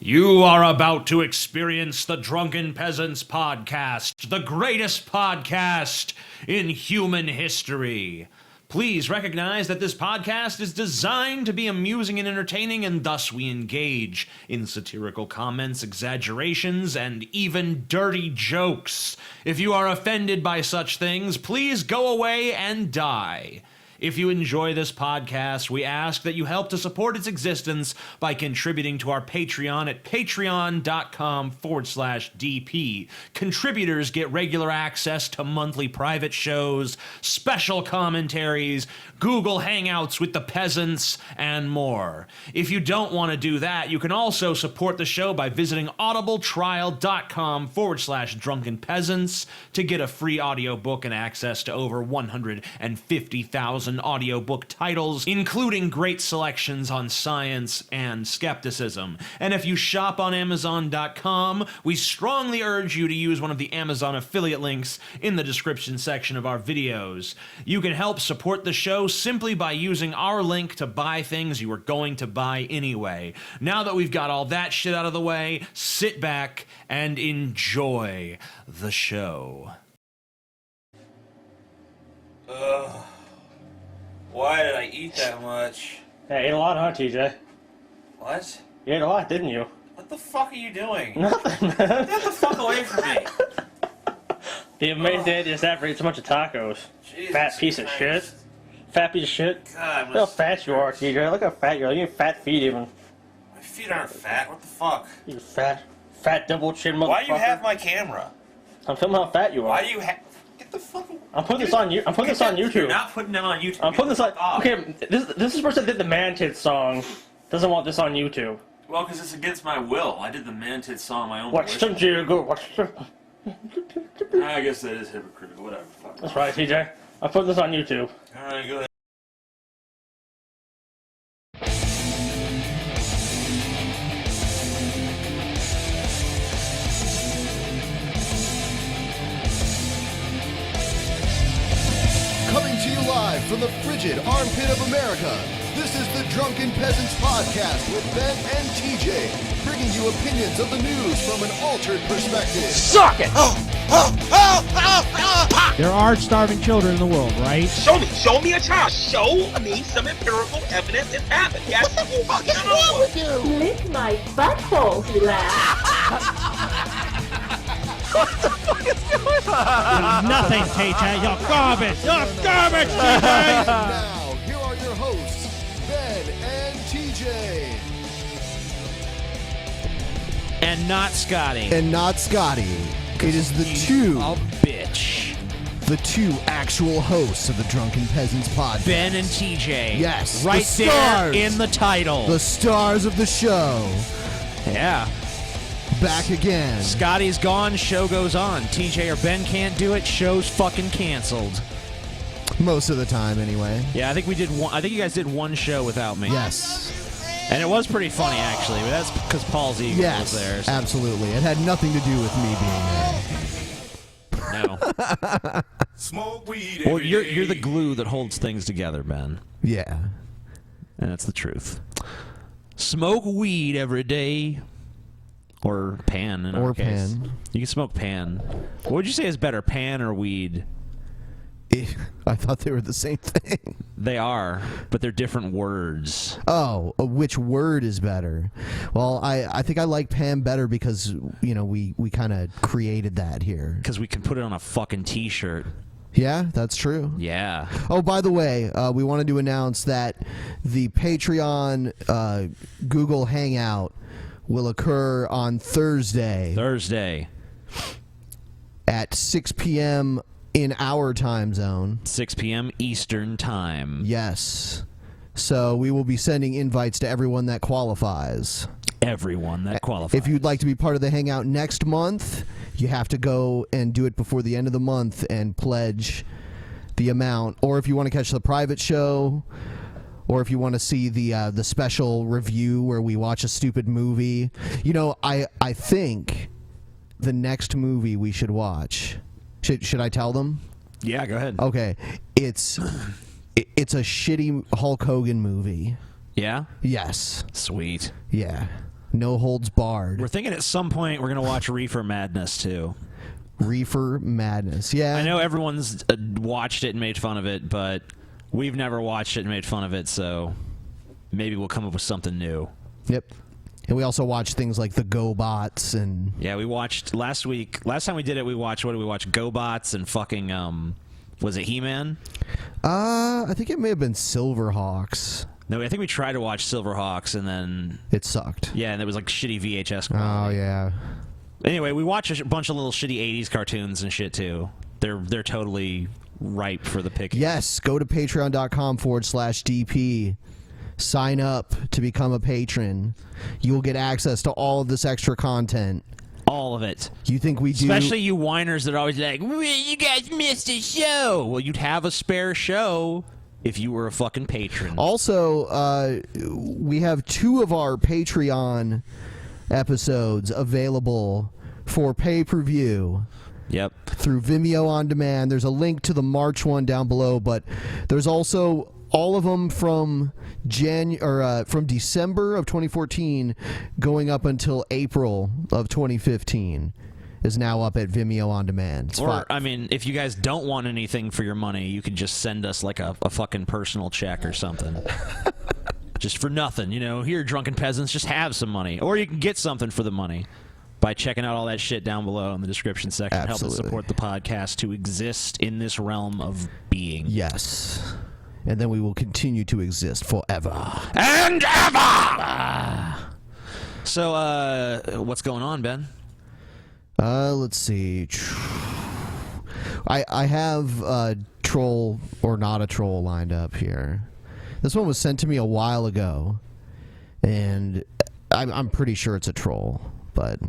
You are about to experience the Drunken Peasants podcast, the greatest podcast in human history. Please recognize that this podcast is designed to be amusing and entertaining, and thus we engage in satirical comments, exaggerations, and even dirty jokes. If you are offended by such things, please go away and die. If you enjoy this podcast, we ask that you help to support its existence by contributing to our Patreon at patreon.com/DP. Contributors get regular access to monthly private shows, special commentaries, Google Hangouts with the peasants, and more. If you don't want to do that, you can also support the show by visiting audibletrial.com/Drunken Peasants to get a free audiobook and access to over 150,000 audiobook titles, including great selections on science and skepticism. And if you shop on Amazon.com, we strongly urge you to use one of the Amazon affiliate links in the description section of our videos. You can help support the show simply by using our link to buy things you were going to buy anyway. Now that we've got all that shit out of the way, sit back and enjoy the show. Why did I eat that much? Yeah, you ate a lot, huh, TJ? What? You ate a lot, didn't you? What the fuck are you doing? Nothing, man. Get the fuck away from me! The amazing day just after eating a bunch of tacos. Jesus Fat piece of shit. Christ. Fat piece of shit. God, Look how fat you are, TJ. Look how fat you are. You have fat feet, even. My feet aren't fat. What the fuck? You fat double chin motherfucker. Why do you have my camera? I'm filming how fat you are. Why do you have... Get the fuck away. I'm putting this on you. I'm putting this on YouTube. You're not putting them on YouTube. I'm putting this on. Off. Okay, this is the person that did the Mantid song. Doesn't want this on YouTube. Well, because it's against my will. I did the Mantid song on my own. Watch some Jiggle. Watch some. I guess that is hypocritical. Whatever. Fuck. That's right, TJ. I'm putting this on YouTube. Alright, go ahead. Coming to you live from the frigid armpit of America, this is the Drunken Peasants podcast with Ben and TJ, bringing you opinions of the news from an altered perspective. Suck it! There are starving children in the world, right? Show me a child. Show me some empirical evidence it's happened. Yes. What the fuck is wrong with you? Lick my butthole, he laughed. Nothing, TJ. You're garbage. You're garbage, TJ. And now, here are your hosts, Ben and TJ. And not Scotty. And not Scotty. It is the two actual hosts of the Drunken Peasants podcast. Ben and TJ. Yes, Right the there stars. in the title. The stars of the show. Yeah. Back again. Scotty's gone, show goes on. TJ or Ben can't do it, show's fucking canceled. Most of the time, anyway. Yeah, I think we did one. I think you guys did one show without me. Yes. And it was pretty funny, actually, but that's because Paul's ego Yes, was there. So. absolutely. It had nothing to do with me being there. No. Smoke weed. Well, you're the glue that holds things together, Ben. Yeah. And that's the truth. Smoke weed every day. Or pan, in our case. Pan. You can smoke pan. What would you say is better, pan or weed? I thought they were the same thing. They are, but they're different words. Oh, which word is better? Well, I think I like pan better because, you know, we kind of created that here. Because we can put it on a fucking t-shirt. Yeah, that's true. Yeah. Oh, by the way, we wanted to announce that the Patreon Google Hangout will occur on Thursday at 6 p.m. in our time zone. 6 p.m. Eastern Time. Yes. So we will be sending invites to everyone that qualifies. Everyone that qualifies. If you'd like to be part of the Hangout next month, you have to go and do it before the end of the month and pledge the amount. Or if you want to catch the private show, or if you want to see the special review where we watch a stupid movie. You know, I think the next movie we should watch, should I tell them? Yeah, go ahead. Okay. It's a shitty Hulk Hogan movie. Yeah? Yes. Sweet. Yeah. No holds barred. We're thinking at some point we're going to watch Reefer Madness, too. Reefer Madness, yeah. I know everyone's watched it and made fun of it, but we've never watched it and made fun of it, so maybe we'll come up with something new. Yep. And we also watched things like the GoBots and... Yeah, we watched last time we did it, we watched, what did we watch? GoBots and fucking, was it He-Man? I think it may have been Silverhawks. No, I think we tried to watch Silverhawks and then... It sucked. Yeah, and it was like shitty VHS Oh, quality. yeah. Anyway, we watch a bunch of little shitty 80s cartoons and shit, too. They're totally ripe for the picking. Yes, go to patreon.com/DP. Sign up to become a patron. You will get access to all of this extra content. All of it. You think we do? Especially you whiners that are always like, you guys missed a show. Well, you'd have a spare show if you were a fucking patron. Also, we have 2 of our Patreon episodes available for pay-per-view. Yep. Through Vimeo On Demand. There's a link to the March one down below, but there's also all of them from from December of 2014 going up until April of 2015 is now up at Vimeo On Demand. I mean, if you guys don't want anything for your money, you could just send us like a fucking personal check or something. Just for nothing, you know. Here, Drunken Peasants, just have some money. Or you can get something for the money by checking out all that shit down below in the description section. Absolutely. Help us support the podcast to exist in this realm of being. Yes. And then we will continue to exist forever. And ever! So, what's going on, Ben? Let's see. I have troll or not a troll lined up here. This one was sent to me a while ago, and I'm pretty sure it's a troll, but...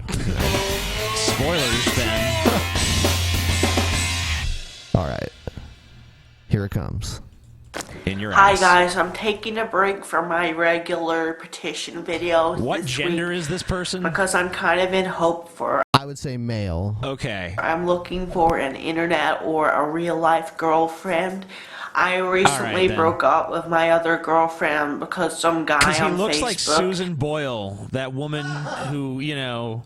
Spoilers, Ben. All right. Here it comes. In your Hi ass. guys, I'm taking a break from my regular petition videos. What this gender week is this person? Because I'm kind of in hope for... I would say male. Okay. I'm looking for an internet or a real life girlfriend. I recently then. broke up with my other girlfriend because some guy Because he on looks Facebook... like Susan Boyle, that woman who, you know,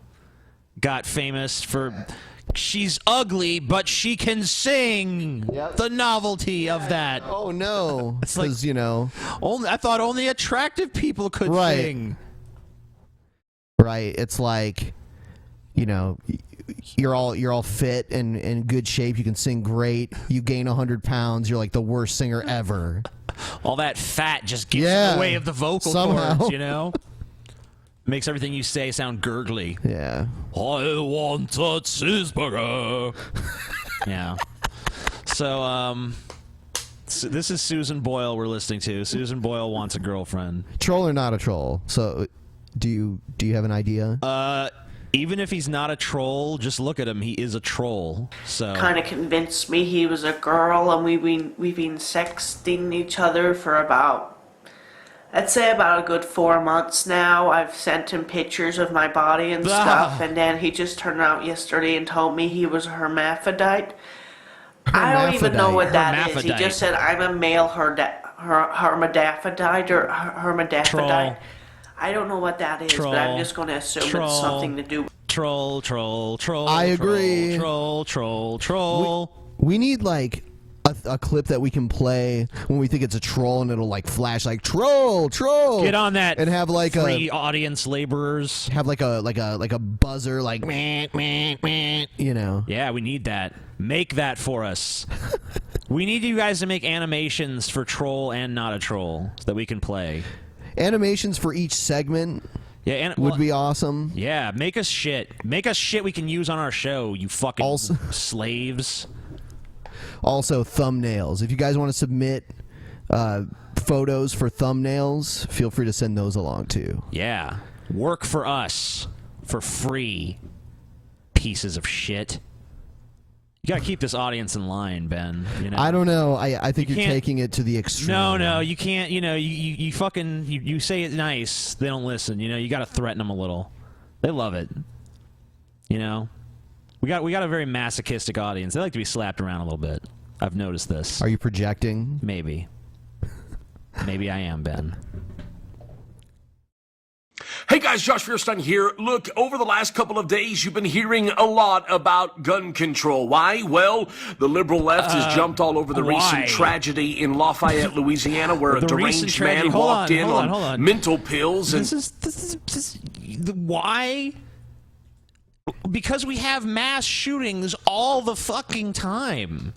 got famous for... She's ugly, but she can sing. Yep. The novelty of that. Oh, no. It's like, you know... I thought only attractive people could Right. sing. Right. It's like, you know... You're all fit and in good shape. You can sing great. You gain 100 pounds. You're like the worst singer ever. All that fat just gets in the way of the vocal somehow. cords, you know? Makes everything you say sound gurgly. Yeah. I want a cheeseburger. Yeah. So, this is Susan Boyle we're listening to. Susan Boyle wants a girlfriend. Troll or not a troll? So, do you have an idea? Even if he's not a troll, just look at him. He is a troll. So kind of convinced me he was a girl, and we've been sexting each other for about, I'd say about a good 4 months now. I've sent him pictures of my body and stuff, and then he just turned out yesterday and told me he was a hermaphrodite. I don't even know what that is. He just said I'm a male hermaphrodite or hermaphrodite. Troll. I don't know what that is, but I'm just going to assume it's something to do with... Troll. I agree. Troll. We need like a clip that we can play when we think it's a troll, and it'll like flash like troll. Get on that and have like free audience laborers. Have like a buzzer like meh, you know. Yeah, we need that. Make that for us. We need you guys to make animations for troll and not a troll so that we can play. Animations for each segment would be awesome. Yeah, make us shit. Make us shit we can use on our show, you fucking slaves. Also, thumbnails. If you guys want to submit photos for thumbnails, feel free to send those along too. Yeah. Work for us for free, pieces of shit. You gotta keep this audience in line, Ben. You know? I don't know. I think you're taking it to the extreme. No, you can't. You know, you fucking you say it nice, they don't listen. You know, you gotta threaten them a little. They love it. You know, we got a very masochistic audience. They like to be slapped around a little bit. I've noticed this. Are you projecting? Maybe I am, Ben. Hey guys, Josh Feuerstein here. Look, over the last couple of days, you've been hearing a lot about gun control. Why? Well, the liberal left has jumped all over the recent tragedy in Lafayette, Louisiana, where a deranged man walked in on mental pills. And why? Because we have mass shootings all the fucking time.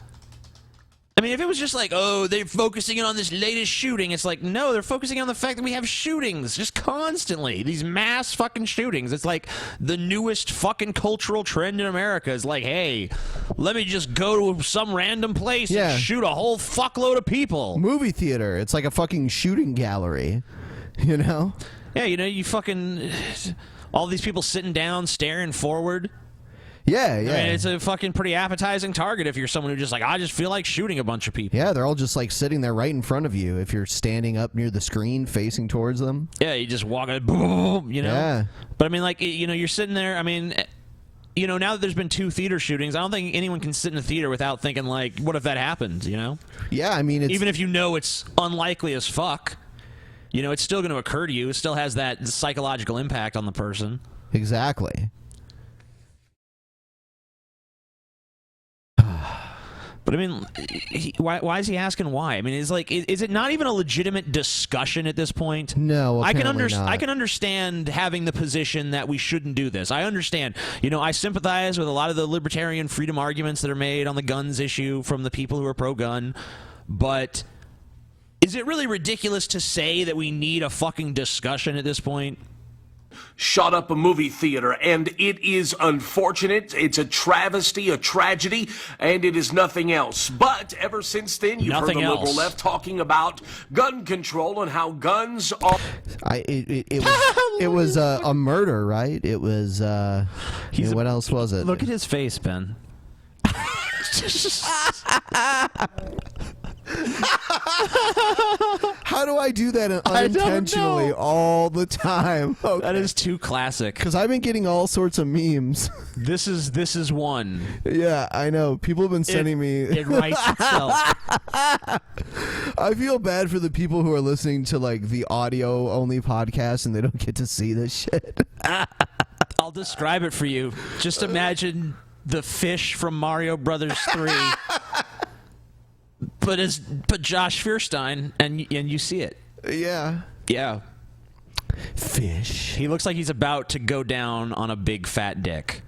I mean, if it was just like, oh, they're focusing on this latest shooting, it's like, no, they're focusing on the fact that we have shootings just constantly. These mass fucking shootings. It's like the newest fucking cultural trend in America is like, hey, let me just go to some random place and shoot a whole fuckload of people. Movie theater. It's like a fucking shooting gallery, you know? Yeah, you know, you fucking... all these people sitting down, staring forward. Yeah, yeah. I mean, it's a fucking pretty appetizing target if you're someone who just like, I just feel like shooting a bunch of people. Yeah, they're all just like sitting there right in front of you if you're standing up near the screen facing towards them. Yeah, you just walk, boom, you know? Yeah. But I mean, like, you know, you're sitting there, I mean, you know, now that there's been 2 theater shootings, I don't think anyone can sit in a theater without thinking, like, what if that happened, you know? Yeah, I mean, even if you know it's unlikely as fuck, you know, it's still going to occur to you. It still has that psychological impact on the person. Exactly. But I mean, why is he asking why? I mean, is it not even a legitimate discussion at this point? No, apparently not. I can understand having the position that we shouldn't do this. I understand. You know, I sympathize with a lot of the libertarian freedom arguments that are made on the guns issue from the people who are pro-gun, but is it really ridiculous to say that we need a fucking discussion at this point? Shot up a movie theater, and it is unfortunate. It's a travesty, a tragedy, and it is nothing else. But ever since then, you've heard the liberal left talking about gun control and how guns are... It was a murder, right? It was, what else was it? Look at his face, Ben. How do I do that unintentionally all the time? Okay. That is too classic. Because I've been getting all sorts of memes. This is one. Yeah, I know. People have been sending me. It writes itself. I feel bad for the people who are listening to like the audio only podcast and they don't get to see this shit. I'll describe it for you. Just imagine the fish from Mario Brothers 3. But Josh Feuerstein, and you see it. Yeah. Yeah. Fish. He looks like he's about to go down on a big fat dick.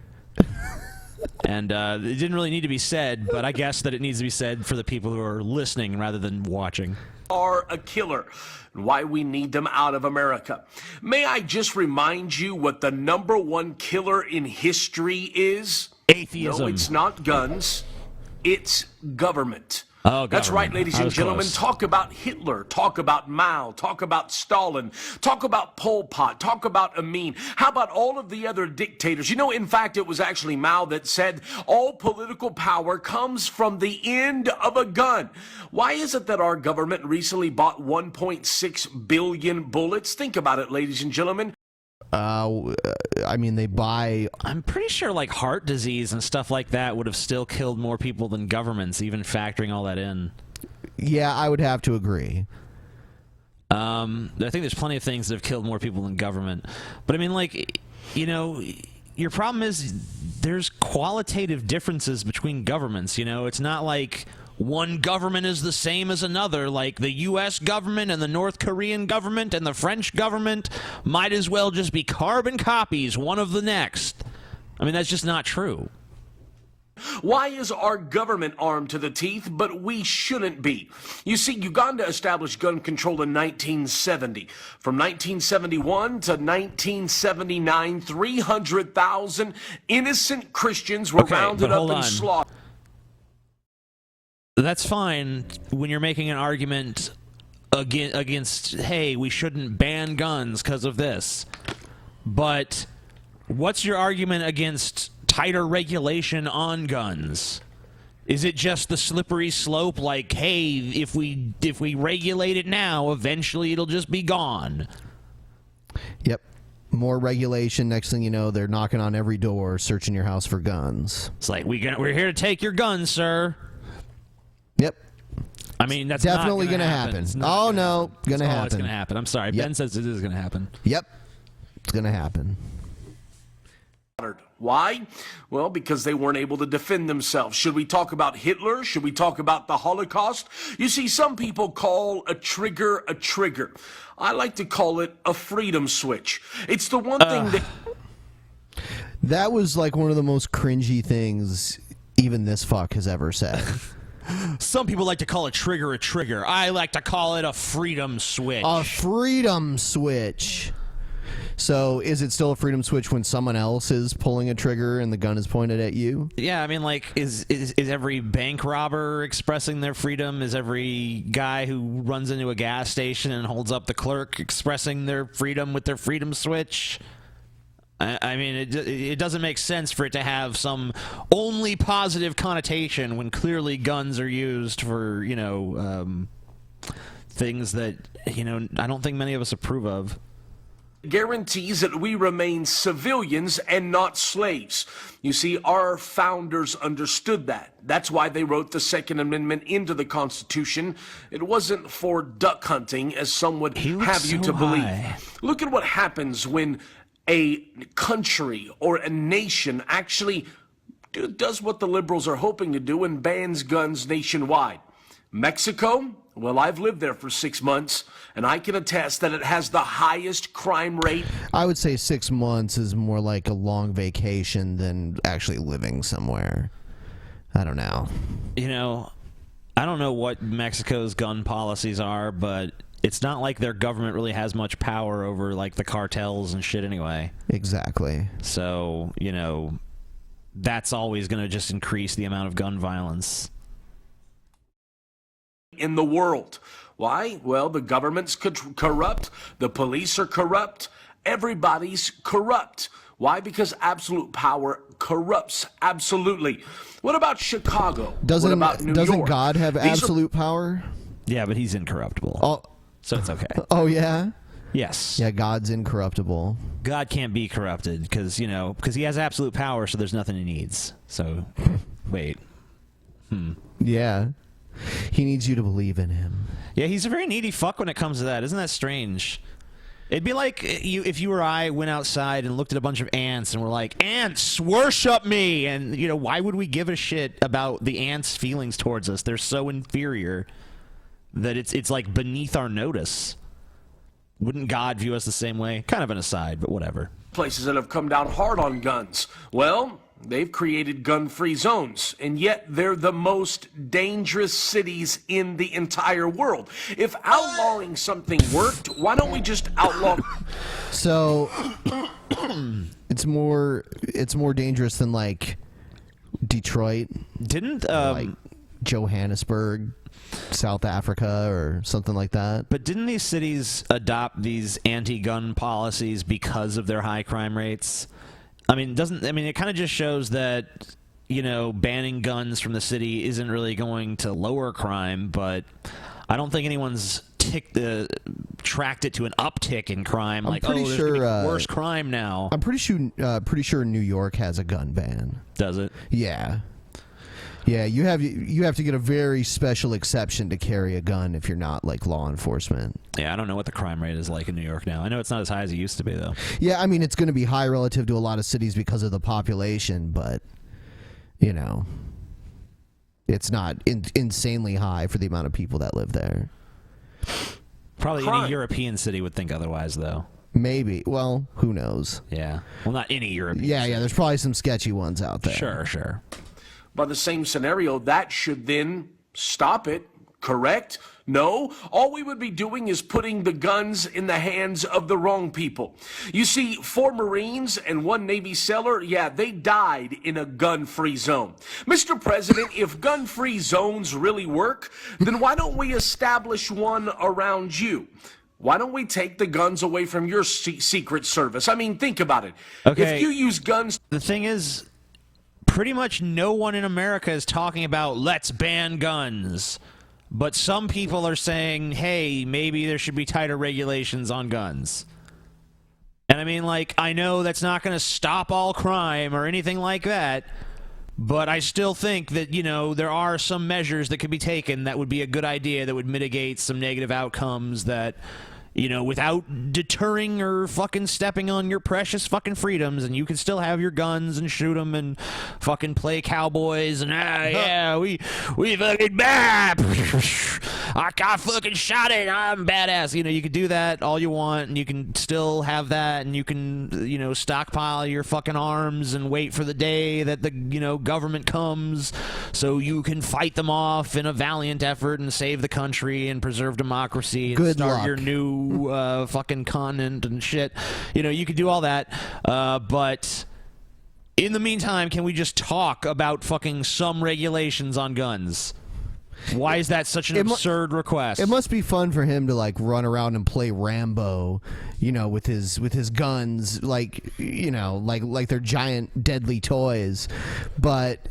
And it didn't really need to be said, but I guess that it needs to be said for the people who are listening rather than watching. Are a killer, and why we need them out of America. May I just remind you what the #1 killer in history is? Atheism. No, it's not guns. It's government. Oh, that's right, ladies and gentlemen. Close. Talk about Hitler. Talk about Mao. Talk about Stalin. Talk about Pol Pot. Talk about Amin. How about all of the other dictators? You know, in fact, it was actually Mao that said all political power comes from the end of a gun. Why is it that our government recently bought 1.6 billion bullets? Think about it, ladies and gentlemen. I mean, they buy... I'm pretty sure, like, heart disease and stuff like that would have still killed more people than governments, even factoring all that in. Yeah, I would have to agree. I think there's plenty of things that have killed more people than government. But, I mean, like, you know, your problem is there's qualitative differences between governments, you know? It's not like one government is the same as another, like the U.S. government and the North Korean government and the French government might as well just be carbon copies, one of the next. I mean, that's just not true. Why is our government armed to the teeth, but we shouldn't be? You see, Uganda established gun control in 1970. From 1971 to 1979, 300,000 innocent Christians were rounded up and slaughtered. That's fine when you're making an argument against, hey, we shouldn't ban guns because of this. But what's your argument against tighter regulation on guns? Is it just the slippery slope, like, hey, if we regulate it now, eventually it'll just be gone? Yep. More regulation. Next thing you know, they're knocking on every door, searching your house for guns. It's like, we're here to take your guns, sir. Yep. I mean, that's definitely going to happen. It's oh, no. Going to happen. It's going to happen. I'm sorry. Yep. Ben says it is going to happen. Yep. It's going to happen. Why? Well, because they weren't able to defend themselves. Should we talk about Hitler? Should we talk about the Holocaust? You see, some people call a trigger a trigger. I like to call it a freedom switch. It's the one thing that... That was like one of the most cringy things even this fuck has ever said. Some people like to call a trigger a trigger. I like to call it a freedom switch. A freedom switch. So is it still a freedom switch when someone else is pulling a trigger and the gun is pointed at you? Yeah, I mean, like, is every bank robber expressing their freedom? Is every guy who runs into a gas station and holds up the clerk expressing their freedom with their freedom switch? I mean, it doesn't make sense for it to have some only positive connotation when clearly guns are used for, things that, I don't think many of us approve of. Guarantees that we remain civilians and not slaves. You see, our founders understood that. That's why they wrote the Second Amendment into the Constitution. It wasn't for duck hunting, as some would have you to believe. Look at what happens when a country or a nation actually does what the liberals are hoping to do and bans guns nationwide. Mexico? Well, I've lived there for 6 months, and I can attest that it has the highest crime rate. I would say 6 months is more like a long vacation than actually living somewhere. I don't know. I don't know what Mexico's gun policies are, but it's not like their government really has much power over, like, the cartels and shit anyway. Exactly. So, that's always going to just increase the amount of gun violence in the world. Why? Well, the government's corrupt, the police are corrupt, everybody's corrupt. Why? Because absolute power corrupts absolutely. What about Chicago? What about New Doesn't York? God have absolute power? Yeah, but he's incorruptible. Oh, so it's okay. Oh, yeah? Yes. Yeah, God's incorruptible. God can't be corrupted because he has absolute power, so there's nothing he needs. So, wait. Yeah. He needs you to believe in him. Yeah, he's a very needy fuck when it comes to that. Isn't that strange? It'd be like if you or I went outside and looked at a bunch of ants and were like, "Ants, worship me!" And, why would we give a shit about the ants' feelings towards us? They're so inferior that it's like beneath our notice. Wouldn't God view us the same way? Kind of an aside, but whatever. Places that have come down hard on guns. Well, they've created gun-free zones, and yet they're the most dangerous cities in the entire world. If outlawing something worked, why don't we just outlaw... So, it's more dangerous than, like, Detroit. Didn't, like, Johannesburg, South Africa, or something like that. But didn't these cities adopt these anti-gun policies because of their high crime rates? I mean, it kind of just shows that, banning guns from the city isn't really going to lower crime, but I don't think anyone's tracked it to an uptick in crime. There's gonna be worse crime now. I'm pretty sure New York has a gun ban. Does it? Yeah. Yeah, you have to get a very special exception to carry a gun if you're not, like, law enforcement. Yeah, I don't know what the crime rate is like in New York now. I know it's not as high as it used to be, though. Yeah, I mean, it's going to be high relative to a lot of cities because of the population, but, it's not insanely high for the amount of people that live there. Probably any European city would think otherwise, though. Maybe. Well, who knows? Yeah. Well, not any European city. Yeah, there's probably some sketchy ones out there. Sure. By the same scenario, that should then stop it, correct? No, all we would be doing is putting the guns in the hands of the wrong people. You see, 4 Marines and 1 Navy sailor, they died in a gun-free zone. Mr. President, if gun-free zones really work, then why don't we establish one around you? Why don't we take the guns away from your Secret Service? I mean, think about it. Okay. If you use guns... The thing is, pretty much no one in America is talking about let's ban guns. But some people are saying, hey, maybe there should be tighter regulations on guns. And I mean, like, I know that's not going to stop all crime or anything like that, but I still think that, there are some measures that could be taken that would be a good idea that would mitigate some negative outcomes that, without deterring or fucking stepping on your precious fucking freedoms, and you can still have your guns and shoot them and fucking play cowboys and we fucking I got fucking shot it, I'm badass. You can do that all you want, and you can still have that, and you can stockpile your fucking arms and wait for the day that the government comes so you can fight them off in a valiant effort and save the country and preserve democracy and start your new fucking continent and shit. You could do all that, but in the meantime, can we just talk about fucking some regulations on guns? Why is that such an absurd request? It must be fun for him to run around and play Rambo, with his guns, like they're giant deadly toys. But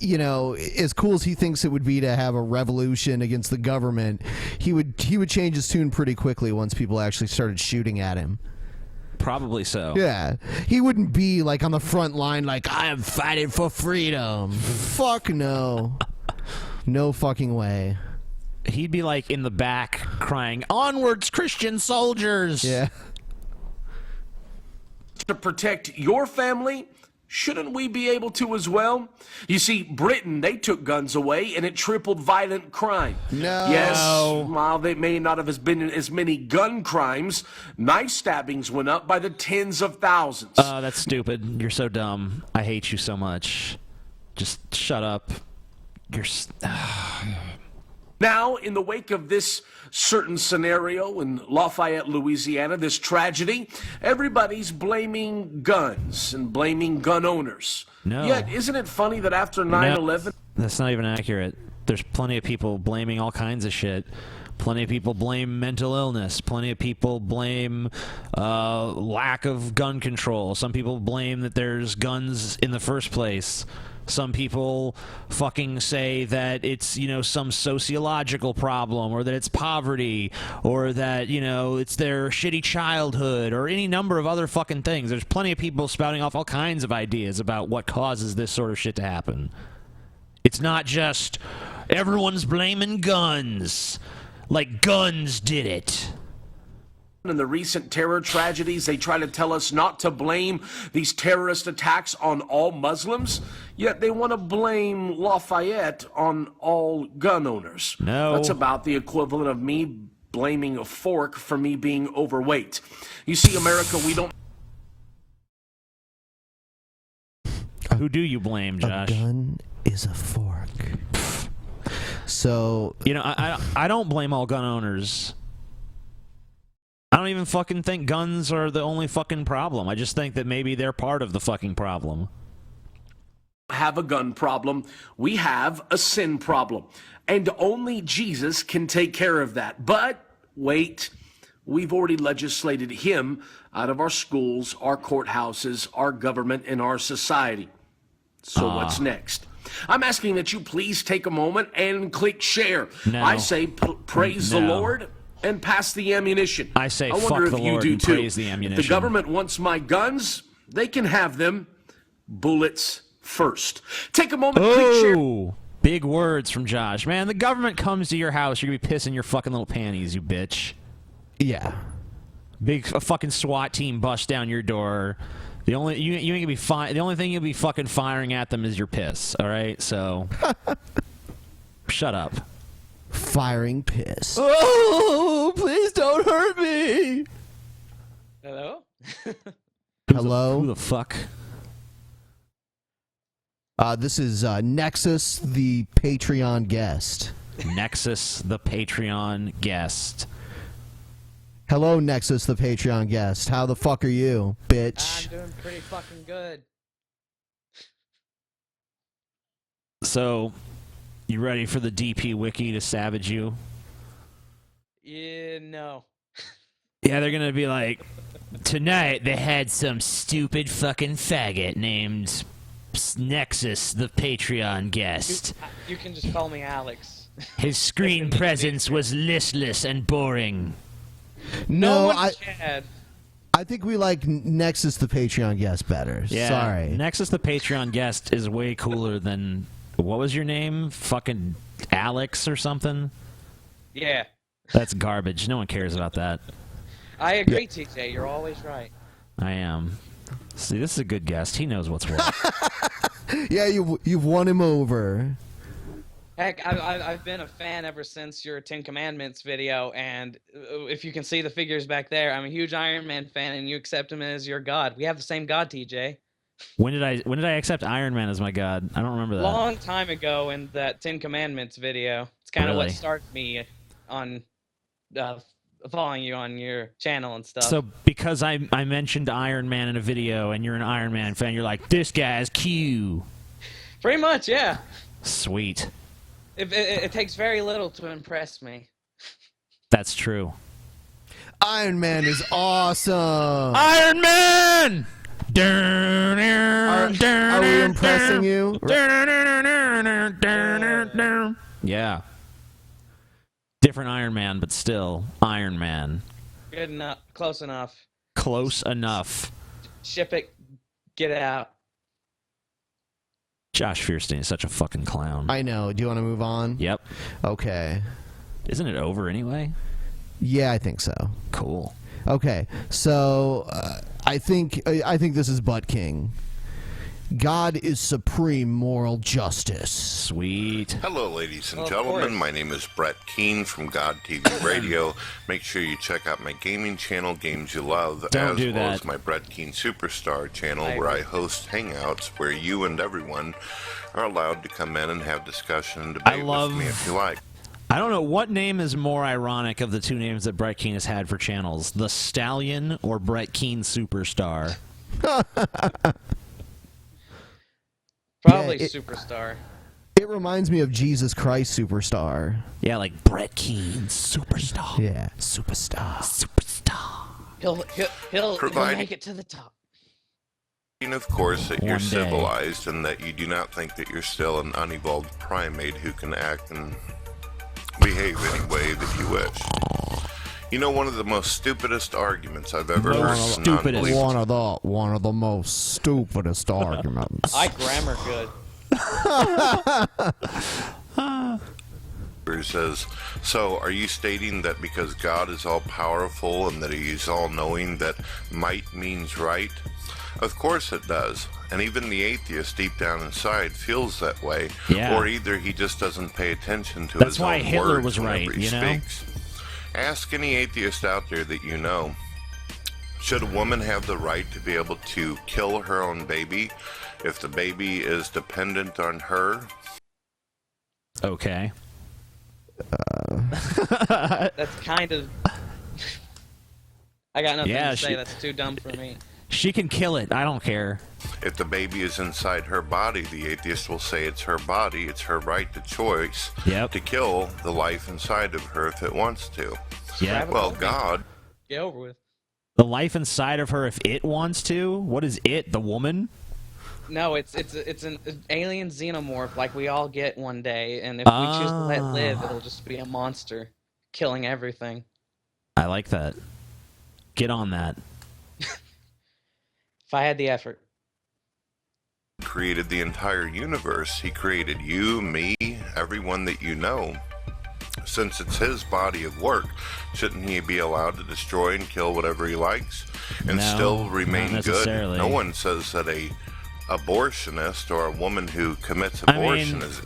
as cool as he thinks it would be to have a revolution against the government, he would change his tune pretty quickly once people actually started shooting at him. Probably so. Yeah. He wouldn't be on the front line I am fighting for freedom. Fuck no. No fucking way. He'd be in the back crying, "Onwards, Christian soldiers!" Yeah. To protect your family, shouldn't we be able to as well? You see, Britain, they took guns away, and it tripled violent crime. No. Yes, while they may not have been as many gun crimes, knife stabbings went up by the tens of thousands. That's stupid. You're so dumb. I hate you so much. Just shut up. You're... Now, in the wake of this certain scenario in Lafayette, Louisiana, this tragedy, everybody's blaming guns and blaming gun owners. No. Yet, isn't it funny that after 9/11... No, that's not even accurate. There's plenty of people blaming all kinds of shit. Plenty of people blame mental illness. Plenty of people blame lack of gun control. Some people blame that there's guns in the first place. Some people fucking say that it's, some sociological problem, or that it's poverty, or that, it's their shitty childhood, or any number of other fucking things. There's plenty of people spouting off all kinds of ideas about what causes this sort of shit to happen. It's not just everyone's blaming guns, like guns did it. In the recent terror tragedies, they try to tell us not to blame these terrorist attacks on all Muslims, yet they want to blame Lafayette on all gun owners. No. That's about the equivalent of me blaming a fork for me being overweight. You see, America, we don't... Who do you blame, Josh? A gun is a fork. So... I don't blame all gun owners. I don't even fucking think guns are the only fucking problem. I just think that maybe they're part of the fucking problem. Have a gun problem. We have a sin problem. And only Jesus can take care of that. But, wait, we've already legislated him out of our schools, our courthouses, our government, and our society. So what's next? I'm asking that you please take a moment and click share. No. I say praise the Lord and pass the ammunition. I say wonder fuck if the you Lord do and too. praise the ammunition. If the government wants my guns, they can have them. Bullets first. Take a moment, click share. Big words from Josh. Man, the government comes to your house, you're going to be pissing your fucking little panties, you bitch. Yeah. A fucking SWAT team busts down your door. The only you ain't gonna be fine. The only thing you'll be fucking firing at them is your piss. All right, so shut up. Firing piss. Oh, please don't hurt me. Hello? Hello? Who the fuck? This is Nexus, the Patreon guest. Nexus, the Patreon guest. Hello, Nexus, the Patreon guest. How the fuck are you, bitch? I'm doing pretty fucking good. So, you ready for the DP Wiki to savage you? Yeah, no. Yeah, they're gonna be like, tonight they had some stupid fucking faggot named Nexus, the Patreon guest. You can just call me Alex. His screen presence was listless and boring. No, Chad. I think we like Nexus, the Patreon guest better. Yeah, Sorry. Nexus, the Patreon guest is way cooler than, what was your name? Fucking Alex or something? Yeah. That's garbage. No one cares about that. I agree, TJ. You're always right. I am. See, this is a good guest. He knows what's what. Yeah, you've won him over. Heck, I've been a fan ever since your 10 Commandments video, and if you can see the figures back there, I'm a huge Iron Man fan, and you accept him as your god. We have the same god, TJ. When did I accept Iron Man as my god? I don't remember that. Long time ago in that 10 Commandments video. It's kind of Really? what started me on following you on your channel and stuff. So because I mentioned Iron Man in a video, and you're an Iron Man fan, you're like, this guy's Q. Pretty much, yeah. Sweet. It takes very little to impress me. That's true. Iron Man is awesome. Iron Man! Are we impressing you? Yeah. Different Iron Man, but still Iron Man. Good enough. Close enough. Close enough. Ship it. Get it out. Josh Feuerstein is such a fucking clown. I know. Do you want to move on? Yep. Okay. Isn't it over anyway? Yeah, I think so. Cool. Okay, so I think this is Butt King. God is supreme moral justice. Sweet. Hello, ladies and gentlemen. My name is Brett Keane from God TV Radio. Make sure you check out my gaming channel, Games You Love, as my Brett Keane Superstar channel, where I host hangouts where you and everyone are allowed to come in and have discussion and debate with me if you like. I don't know what name is more ironic of the two names that Brett Keane has had for channels, The Stallion or Brett Keane Superstar. Probably Superstar. It reminds me of Jesus Christ Superstar. Yeah, like Brett Keane Superstar. Yeah, Superstar. He'll make it to the top. Of course, that you're One day. civilized and that you do not think that you're still an unevolved primate who can act and behave any way that you wish. You know, one of the most stupidest arguments I've ever heard. One of the most stupidest arguments. I grammar good. Says, so are you stating that because God is all powerful and that he's all knowing that might means right? Of course it does. And even the atheist deep down inside feels that way. Yeah. Or either he just doesn't pay attention to That's his why own Hitler words was right, whenever he you know? speaks. Ask any atheist out there that you know. Should a woman have the right to be able to kill her own baby if the baby is dependent on her? Okay. That's kind of... I got nothing to say. That's too dumb for me. She can kill it. I don't care. If the baby is inside her body, the atheist will say it's her body, it's her right to choice to kill the life inside of her if it wants to. Yeah. Well, God... Get over with. The life inside of her if it wants to? What is it? The woman? No, it's an alien xenomorph like we all get one day, and if we choose to let live, it'll just be a monster killing everything. I like that. Get on that. If I had the effort. Created the entire universe. He created you, me, everyone that you know. Since it's his body of work, shouldn't he be allowed to destroy and kill whatever he likes and still remain good? No one says that a abortionist or a woman who commits abortion is...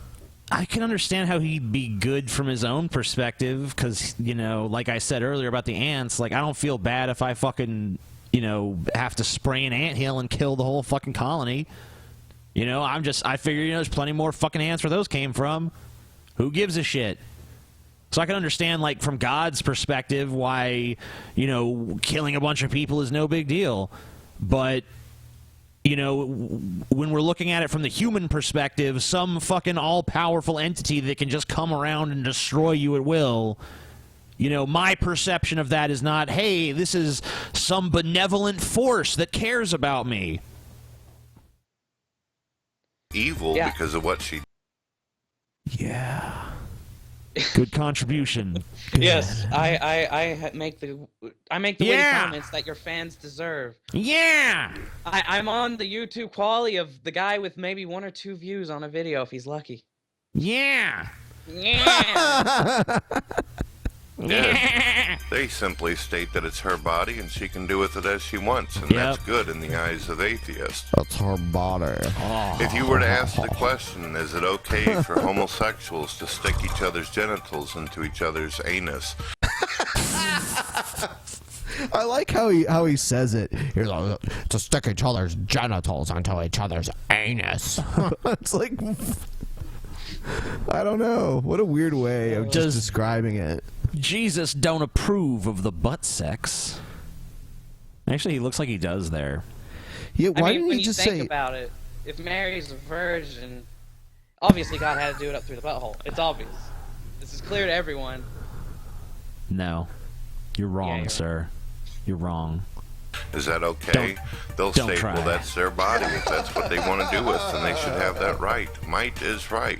I can understand how he'd be good from his own perspective because, you know, like I said earlier about the ants, like I don't feel bad if I fucking, you know, have to spray an anthill and kill the whole fucking colony. You know, I figure, you know, there's plenty more fucking ants where those came from. Who gives a shit? So I can understand, like, from God's perspective, why, you know, killing a bunch of people is no big deal. But, you know, when we're looking at it from the human perspective, some fucking all-powerful entity that can just come around and destroy you at will, you know, my perception of that is not, hey, this is some benevolent force that cares about me. Evil because of what she... Yeah. Good contribution. Yes, I make the witty comments that your fans deserve. Yeah. I'm on the YouTube quality of the guy with maybe 1 or 2 views on a video if he's lucky. Yeah. Yeah. Yeah. They simply state that it's her body and she can do with it as she wants, and that's good in the eyes of atheists. That's her body. If you were to ask the question, is it okay for homosexuals to stick each other's genitals into each other's anus? I like how he says it. He's like, to stick each other's genitals into each other's anus. It's like, I don't know. What a weird way of just describing it. Jesus don't approve of the butt sex. Actually, he looks like he does there. Yeah, why didn't when he you just think say? about it, if Mary's a virgin, obviously God had to do it up through the butthole. It's obvious. This is clear to everyone. No, you're wrong, sir. You're wrong. Is that okay? They'll say, well, that's their body. If that's what they want to do with, then they should have that right. Might is right.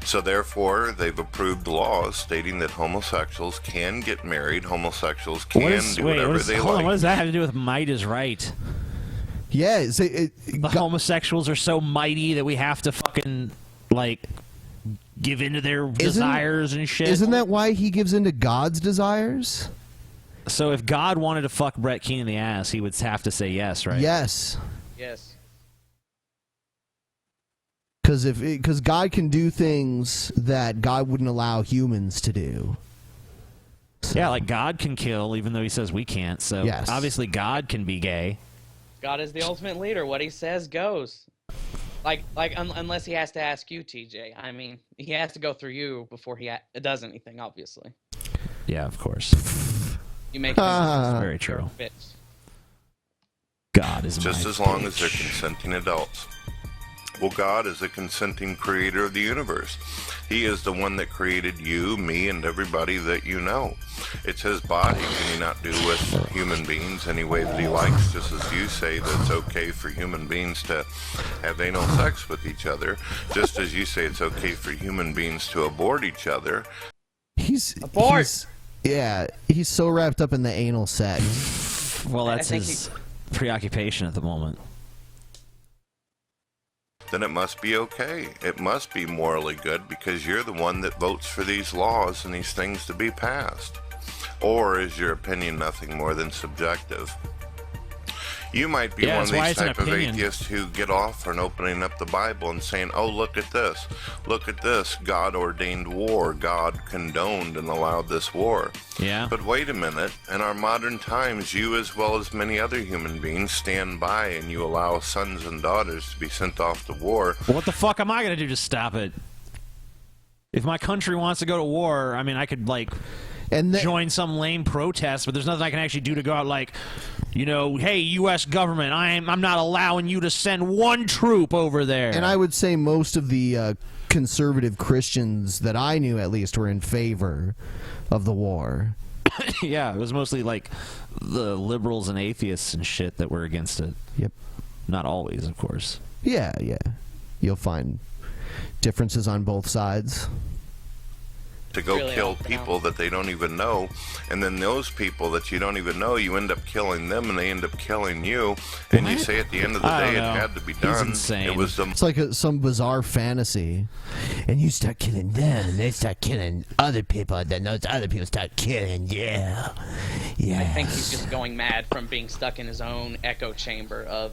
So therefore, they've approved laws stating that homosexuals can get married, homosexuals can do whatever they like. What does that have to do with might is right? Yeah, the homosexuals are so mighty that we have to fucking, like, give into their desires and shit. Isn't that why he gives into God's desires? So if God wanted to fuck Brett Keane in the ass, he would have to say yes, right? Yes. Yes. Because God can do things that God wouldn't allow humans to do. So. Yeah, like God can kill, even though he says we can't. So obviously God can be gay. God is the ultimate leader. What he says goes. Unless he has to ask you, TJ. I mean, he has to go through you before he does anything, obviously. Yeah, of course. You make him very true. Bitch. God is just as long as they're consenting adults. Well, God is the consenting creator of the universe. He is the one that created you, me, and everybody that you know. It's his body. Can he not do with human beings any way that he likes? Just as you say that it's okay for human beings to have anal sex with each other, just as you say it's okay for human beings to abort each other. He's so wrapped up in the anal sex. Well, that's his preoccupation at the moment. Then it must be okay. It must be morally good because you're the one that votes for these laws and these things to be passed. Or is your opinion nothing more than subjective? You might be one of these type of atheists who get off on opening up the Bible and saying, oh, look at this. Look at this. God ordained war. God condoned and allowed this war. Yeah. But wait a minute. In our modern times, you as well as many other human beings stand by and you allow sons and daughters to be sent off to war. What the fuck am I going to do to stop it? If my country wants to go to war, I mean, I could, like... join some lame protest, but there's nothing I can actually do to go out like, you know, hey, U.S. government, I'm not allowing you to send one troop over there. And I would say most of the conservative Christians that I knew, at least, were in favor of the war. Yeah, it was mostly like the liberals and atheists and shit that were against it. Yep. Not always, of course. Yeah. You'll find differences on both sides. To go kill people that they don't even know, and then those people that you don't even know, you end up killing them and they end up killing you, and you say at the end of the day it had to be done. Insane. It was It's like some bizarre fantasy, and you start killing them and they start killing other people, and then those other people start killing I think he's just going mad from being stuck in his own echo chamber of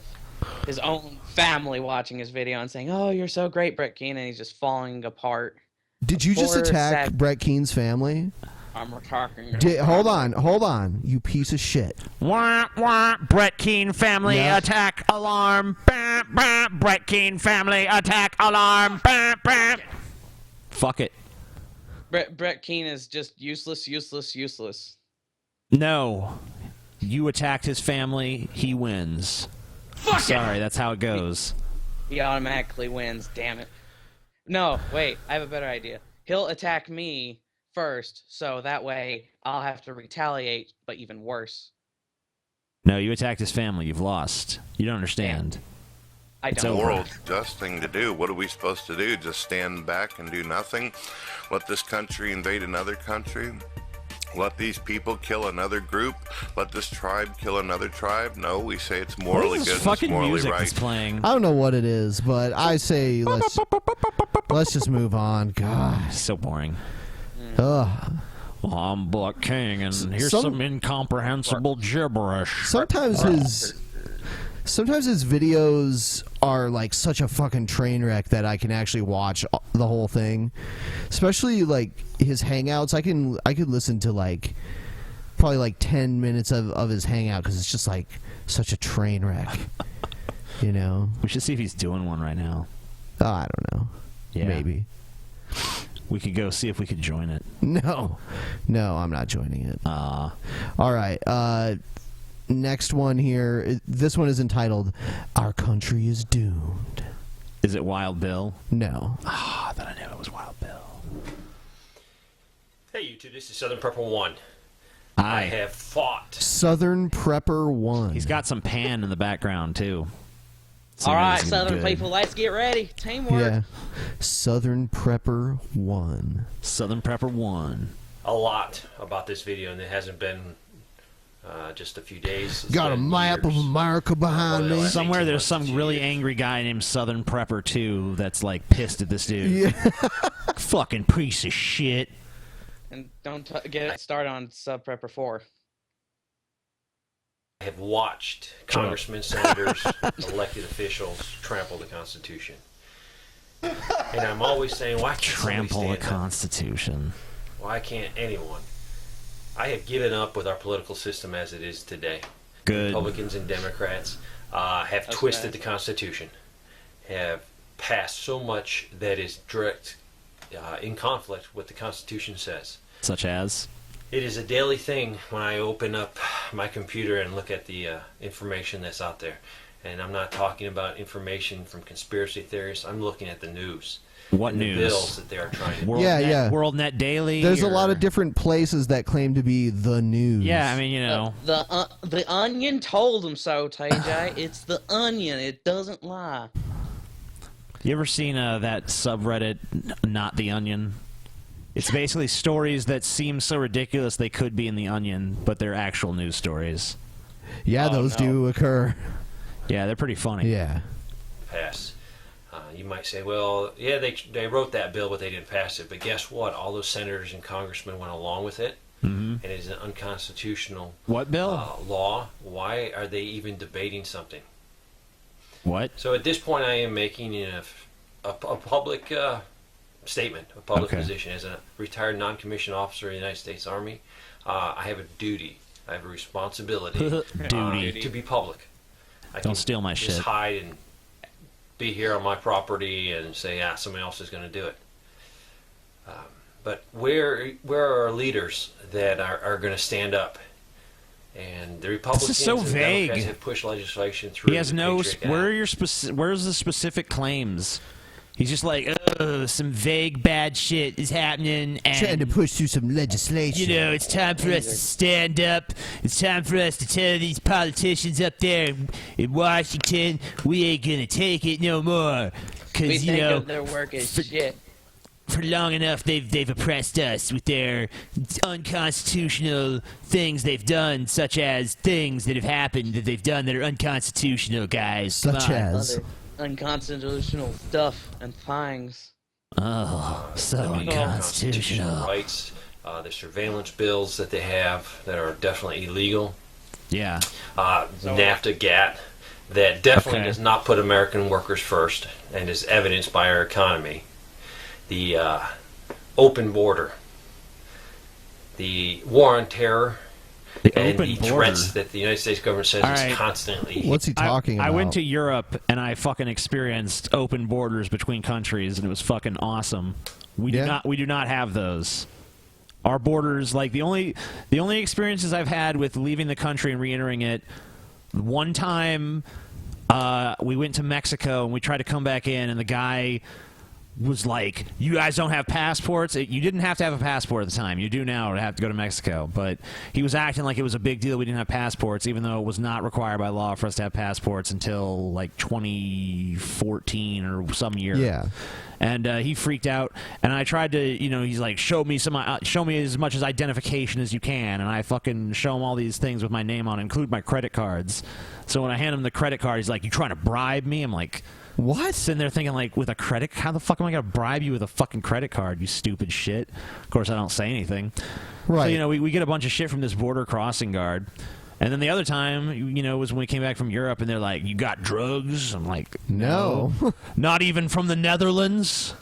his own family watching his video and saying, oh, you're so great, Brett Keane, and he's just falling apart. Did you just attack Brett Keane's family? I'm talking. Hold on, you piece of shit. Wah, wah, Brett Keane family attack alarm. Bah, bah, Brett Keane family attack alarm. Bah, bah. Fuck it. Brett Keane is just useless. No. You attacked his family, he wins. Sorry, that's how it goes. He automatically wins, damn it. No, wait, I have a better idea. He'll attack me first, so that way I'll have to retaliate, but even worse. No, you attacked his family. You've lost. You don't understand. I don't. It's a moral, just thing to do. What are we supposed to do? Just stand back and do nothing? Let this country invade another country? Let these people kill another group? Let this tribe kill another tribe? No, we say it's morally good, it's morally music right. that's playing? I don't know what it is, but I say let's just move on. God, so boring. Ugh. I'm Buck King, and here's some incomprehensible gibberish. Sometimes his videos are like such a fucking train wreck that I can actually watch the whole thing. Especially like his hangouts, I could listen to like probably like 10 minutes of his hangout because it's just like such a train wreck. You know. We should see if he's doing one right now. Oh, I don't know. Yeah. Maybe. We could go see if we could join it. No, I'm not joining it. All right. Next one here. This one is entitled "Our Country is Doomed." Is it Wild Bill? No. I thought I knew it was Wild Bill. Hey, you two. This is Southern Prepper 1. I have fought. Southern Prepper 1. He's got some pan in the background too. All right, Southern people, let's get ready. Teamwork. Yeah. Southern Prepper 1. Southern Prepper 1. A lot about this video, and it hasn't been just a few days. Got a map of America behind me. Somewhere there's some really angry guy named Southern Prepper 2 that's like pissed at this dude. Yeah. Fucking piece of shit. And don't get it started on Sub Prepper 4. I have watched congressmen, senators, elected officials trample the Constitution. And I'm always saying, why can't trample the Constitution? Why can't anyone? I have given up with our political system as it is today. Good. Republicans and Democrats have twisted the Constitution, have passed so much that is direct in conflict with what the Constitution says. Such as? It is a daily thing when I open up my computer and look at the information that's out there. And I'm not talking about information from conspiracy theorists. I'm looking at the news. What and news? The bills that they are trying to World Net Daily. There's a lot of different places that claim to be the news. Yeah, I mean, you know. The Onion told them so, TJ. It's the Onion. It doesn't lie. You ever seen that subreddit, Not the Onion? It's basically stories that seem so ridiculous they could be in the Onion, but they're actual news stories. Yeah, those do occur. Yeah, they're pretty funny. Yeah. Pass. You might say, well, yeah, they wrote that bill, but they didn't pass it. But guess what? All those senators and congressmen went along with it, and it is an unconstitutional what bill? Law. Why are they even debating something? What? So at this point, I am making a public statement, a public position. As a retired non-commissioned officer of the United States Army, I have a duty. I have a responsibility to be public. Don't steal my just shit. Hide and be here on my property and say, somebody else is going to do it. But where are our leaders that are going to stand up? And the Republicans this is so and vague. Democrats have pushed legislation through. He has the no. Patriot Act. Where's the specific claims? He's just like, oh, some vague bad shit is happening, and trying to push through some legislation. You know, it's time for us to stand up. It's time for us to tell these politicians up there in Washington, we ain't gonna take it no more. Because, you know, their work is shit. For long enough, they've oppressed us with their unconstitutional things they've done, such as things that have happened that they've done that are unconstitutional, guys. Such as unconstitutional stuff and things. Oh, so unconstitutional. Rights, the surveillance bills that they have that are definitely illegal. Yeah. NAFTA, GATT, that definitely does not put American workers first, and is evidenced by our economy. The open border, the war on terror, and the threats that the United States government says is constantly. What's he talking about? I went to Europe and I fucking experienced open borders between countries, and it was fucking awesome. We do not have those. Our borders, like the only experiences I've had with leaving the country and re-entering it. One time, we went to Mexico and we tried to come back in, and the guy was like, you guys don't have passports? You didn't have to have a passport at the time. You do now to have to go to Mexico. But he was acting like it was a big deal we didn't have passports, even though it was not required by law for us to have passports until like 2014 or some year. Yeah. And he freaked out, and I tried to, he's like, show me as much as identification as you can, and I fucking show him all these things with my name on, include my credit cards. So when I hand him the credit card, he's like, you trying to bribe me? I'm like, What? Sitting there thinking, like, with a credit, how the fuck am I gonna bribe you with a fucking credit card, you stupid shit? Of course, I don't say anything. Right. So, you know, we get a bunch of shit from this border crossing guard. And then the other time, you know, was when we came back from Europe, and they're like, "You got drugs?" I'm like, No. Not even from the Netherlands?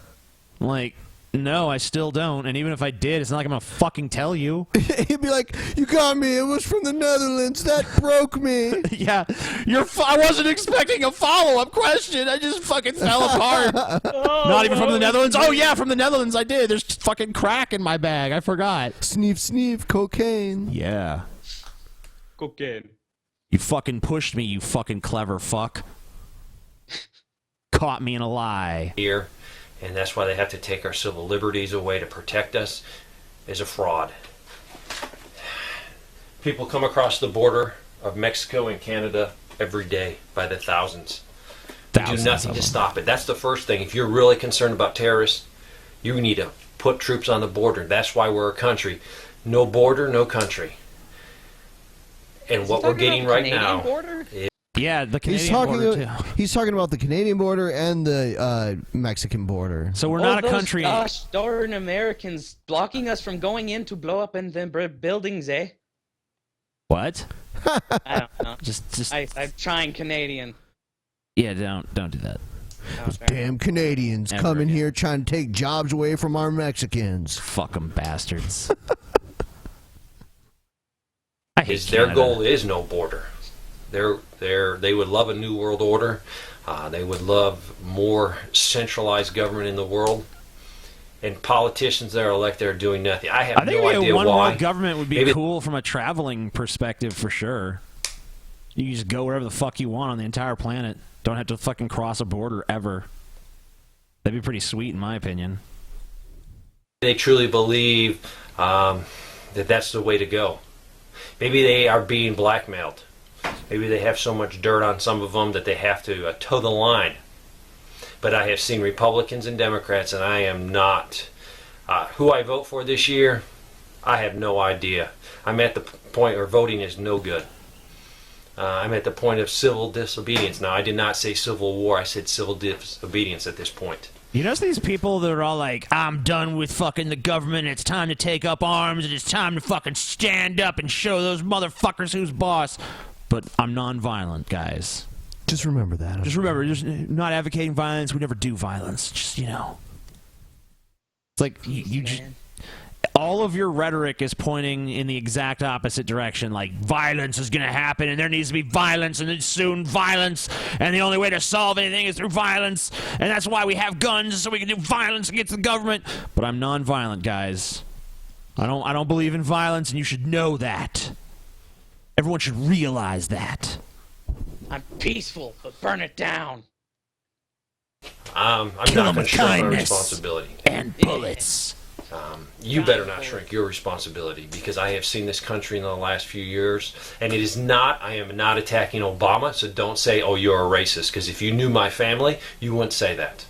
I'm like, no, I still don't. And even if I did, it's not like I'm gonna fucking tell you. He'd be like, "You got me. It was from the Netherlands. That broke me." Yeah, I wasn't expecting a follow-up question. I just fucking fell apart. Not even from the Netherlands? Oh, yeah, from the Netherlands I did. There's fucking crack in my bag. I forgot. Sneef, sneef, cocaine. Yeah. Cocaine. You fucking pushed me, you fucking clever fuck. Caught me in a lie. Here, and that's why they have to take our civil liberties away to protect us, is a fraud. People come across the border of Mexico and Canada every day by the thousands. We do nothing to stop it. That's the first thing. If you're really concerned about terrorists, you need to put troops on the border. That's why we're a country. No border, no country. And what we're getting right now is... Yeah, the Canadian border, too. He's talking about the Canadian border and the Mexican border. So we're not a country... Gosh darn Americans blocking us from going in to blow up in the buildings, eh? What? I don't know. Just I'm trying Canadian. Yeah, don't do that. Those damn Canadians coming here trying to take jobs away from our Mexicans. Fuck them bastards. Their goal is no border. They would love a new world order. They would love more centralized government in the world. And politicians that are elected are doing nothing. I have no idea one why. world government would be cool from a traveling perspective for sure. You can just go wherever the fuck you want on the entire planet. Don't have to fucking cross a border ever. That'd be pretty sweet in my opinion. They truly believe that that's the way to go. Maybe they are being blackmailed. Maybe they have so much dirt on some of them that they have to toe the line. But I have seen Republicans and Democrats, and I am not. Who I vote for this year, I have no idea. I'm at the point where voting is no good. I'm at the point of civil disobedience. Now, I did not say civil war. I said civil disobedience at this point. You notice these people that are all like, I'm done with fucking the government, it's time to take up arms, and it's time to fucking stand up and show those motherfuckers who's boss. But I'm non-violent, guys. Just remember that. Just remember, just not advocating violence, we never do violence. Just, you know. It's like, you just... All of your rhetoric is pointing in the exact opposite direction. Like, violence is going to happen, and there needs to be violence, and then soon violence, and the only way to solve anything is through violence, and that's why we have guns, so we can do violence against the government. But I'm non-violent, guys. I don't believe in violence, and you should know that. Everyone should realize that. I'm peaceful, but burn it down. I'm Kill not them going with to shrink my kindness responsibility. and bullets. You better not shrink your responsibility, because I have seen this country in the last few years, and it is not, I am not attacking Obama, so don't say, oh, you're a racist, because if you knew my family, you wouldn't say that.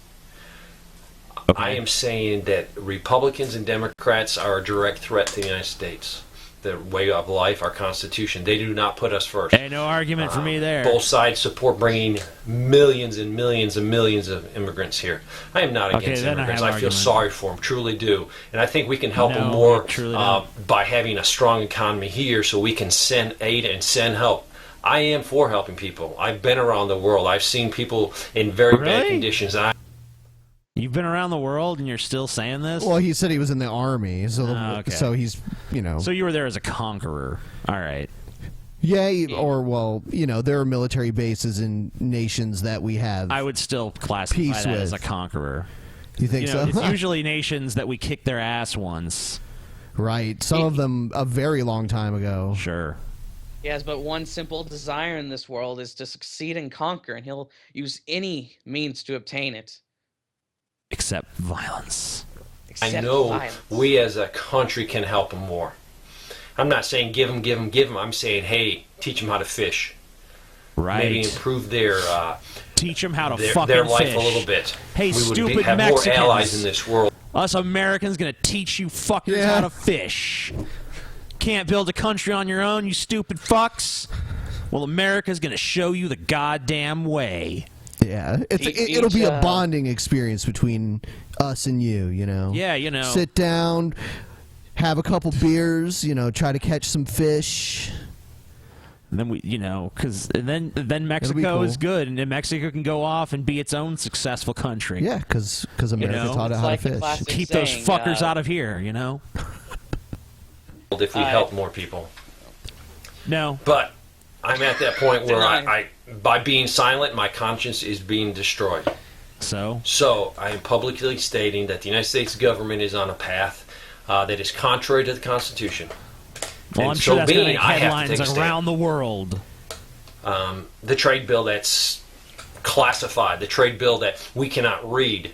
Okay. I am saying that Republicans and Democrats are a direct threat to the United States. The way of life, our Constitution, they do not put us first. Hey, no argument for me there. Both sides support bringing millions and millions and millions of immigrants here. I am not against immigrants. I feel sorry for them, truly do. And I think we can help them more by having a strong economy here so we can send aid and send help. I am for helping people. I've been around the world. I've seen people in very bad conditions. You've been around the world and you're still saying this? Well, he said he was in the army, so so he's, you know. So you were there as a conqueror. All right. Yeah, or, well, you know, there are military bases in nations that we have I would still classify that as a conqueror. You think so? It's usually nations that we kicked their ass once. Right. Some of them a very long time ago. Sure. Yes, but one simple desire in this world is to succeed and conquer, and he'll use any means to obtain it. Except violence. I know we as a country can help them more. I'm not saying give them. I'm saying, hey, teach them how to fish. Right. Maybe improve their teach them how to their fucking life fish. a little bit. Hey, we stupid would have Mexicans. more allies in this world. Us Americans gonna teach you fuckers how to fish. Can't build a country on your own, you stupid fucks. Well, America's gonna show you the goddamn way. Yeah, it'll be a bonding experience between us and you. Yeah, Sit down, have a couple beers. Try to catch some fish. And then then Mexico is good, and then Mexico can go off and be its own successful country. Yeah, because America taught it how to fish. Keep those fuckers out of here, If we help more people. No. But I'm at that point where I by being silent, my conscience is being destroyed. So I am publicly stating that the United States government is on a path that is contrary to the Constitution. Well, I'm sure that's going to make headlines around the world. The trade bill that's classified, the trade bill that we cannot read,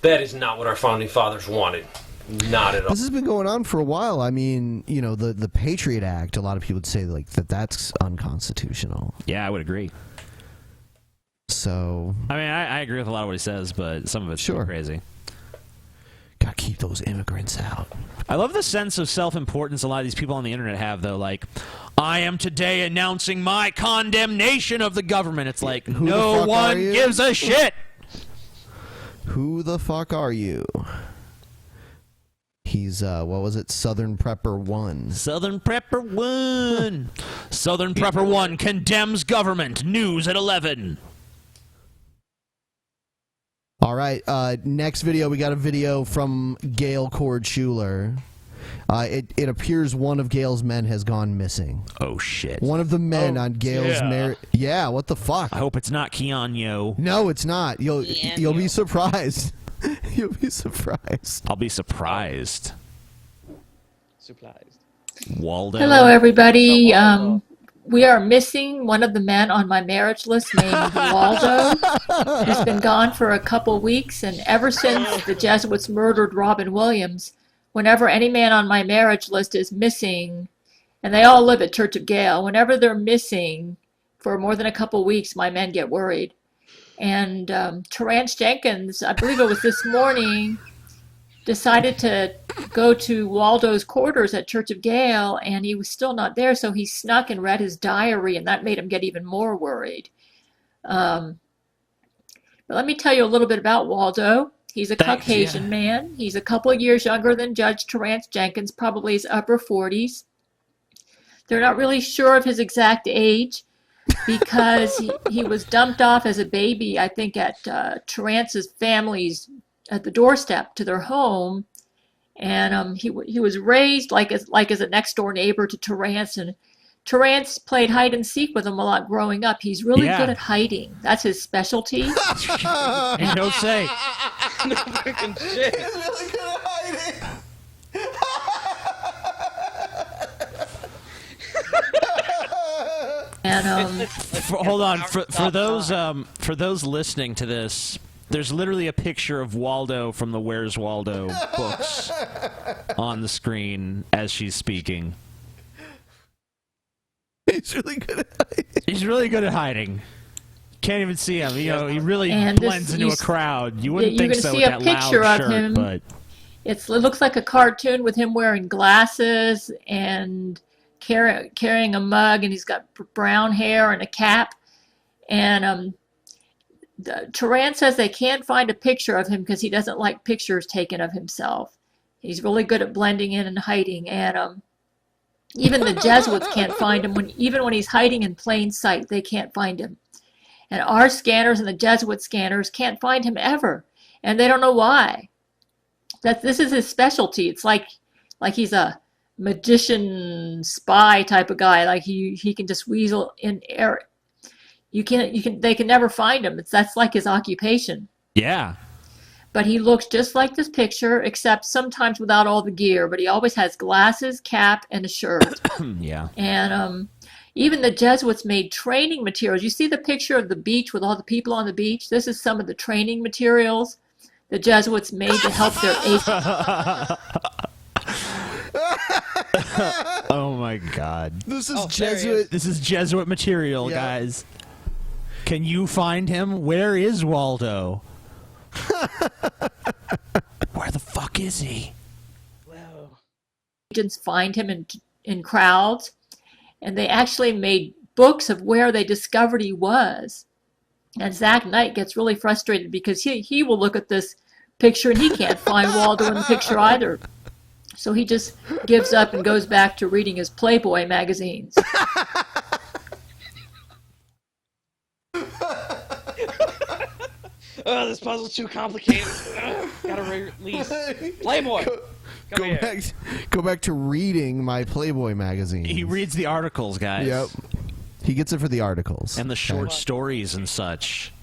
that is not what our founding fathers wanted. Not at all. This has been going on for a while. I mean, the Patriot Act, a lot of people would say that's unconstitutional. Yeah, I would agree. So... I mean, I agree with a lot of what he says, but some of it's crazy. Gotta keep those immigrants out. I love the sense of self-importance a lot of these people on the internet have, though. Like, I am today announcing my condemnation of the government. It's like, no one gives a shit. Who the fuck are you? He's, what was it? Southern Prepper 1. Southern Prepper 1. Southern Prepper 1 condemns government. News at 11. All right, next video, we got a video from Gail Schuler. It appears one of Gail's men has gone missing. Oh, shit. One of the men on Gail's marriage. Yeah, what the fuck? I hope it's not Keanu. No, it's not. You'll be surprised. You'll be surprised. I'll be surprised. Waldo. Hello, everybody. We are missing one of the men on my marriage list named Waldo. He's been gone for a couple weeks, and ever since the Jesuits murdered Robin Williams, whenever any man on my marriage list is missing, and they all live at Church of Gail, whenever they're missing for more than a couple weeks, my men get worried. And Terrence Jenkins, I believe it was this morning, decided to go to Waldo's quarters at Church of Gail, and he was still not there, so he snuck and read his diary, and that made him get even more worried. But let me tell you a little bit about Waldo. He's a Caucasian man. He's a couple of years younger than Judge Terrence Jenkins, probably his upper 40s. They're not really sure of his exact age because he was dumped off as a baby, I think, at Terrence's family's at the doorstep to their home, and he was raised like as a next door neighbor to Terrence, and Terrence played hide and seek with him a lot growing up. He's really good at hiding. That's his specialty. And don't say. No freaking shit. He's really good at hiding. And hold on, for those listening to this, there's literally a picture of Waldo from the Where's Waldo books on the screen as she's speaking. He's really good at hiding. He's really good at hiding. Can't even see him. He really blends into a crowd. You wouldn't think so with that loud shirt, but it looks like a cartoon with him wearing glasses and carrying a mug, and he's got brown hair and a cap. And Terrence says they can't find a picture of him because he doesn't like pictures taken of himself. He's really good at blending in and hiding, and even the Jesuits can't find him. Even when he's hiding in plain sight, they can't find him. And our scanners and the Jesuit scanners can't find him ever, and they don't know why. This is his specialty. It's like he's a magician spy type of guy. Like he can just weasel in air. They can never find him. That's like his occupation. Yeah. But he looks just like this picture, except sometimes without all the gear. But he always has glasses, cap, and a shirt. Yeah. And even the Jesuits made training materials. You see the picture of the beach with all the people on the beach? This is some of the training materials the Jesuits made to help their Oh my God. This is Jesuit. This is Jesuit material, guys. Can you find him? Where is Waldo? Where the fuck is he? Agents find him in crowds, and they actually made books of where they discovered he was. And Zach Knight gets really frustrated because he will look at this picture and he can't find Waldo in the picture either. So he just gives up and goes back to reading his Playboy magazines. Oh, this puzzle's too complicated. Gotta release. Playboy! Go back to reading my Playboy magazine. He reads the articles, guys. Yep. He gets it for the articles. And the short stories and such.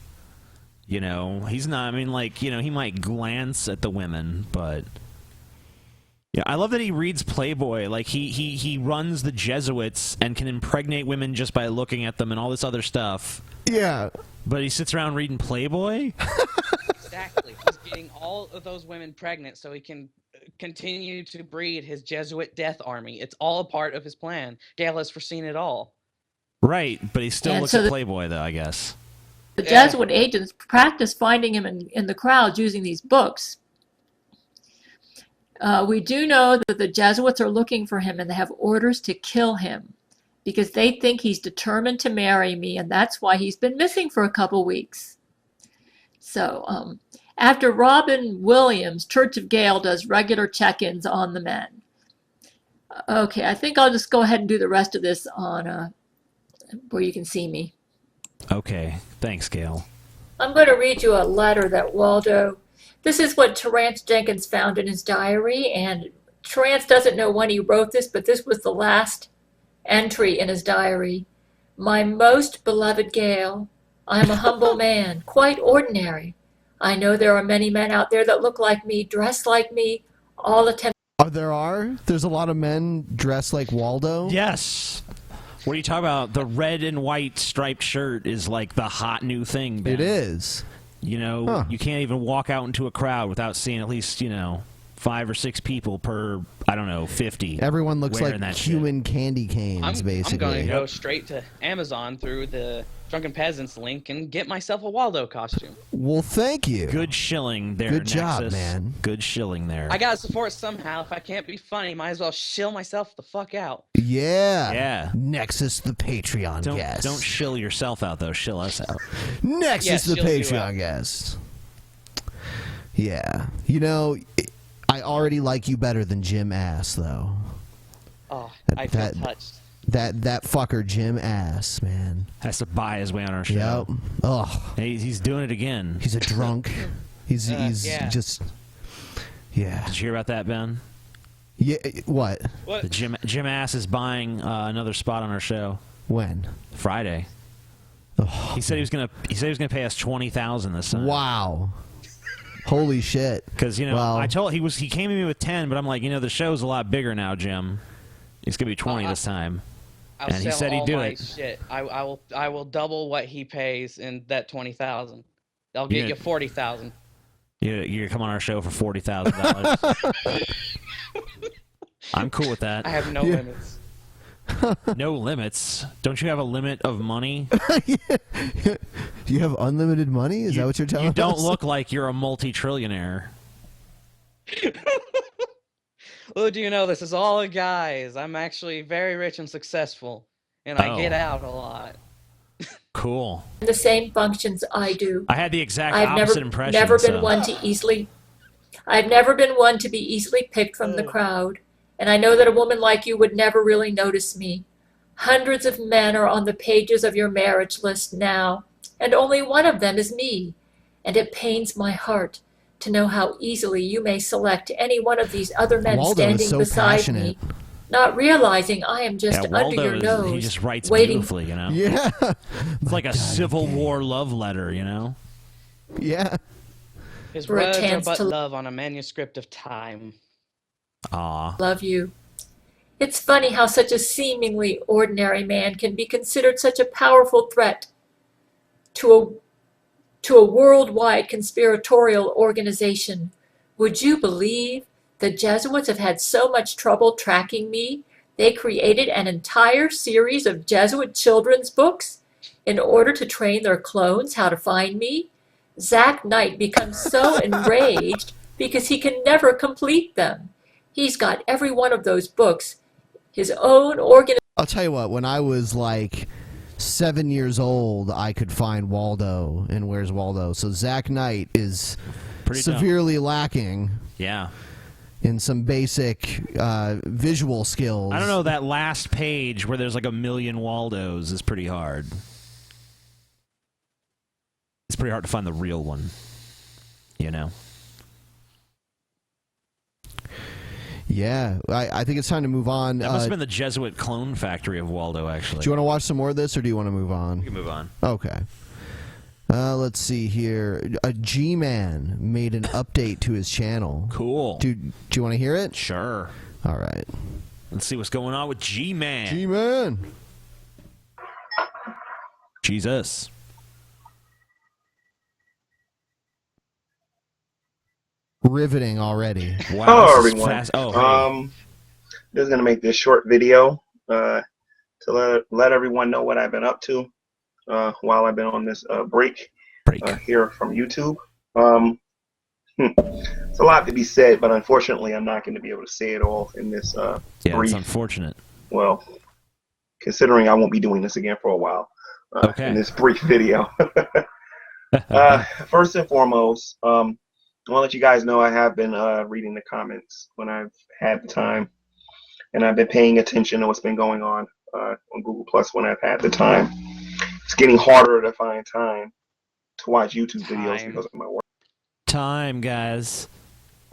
You know, he's not, I mean, like, you know, he might glance at the women, but... Yeah, I love that he reads Playboy. Like, he runs the Jesuits and can impregnate women just by looking at them and all this other stuff. Yeah. But he sits around reading Playboy? Exactly. He's getting all of those women pregnant so he can continue to breed his Jesuit death army. It's all a part of his plan. Gail has foreseen it all. Right, but he still And looks so at Playboy, though, I guess. The Jesuit agents practice finding him in the crowds using these books. We do know that the Jesuits are looking for him and they have orders to kill him because they think he's determined to marry me, and that's why he's been missing for a couple weeks. So after Robin Williams, Church of Gail does regular check-ins on the men. Okay, I think I'll just go ahead and do the rest of this on where you can see me. Okay, thanks, Gail. I'm going to read you a letter that Waldo... This is what Terrence Jenkins found in his diary, and Terrence doesn't know when he wrote this, but this was the last entry in his diary. My most beloved Gail, I am a humble man, quite ordinary. I know there are many men out there that look like me, dress like me, all attempt... There's a lot of men dressed like Waldo? Yes. What are you talking about? The red and white striped shirt is like the hot new thing, Ben. It is. You know, you can't even walk out into a crowd without seeing at least, 5 or 6 people per, 50. Everyone looks like that human candy canes, basically. I'm going to go straight to Amazon through the Drunken Peasants link and get myself a Waldo costume. Well, thank you. Good shilling there, Good job, Nexus. man. Good shilling there. I gotta support somehow. If I can't be funny, might as well shill myself the fuck out. Yeah. Yeah. Nexus the Patreon guest. Don't shill yourself out, though. Shill us out. Nexus the Patreon guest. Yeah. I already like you better than Jim Ass, though. Oh, I feel touched. That fucker Jim Ass, man. Has to buy his way on our show. Yep. Oh. He's doing it again. He's a drunk. He's yeah. just... Yeah. Did you hear about that, Ben? Yeah. What? The Jim Ass is buying another spot on our show. When? Friday. Oh. He said he was gonna pay us $20,000 this time. Wow. Holy shit. Because I told he came to me with 10, but I'm like, the show's a lot bigger now, Jim. It's gonna be 20 this time. I'll and he sell said he'd all do my it. shit. I will double what he pays in that $20,000. I'll get you $40,000. You come on our show for $40,000. I'm cool with that. I have no limits. No limits? Don't you have a limit of money? You have unlimited money? Is that what you're telling us? You don't look like you're a multi-trillionaire. Well, do you know this is all a guise? I'm actually very rich and successful, and I get out a lot. Cool. The same functions I do. I had the exact I've opposite impression. I've never been one to be easily picked from the crowd, and I know that a woman like you would never really notice me. Hundreds of men are on the pages of your marriage list now, and only one of them is me, and it pains my heart to know how easily you may select any one of these other men Waldo standing is so beside passionate. me, not realizing I am just under your nose. He just writes waiting. beautifully, Yeah. It's like a Civil War love letter, Yeah. His For a words are chance but to love on a manuscript of time. Aw. Love you. It's funny how such a seemingly ordinary man can be considered such a powerful threat to a worldwide conspiratorial organization. Would you believe the Jesuits have had so much trouble tracking me? They created an entire series of Jesuit children's books in order to train their clones how to find me. Zach Knight becomes so enraged because he can never complete them. He's got every one of those books, his own organization. I'll tell you what, when I was like 7 years old, I could find Waldo and Where's Waldo. So Zach Knight is Pretty severely lacking. Yeah. In some basic visual skills. I don't know, that last page where there's like 1 million Waldos is pretty hard. It's pretty hard to find the real one, you know? Yeah, I think it's time to move on. That must have been the Jesuit clone factory of Waldo, actually. Do you want to watch some more of this, or do you want to move on? We can move on. Okay. Let's see here. A G-Man made an update to his channel. Cool. Do you want to hear it? Sure. All right. Let's see what's going on with G-Man. G-Man. Jesus. Riveting already. Wow. Hello, everyone. Oh, hey. This is going to make this short video to let everyone know what I've been up to while I've been on this break here from YouTube. It's a lot to be said, but unfortunately, I'm not going to be able to say it all in this Yeah, brief. it's unfortunate. Well, considering I won't be doing this again for a while in this brief video. First and foremost, I want to let you guys know I have been reading the comments when I've had the time, and I've been paying attention to what's been going on Google Plus when I've had the time. It's getting harder to find time to watch YouTube videos because of my work. Time, guys.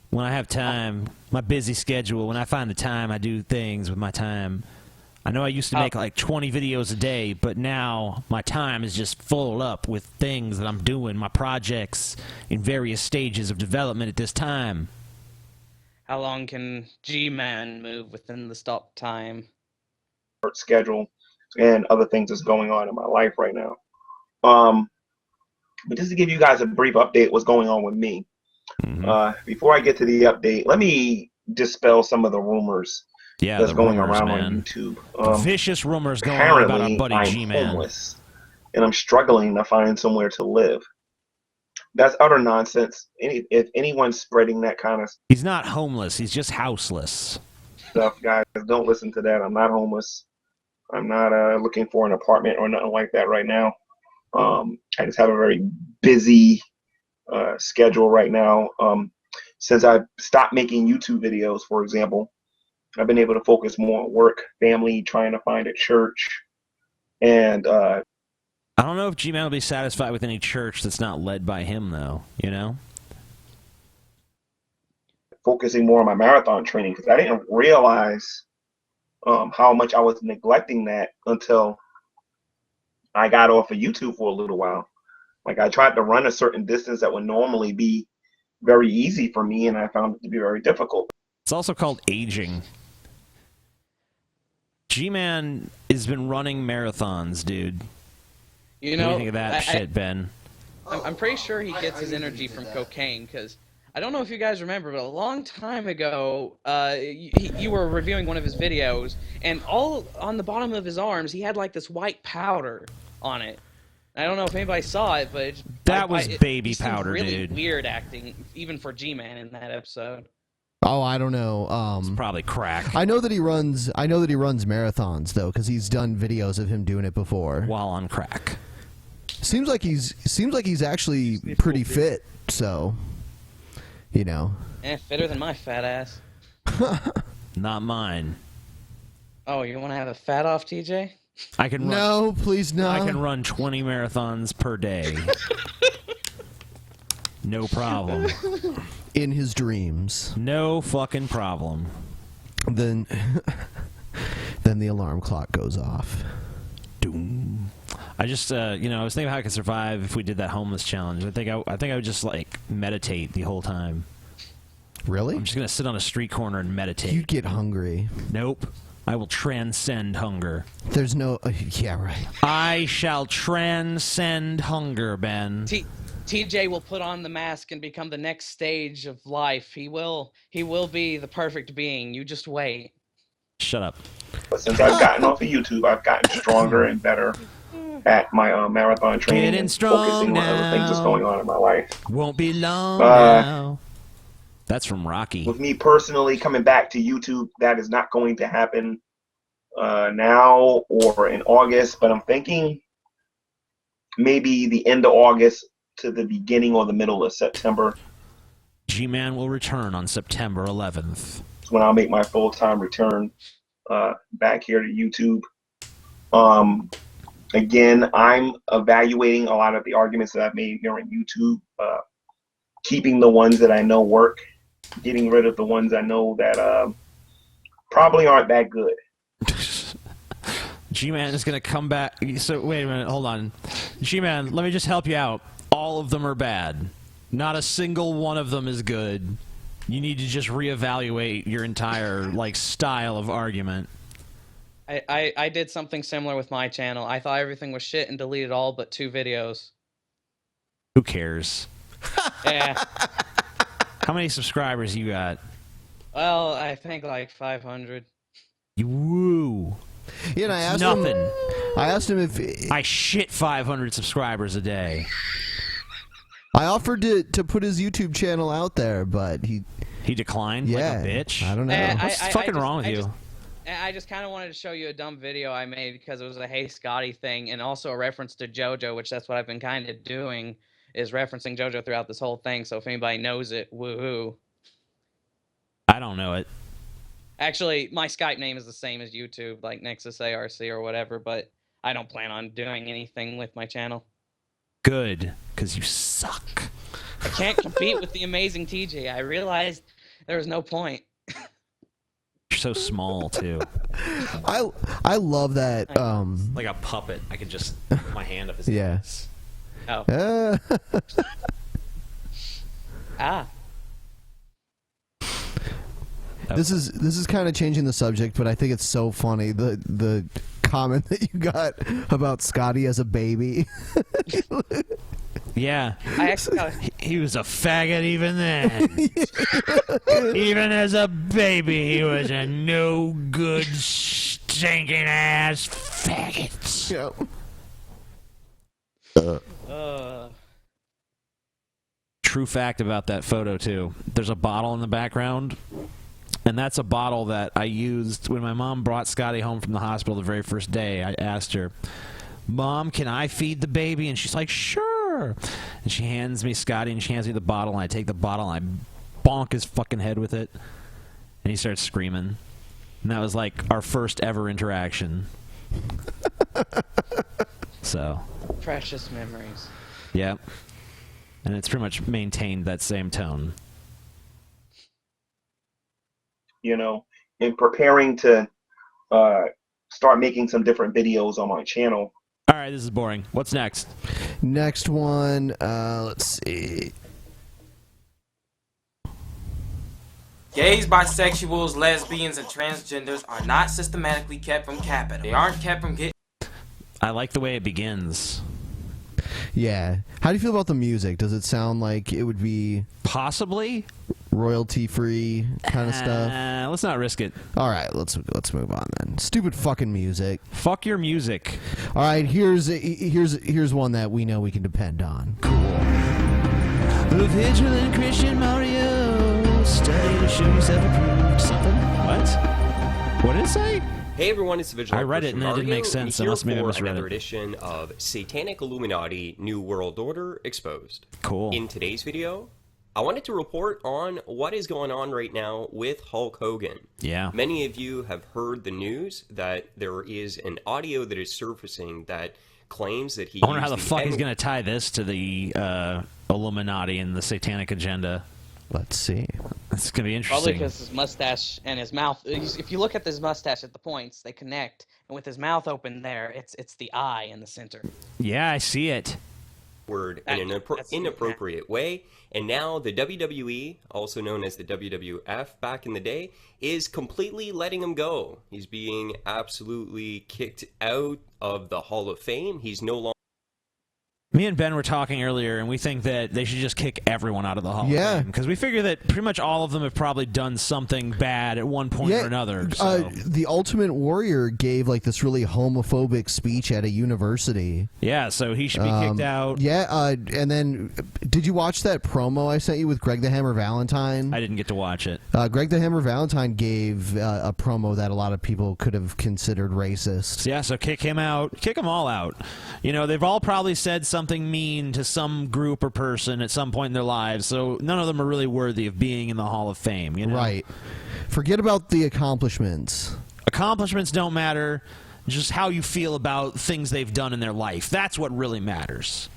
When I have time, my busy schedule, when I find the time, I do things with my time. I know I used to make like 20 videos a day, but now my time is just full up with things that I'm doing, my projects in various stages of development at this time. How long can G-Man move within the stop time? Schedule and other things that's going on in my life right now. But just to give you guys a brief update what's going on with me. Before I get to the update, let me dispel some of the rumors that's going around on YouTube. Vicious rumors going on about our buddy G-Man. I'm homeless, and I'm struggling to find somewhere to live. That's utter nonsense. If anyone's spreading that kind of He's not homeless, he's just houseless. stuff, guys, don't listen to that. I'm not homeless. I'm not looking for an apartment or nothing like that right now. I just have a very busy schedule right now. Since I stopped making YouTube videos, for example, I've been able to focus more on work, family, trying to find a church, and I don't know if G-Man will be satisfied with any church that's not led by him, though, you know? Focusing more on my marathon training, because I didn't realize how much I was neglecting that until I got off of YouTube for a little while. Like, I tried to run a certain distance that would normally be very easy for me, and I found it to be very difficult. It's also called aging. G-Man has been running marathons, dude. You know, what do you think of that shit, Ben? I'm pretty sure he gets his energy from cocaine, because I don't know if you guys remember, but a long time ago, you were reviewing one of his videos, and all on the bottom of his arms, he had like this white powder on it. I don't know if anybody saw it, but that was baby seemed powder, really dude. Weird acting, even for G-Man in that episode. Oh, I don't know. It's probably crack. I know that he runs marathons though, because he's done videos of him doing it before while on crack. Seems like he's actually pretty fit. So, you know. Fitter than my fat ass. Not mine. Oh, you want to have a fat off, TJ? I can run, no, please no. I can run 20 marathons per day. No problem. In his dreams. No fucking problem. Then the alarm clock goes off. Doom. I just, I was thinking how I could survive if we did that homeless challenge. I think I would just like meditate the whole time. Really? I'm just gonna sit on a street corner and meditate. You'd get hungry. Nope. I will transcend hunger. There's no... yeah, right. I shall transcend hunger, Ben. TJ will put on the mask and become the next stage of life. He will be the perfect being. You just wait. Shut up. But since I've gotten off of YouTube, I've gotten stronger and better at my marathon training Getting and strong focusing on other things that's going on in my life. Won't be long now. That's from Rocky. With me personally coming back to YouTube, that is not going to happen now or in August, but I'm thinking maybe the end of August to the beginning or the middle of September. G-Man will return on September 11th. That's when I'll make my full-time return back here to YouTube. Again, I'm evaluating a lot of the arguments that I've made here on YouTube, keeping the ones that I know work, getting rid of the ones I know that probably aren't that good. G-Man is going to come back. So, wait a minute. Hold on. G-Man, let me just help you out. All of them are bad. Not a single one of them is good. You need to just reevaluate your entire, like, style of argument. I did something similar with my channel. I thought everything was shit and deleted all but 2 videos. Who cares? Yeah. How many subscribers you got? Well, I think like 500. Woo. Yeah, and I asked nothing. him. I asked him if I shit 500 subscribers a day. I offered to put his YouTube channel out there, but he declined. Yeah, like a bitch. I don't know. What's fucking wrong with you? I just kind of wanted to show you a dumb video I made because it was a Hey Scotty thing, and also a reference to JoJo, which that's what I've been kind of doing, is referencing JoJo throughout this whole thing. So if anybody knows it, woohoo. I don't know it. Actually, my Skype name is the same as YouTube, like Nexus ARC or whatever, but I don't plan on doing anything with my channel. Good, because you suck. I can't compete with the amazing TJ. I realized there was no point. You're so small, too. I love that. Like a puppet. I could just put my hand up his ass. Oh. Ah. This is kind of changing the subject, but I think it's so funny the comment that you got about Scotty as a baby. Yeah. I actually got he was a faggot even then. Even as a baby, he was a no good, stinking ass faggot. True fact about that photo, too. There's a bottle in the background. And that's a bottle that I used when my mom brought Scotty home from the hospital the very first day. I asked her, Mom, can I feed the baby? And she's like, sure. And she hands me Scotty, and she hands me the bottle, and I take the bottle, and I bonk his fucking head with it. And he starts screaming. And that was like our first ever interaction. So. precious memories. Yep. And it's pretty much maintained that same tone. You know, in preparing to start making some different videos on my channel. All right, this is boring. What's next? Next one, let's see. Gays, bisexuals, lesbians, and transgenders are not systematically kept from capping. They aren't kept from getting... I like the way it begins. Yeah. How do you feel about the music? Does it sound like it would be... Possibly? Royalty-free kind of stuff? Let's not risk it. All right, let's move on then. Stupid fucking music. Fuck your music. All right, here's one that we know we can depend on. Cool. The vigilant Christian Mario study to show self-approved something. What? What did it say? Hey everyone, it's the Vigilant I read it and it didn't make sense. I must maybe misread another it. edition of Satanic Illuminati New World Order Exposed. Cool. In today's video, I wanted to report on what is going on right now with Hulk Hogan. Yeah. Many of you have heard the news that there is an audio that is surfacing that claims that he I wonder how the fuck he's going to tie this to the Illuminati and the Satanic agenda. Let's see. It's going to be interesting. Probably because his mustache and his mouth. If you look at his mustache at the points, they connect, and with his mouth open there, it's the eye in the center. Yeah, I see it. Word in an inappropriate way, and now the WWE, also known as the WWF back in the day, is completely letting him go. He's being absolutely kicked out of the Hall of Fame. He's no longer Me and Ben were talking earlier, and we think that they should just kick everyone out of the Hall of Fame. Because we figure that pretty much all of them have probably done something bad at one point or another. So. The Ultimate Warrior gave like this really homophobic speech at a university. Yeah, so he should be kicked out. Yeah, and then did you watch that promo I sent you with Greg the Hammer Valentine? I didn't get to watch it. Greg the Hammer Valentine gave a promo that a lot of people could have considered racist. Yeah, so kick him out. Kick them all out. You know, they've all probably said something mean to some group or person at some point in their lives, so none of them are really worthy of being in the Hall of Fame. You know? Right. Forget about the accomplishments. Accomplishments don't matter. Just how you feel about things they've done in their life. That's what really matters.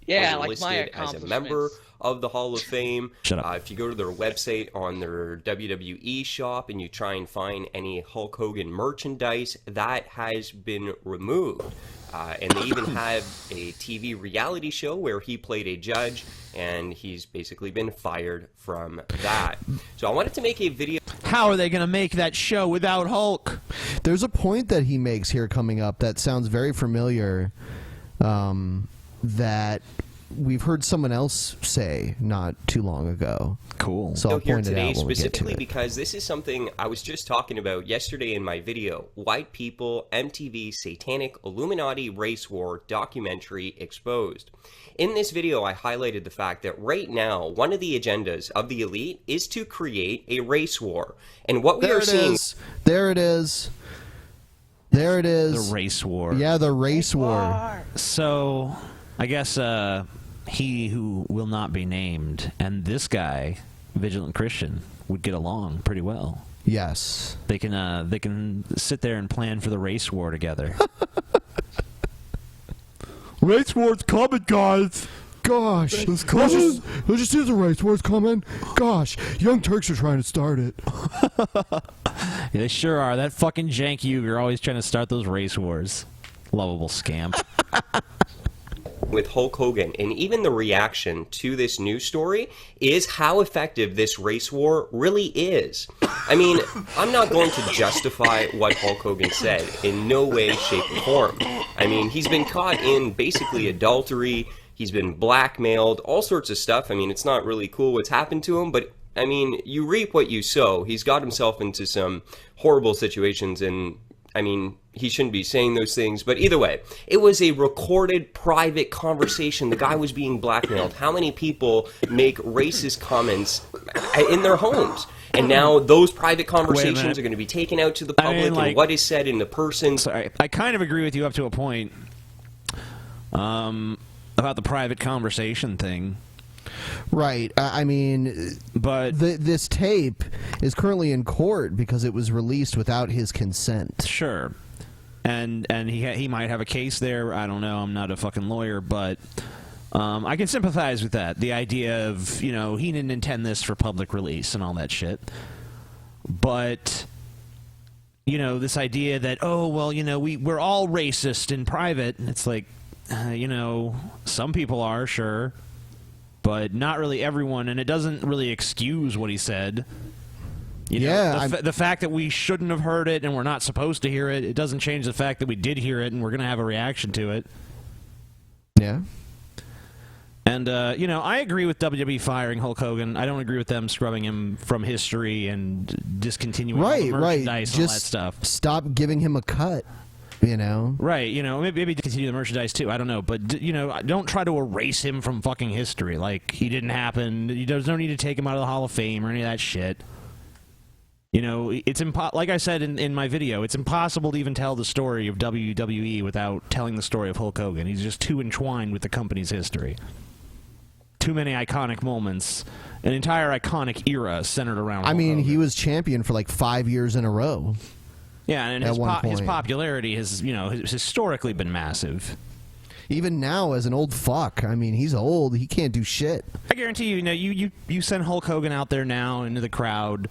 Yeah, like like my listed as a member of the Hall of Fame. Shut up. If you go to their website on their WWE shop and you try and find any Hulk Hogan merchandise, that has been removed. And they even have a TV reality show where he played a judge, and he's basically been fired from that. So I wanted to make a video. How are they going to make that show without Hulk? There's a point that he makes here coming up that sounds very familiar, that we've heard someone else say not too long ago. Cool. So I'll here point it today out when we get to specifically it. because this is something I was just talking about yesterday in my video. White People, MTV, Satanic, Illuminati, Race War, Documentary Exposed. In this video, I highlighted the fact that right now, one of the agendas of the elite is to create a race war. And what we are seeing... There it is. There it is. The race war. Yeah, the race war. So, I guess he who will not be named and this guy, Vigilant Christian, would get along pretty well. Yes. They can sit there and plan for the race war together. Race war's coming, guys. Gosh, let's just do the race war's coming. Gosh, Young Turks are trying to start it. Yeah, they sure are. That fucking Jank Uger always trying to start those race wars. Lovable scamp. With Hulk Hogan, and even the reaction to this news story is how effective this race war really is. I mean, I'm not going to justify what Hulk Hogan said in no way, shape, or form. I mean, he's been caught in basically adultery, he's been blackmailed, all sorts of stuff. I mean, it's not really cool what's happened to him, but I mean, you reap what you sow. He's got himself into some horrible situations, and I mean, he shouldn't be saying those things, but either way, it was a recorded private conversation. The guy was being blackmailed. How many people make racist comments in their homes? And now those private conversations are going to be taken out to the public, and what is said in the person. Sorry, I kind of agree with you up to a point about the private conversation thing. Right. I mean, but this tape is currently in court because it was released without his consent. Sure. And he might have a case there. I don't know. I'm not a fucking lawyer, but I can sympathize with that. The idea of, you know, he didn't intend this for public release and all that shit. But, you know, this idea that, oh, well, you know, we're all racist in private. It's like, you know, some people are, sure, but not really everyone, and it doesn't really excuse what he said. You know, the fact that we shouldn't have heard it and we're not supposed to hear it, it doesn't change the fact that we did hear it and we're going to have a reaction to it. Yeah. And, you know, I agree with WWE firing Hulk Hogan. I don't agree with them scrubbing him from history and discontinuing all the merchandise and all that stuff. Stop giving him a cut, you know? Right, you know, maybe continue the merchandise too. I don't know. But, you know, don't try to erase him from fucking history. Like, he didn't happen. There's no need to take him out of the Hall of Fame or any of that shit. You know, it's like I said in my video, it's impossible to even tell the story of WWE without telling the story of Hulk Hogan. He's just too entwined with the company's history. Too many iconic moments, an entire iconic era centered around Hulk Hogan. He was champion for like 5 years in a row. Yeah, and his popularity has, you know, historically been massive. Even now, as an old fuck, I mean, he's old. He can't do shit. I guarantee you, you send Hulk Hogan out there now into the crowd.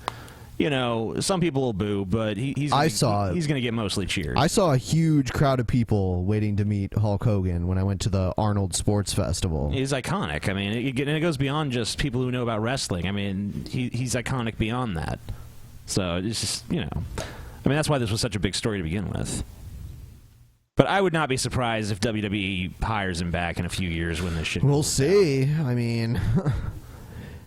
You know, some people will boo, but he's going to get mostly cheers. I saw a huge crowd of people waiting to meet Hulk Hogan when I went to the Arnold Sports Festival. He's iconic. I mean, it goes beyond just people who know about wrestling. I mean, he's iconic beyond that. So it's just, you know, I mean, that's why this was such a big story to begin with. But I would not be surprised if WWE hires him back in a few years when this shit. We'll see. I mean,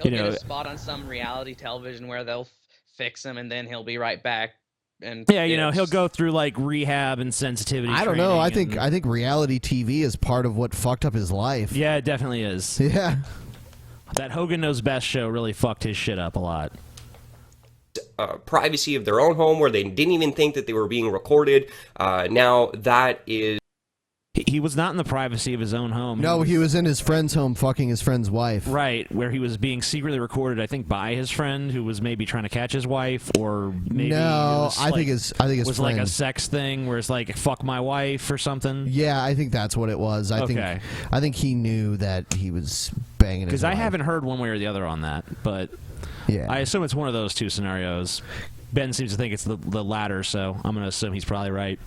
He'll get a spot on some reality television where they'll fix him, and then he'll be right back. And yeah, he'll go through like rehab and sensitivity. I don't know. I think reality TV is part of what fucked up his life. Yeah, it definitely is. Yeah. That Hogan Knows Best show really fucked his shit up a lot. Privacy of their own home where they didn't even think that they were being recorded. Now that is... He was not in the privacy of his own home. No, he was in his friend's home fucking his friend's wife. Right, where he was being secretly recorded, I think, by his friend who was maybe trying to catch his wife, or maybe I think his was friend. like a sex thing where it's like fuck my wife or something. Yeah, I think that's what it was. I think he knew that he was banging his Because I wife. haven't heard one way or the other on that, but yeah, I assume it's one of those two scenarios. Ben seems to think it's the latter, so I'm going to assume he's probably right.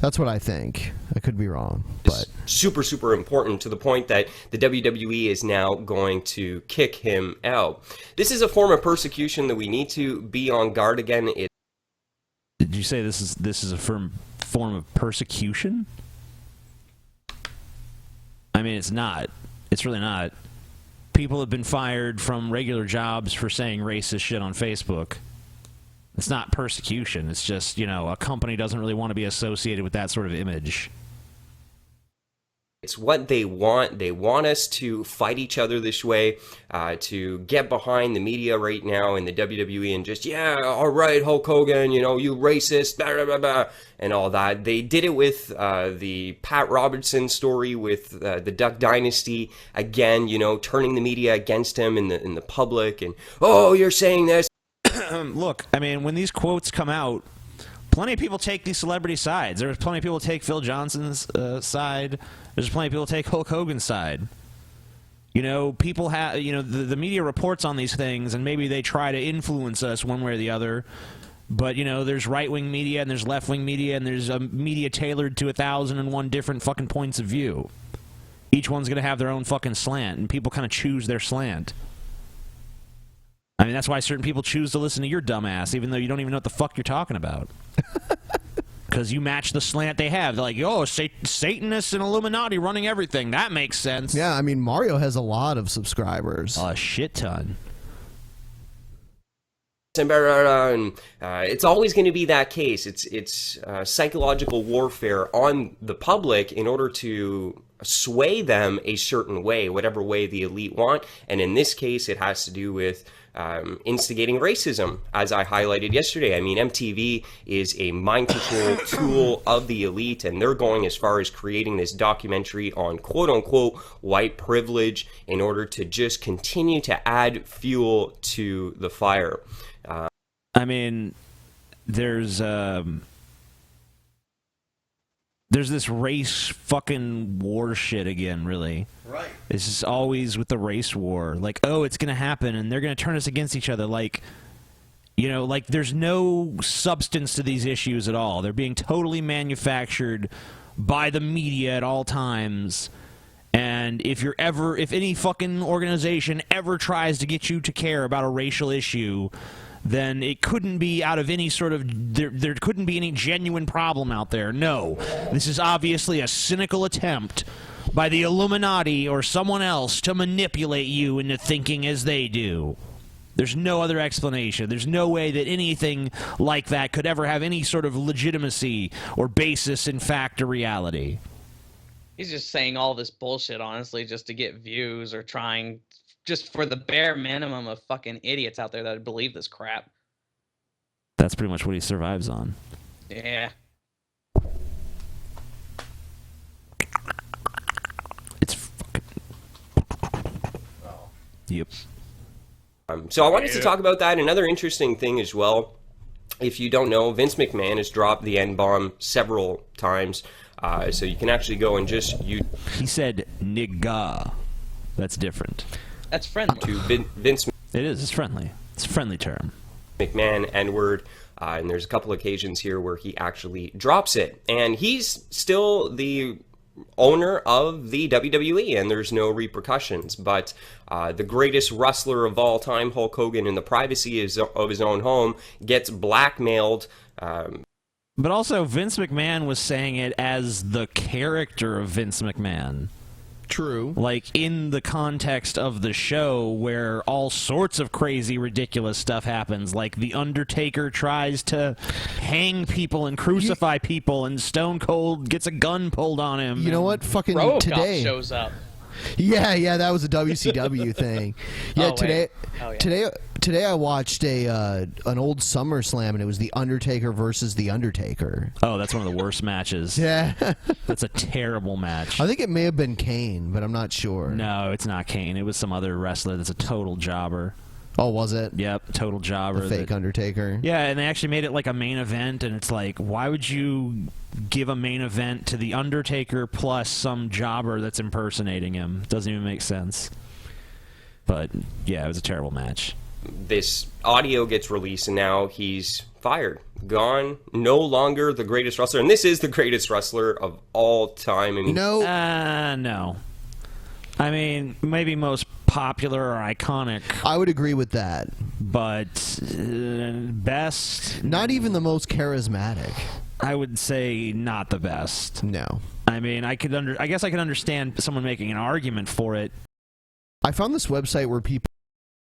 That's what I think. I could be wrong, but super, super important to the point that the WWE is now going to kick him out. This is a form of persecution that we need to be on guard again. Did you say this is a form of persecution? I mean, it's not. It's really not. People have been fired from regular jobs for saying racist shit on Facebook. It's not persecution. It's just, a company doesn't really want to be associated with that sort of image. It's what they want. They want us to fight each other this way, to get behind the media right now in the WWE and just, yeah, all right, Hulk Hogan, you racist, blah, blah, blah, blah, and all that. They did it with the Pat Robertson story with the Duck Dynasty, again, turning the media against him in the public, and, oh, you're saying this. Look, I mean, when these quotes come out, plenty of people take these celebrity sides. There's plenty of people take Phil Johnson's side. There's plenty of people take Hulk Hogan's side. People have, the media reports on these things, and maybe they try to influence us one way or the other. But, there's right-wing media, and there's left-wing media, and there's media tailored to 1,001 different fucking points of view. Each one's going to have their own fucking slant, and people kind of choose their slant. I mean, that's why certain people choose to listen to your dumbass, even though you don't even know what the fuck you're talking about. Because you match the slant they have. They're like, oh, Satanists and Illuminati running everything. That makes sense. Yeah, I mean, Mario has a lot of subscribers. A shit ton. And it's always going to be that case. It's psychological warfare on the public in order to sway them a certain way, whatever way the elite want. And in this case, it has to do with instigating racism, as I highlighted yesterday. I mean, MTV is a mind control tool of the elite, and they're going as far as creating this documentary on quote-unquote white privilege in order to just continue to add fuel to the fire. I mean, there's this race fucking war shit again, really. Right. This is always with the race war. Like, oh, it's going to happen, and they're going to turn us against each other. Like, there's no substance to these issues at all. They're being totally manufactured by the media at all times. And if any fucking organization ever tries to get you to care about a racial issue, then it couldn't be out of any sort of... There couldn't be any genuine problem out there. No. This is obviously a cynical attempt by the Illuminati or someone else to manipulate you into thinking as they do. There's no other explanation. There's no way that anything like that could ever have any sort of legitimacy or basis in fact or reality. He's just saying all this bullshit, honestly, just to get views or trying... just for the bare minimum of fucking idiots out there that believe this crap. That's pretty much what he survives on. Yeah. It's fucking... Yep. So I wanted to talk about that. Another interesting thing as well, if you don't know, Vince McMahon has dropped the N-bomb several times. So you can actually go and just... He said nigga. That's different. That's friendly. To Vince. It is. It's friendly. It's a friendly term. McMahon N-word. And there's a couple occasions here where he actually drops it. And he's still the owner of the WWE, and there's no repercussions. But the greatest wrestler of all time, Hulk Hogan, in the privacy of his own home, gets blackmailed But also, Vince McMahon was saying it as the character of Vince McMahon. True. Like, in the context of the show where all sorts of crazy, ridiculous stuff happens. Like, The Undertaker tries to hang people and crucify people, and Stone Cold gets a gun pulled on him. You know what? Fucking RoboCop today shows up. Yeah, that was a WCW thing. Yeah, today I watched an old SummerSlam, and it was The Undertaker versus The Undertaker. Oh, that's one of the worst matches. Yeah. That's a terrible match. I think it may have been Kane, but I'm not sure. No, it's not Kane. It was some other wrestler that's a total jobber. Oh, was it? Yep, total jobber. The fake Undertaker. Yeah, and they actually made it like a main event, and it's like, why would you give a main event to The Undertaker plus some jobber that's impersonating him? Doesn't even make sense. But, yeah, it was a terrible match. This audio gets released, and now he's fired. Gone. No longer the greatest wrestler. And this is the greatest wrestler of all time. I mean, no. No. I mean, maybe most popular or iconic. I would agree with that. But best? Not even the most charismatic. I would say not the best. No. I mean, I guess I could understand someone making an argument for it. I found this website where people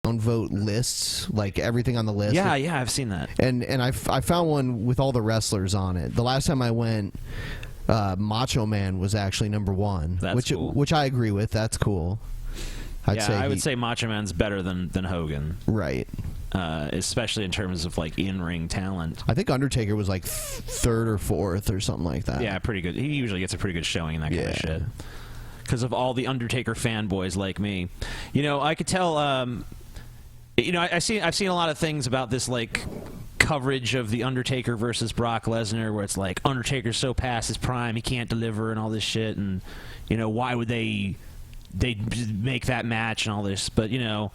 downvote lists, like everything on the list. Yeah, I've seen that. And I found one with all the wrestlers on it. The last time I went, Macho Man was actually number 1. That's cool. Which I agree with. That's cool. I would say Macho Man's better than Hogan. Right. Especially in terms of like in-ring talent. I think Undertaker was like 3rd or 4th or something like that. Yeah, pretty good. He usually gets a pretty good showing in that kind of shit. Because of all the Undertaker fanboys like me. You know, I could tell. I've seen a lot of things about this like coverage of the Undertaker versus Brock Lesnar, where it's like Undertaker's so past his prime, he can't deliver, and all this shit, and you know why would they make that match and all this, but you know,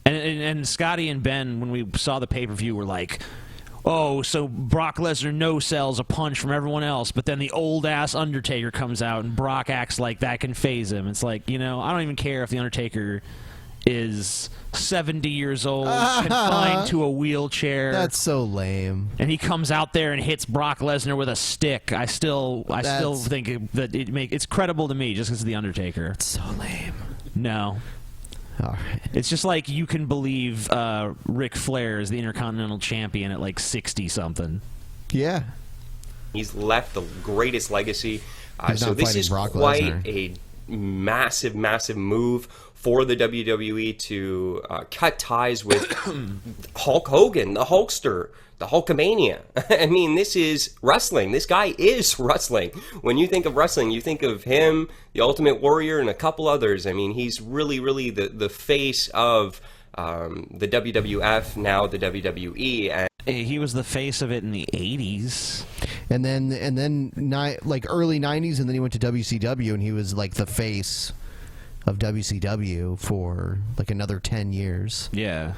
and Scotty and Ben, when we saw the pay-per-view, were like, oh, so Brock Lesnar no-sells a punch from everyone else, but then the old-ass Undertaker comes out and Brock acts like that can phase him. It's like, you know, I don't even care if the Undertaker is 70 years old, confined to a wheelchair. That's so lame. And he comes out there and hits Brock Lesnar with a stick. I still think that it's credible to me just because of the Undertaker. It's so lame. No. All right. It's just like you can believe Ric Flair is the Intercontinental Champion at like 60-something. Yeah. He's left the greatest legacy. So this is Brock quite Lesnar. a massive, massive move for the WWE to cut ties with Hulk Hogan, the Hulkster, the Hulkamania. I mean, this is wrestling. This guy is wrestling. When you think of wrestling, you think of him, the Ultimate Warrior, and a couple others. I mean, he's really, really the face of the WWF, now the WWE. And he was the face of it in the 80s. And then like early 90s, and then he went to WCW, and he was like the face of WCW for like another 10 years. Yeah.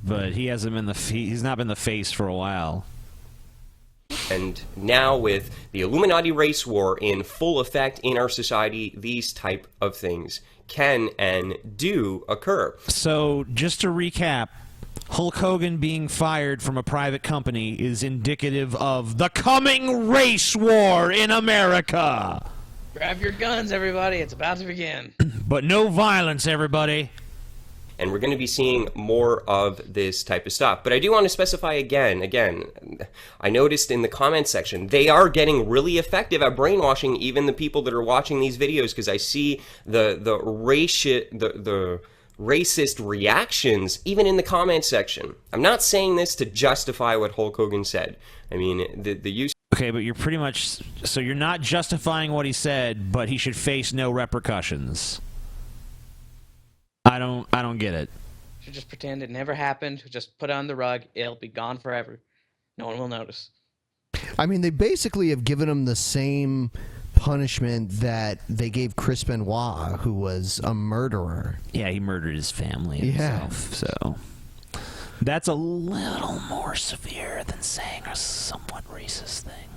But he hasn't been he's not been the face for a while. And now with the Illuminati race war in full effect in our society, these type of things can and do occur. So just to recap, Hulk Hogan being fired from a private company is indicative of the coming race war in America. Grab your guns, everybody. It's about to begin. But no violence, everybody. And we're going to be seeing more of this type of stuff. But I do want to specify again, I noticed in the comment section, they are getting really effective at brainwashing even the people that are watching these videos, because I see the racist reactions even in the comment section. I'm not saying this to justify what Hulk Hogan said. I mean, the use... Okay, but you're pretty much... So you're not justifying what he said, but he should face no repercussions. I don't get it. Should just pretend it never happened. Just put it on the rug. It'll be gone forever. No one will notice. I mean, they basically have given him the same punishment that they gave Chris Benoit, who was a murderer. Yeah, he murdered his family himself, so... That's a little more severe than saying a somewhat racist thing.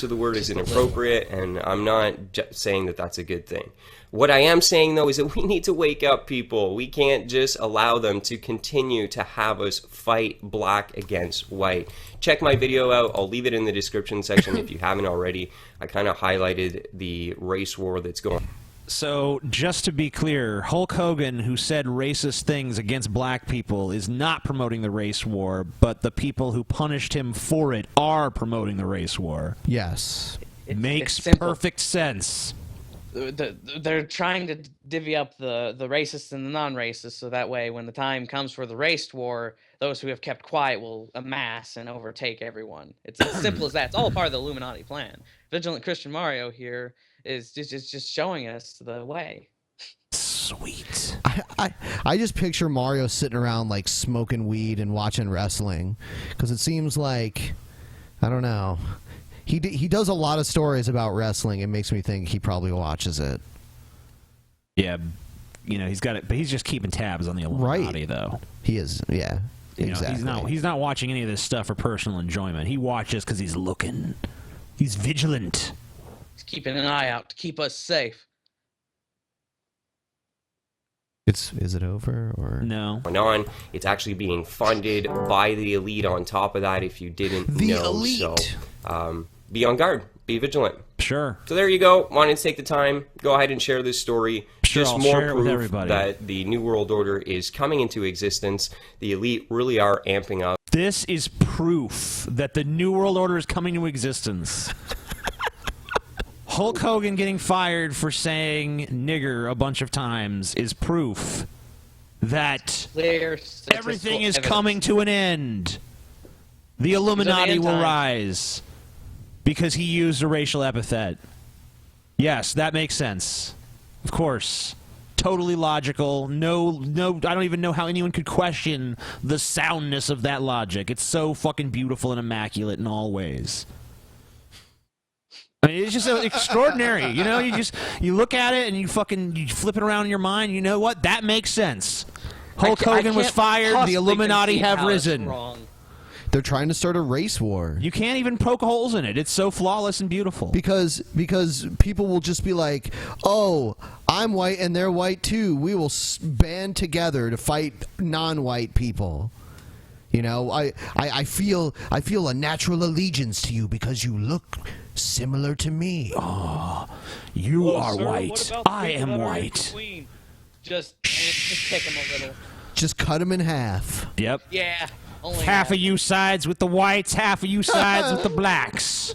of the word is inappropriate, and I'm not saying that that's a good thing. What I am saying, though, is that we need to wake up, people. We can't just allow them to continue to have us fight black against white. Check my video out. I'll leave it in the description section if you haven't already. I kind of highlighted the race war that's going on. So, just to be clear, Hulk Hogan, who said racist things against black people, is not promoting the race war, but the people who punished him for it are promoting the race war. Yes. Makes it's perfect sense. They're trying to divvy up the racists and the non-racists, so that way when the time comes for the race war, those who have kept quiet will amass and overtake everyone. It's as simple as that. It's all part of the Illuminati plan. Vigilant Christian Mario here is just showing us the way. Sweet. I just picture Mario sitting around like smoking weed and watching wrestling, because it seems like, I don't know, he does a lot of stories about wrestling. It makes me think he probably watches it. Yeah, you know, he's got it, but he's just keeping tabs on the Illuminati, though. He is, yeah, exactly. You know, he's not watching any of this stuff for personal enjoyment. He watches because he's looking. He's vigilant. He's keeping an eye out to keep us safe. Is it over or no? On. It's actually being funded by the elite. On top of that, if you didn't know, elite. So be on guard, be vigilant. Sure. So there you go. Wanted to take the time. Go ahead and share this story. Sure, Just I'll more share it with proof everybody. that the New World Order is coming into existence. The elite really are amping up. This is proof that the New World Order is coming into existence. Hulk Hogan getting fired for saying nigger a bunch of times is proof that everything is coming to an end. The Illuminati will rise because he used a racial epithet. Yes, that makes sense. Of course. Totally logical. No, I don't even know how anyone could question the soundness of that logic. It's so fucking beautiful and immaculate in all ways. I mean, it's just extraordinary. You know, you look at it and you flip it around in your mind. You know what? That makes sense. Hulk Hogan was fired. The Illuminati have risen. They're trying to start a race war. You can't even poke holes in it. It's so flawless and beautiful. Because people will just be like, "Oh, I'm white and they're white too. We will band together to fight non-white people." You know, I feel a natural allegiance to you because you look similar to me. Oh, you are white. I am white. Just pick him a little. Just cut him in half. Yep. Yeah. Only half of you sides with the whites, half of you sides with the blacks.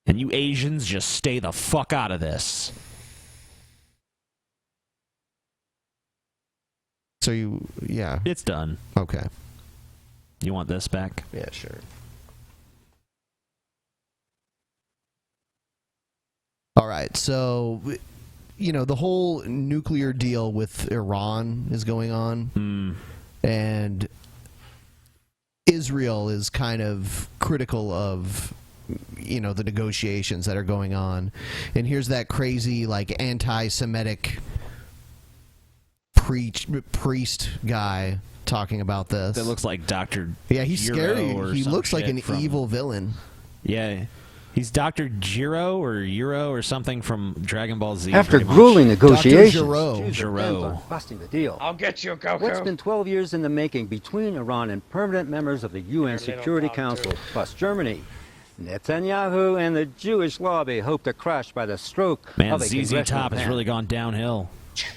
And you Asians just stay the fuck out of this. So yeah. It's done. Okay. You want this back? Yeah, sure. All right, so, you know, the whole nuclear deal with Iran is going on, and Israel is kind of critical of, you know, the negotiations that are going on. And here's that crazy, like, anti-Semitic priest guy talking about this. That looks like Dr. Yeah, he's scary. He looks like an from evil villain. Yeah. He's Dr. Jiro or Euro or something from Dragon Ball Z. After grueling negotiations, Giro. busting the deal. I'll get you, Goku. What's been 12 years in the making between Iran and permanent members of the UN Security Council, plus Germany, Netanyahu and the Jewish lobby hope to crash by the stroke Man, of a ZZ Top has pen. really gone downhill.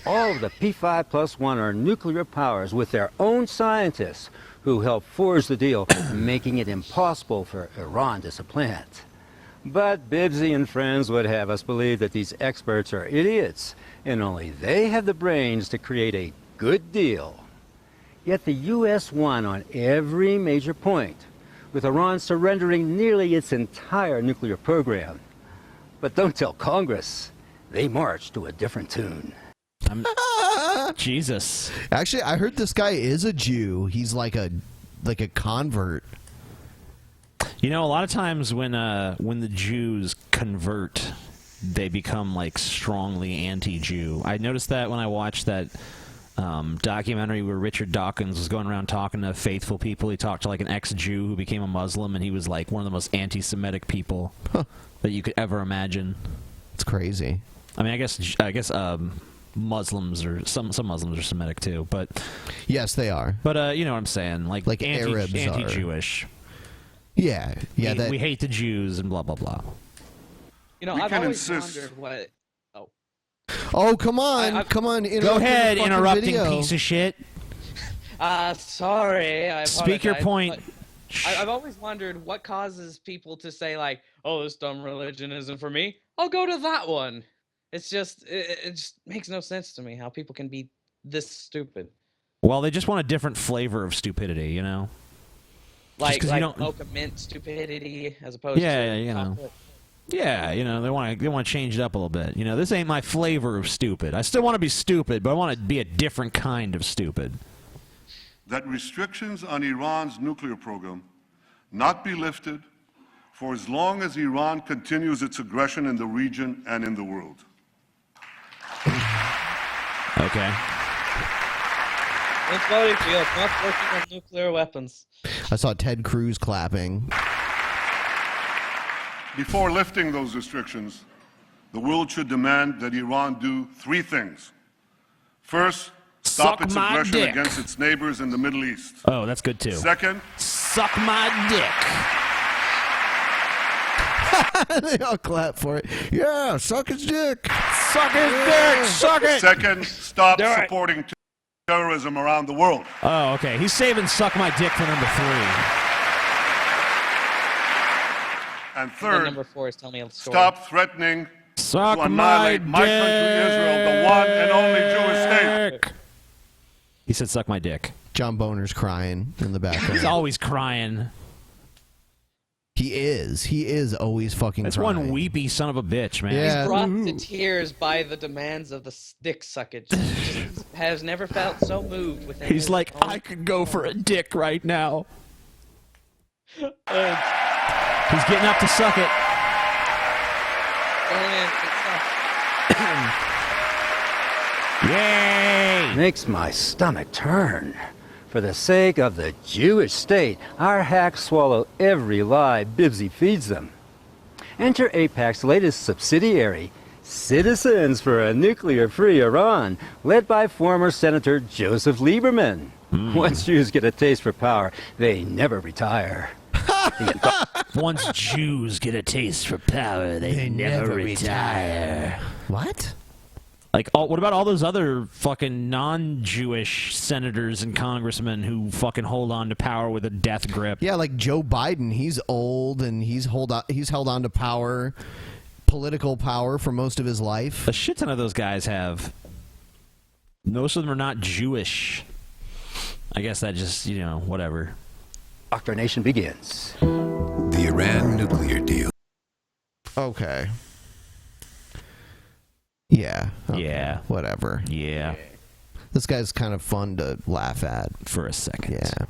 All of the P5+1 are nuclear powers with their own scientists who help forge the deal, making it impossible for Iran to supplant. But Bibbsy and friends would have us believe that these experts are idiots, and only they have the brains to create a good deal. Yet the U.S. won on every major point, with Iran surrendering nearly its entire nuclear program. But don't tell Congress, they marched to a different tune. Jesus. Actually, I heard this guy is a Jew. He's like a convert. You know, a lot of times when the Jews convert, they become like strongly anti-Jew. I noticed that when I watched that documentary where Richard Dawkins was going around talking to faithful people. He talked to like an ex-Jew who became a Muslim, and he was like one of the most anti-Semitic people that you could ever imagine. It's crazy. I mean, I guess Muslims or some Muslims are Semitic too, but yes, they are. But you know what I'm saying, like Arabs are. anti-Jewish. Yeah. We hate the Jews and blah blah blah. You know, I've always wondered what. Oh, come on, come on! Go ahead, interrupting video. piece of shit. Sorry. I Speak your apologize, point. but I've always wondered what causes people to say like, "Oh, this dumb religion isn't for me. I'll go to that one." It's just, it just makes no sense to me how people can be this stupid. Well, they just want a different flavor of stupidity, you know. Like you don't... mocha mint stupidity as opposed to you know. chocolate. Yeah, you know, they want to change it up a little bit. You know, this ain't my flavor of stupid. I still want to be stupid, but I want to be a different kind of stupid. That restrictions on Iran's nuclear program not be lifted for as long as Iran continues its aggression in the region and in the world. Okay. It's voting field, not working on nuclear weapons. I saw Ted Cruz clapping. Before lifting those restrictions, the world should demand that Iran do three things. First, stop its aggression against its neighbors in the Middle East. Oh, that's good too. Second, suck my dick. They all clap for it. Yeah, suck his dick. Suck his dick. Suck it. Second, stop supporting terrorism around the world. Oh, okay. He's saving suck my dick for number 3. And third, number 4 is tell me a story. Stop threatening suck to annihilate my country, Israel, the one and only Jewish state. He said suck my dick. John Boner's crying in the background. He's always crying. He is always fucking That's crying. one weepy son of a bitch, man. Yeah. He's brought to tears by the demands of the dick suckage. He just has never felt so moved within He's his like, own... I could go for a dick right now. He's getting up to suck it. Yay! Makes my stomach turn. For the sake of the Jewish state, our hacks swallow every lie Bibsy feeds them. Enter AIPAC's latest subsidiary, Citizens for a Nuclear-Free Iran, led by former Senator Joseph Lieberman. Once Jews get a taste for power, they never retire. Once Jews get a taste for power, they never retire. What? Like, what about all those other fucking non-Jewish senators and congressmen who fucking hold on to power with a death grip? Yeah, like Joe Biden. He's old and he's held on to power, political power, for most of his life. A shit ton of those guys have. Most of them are not Jewish. I guess that just, you know, whatever. Doctrination begins. The Iran nuclear deal. Okay. Yeah. Okay. Yeah. Whatever. Yeah. This guy's kind of fun to laugh at. For a second. Yeah.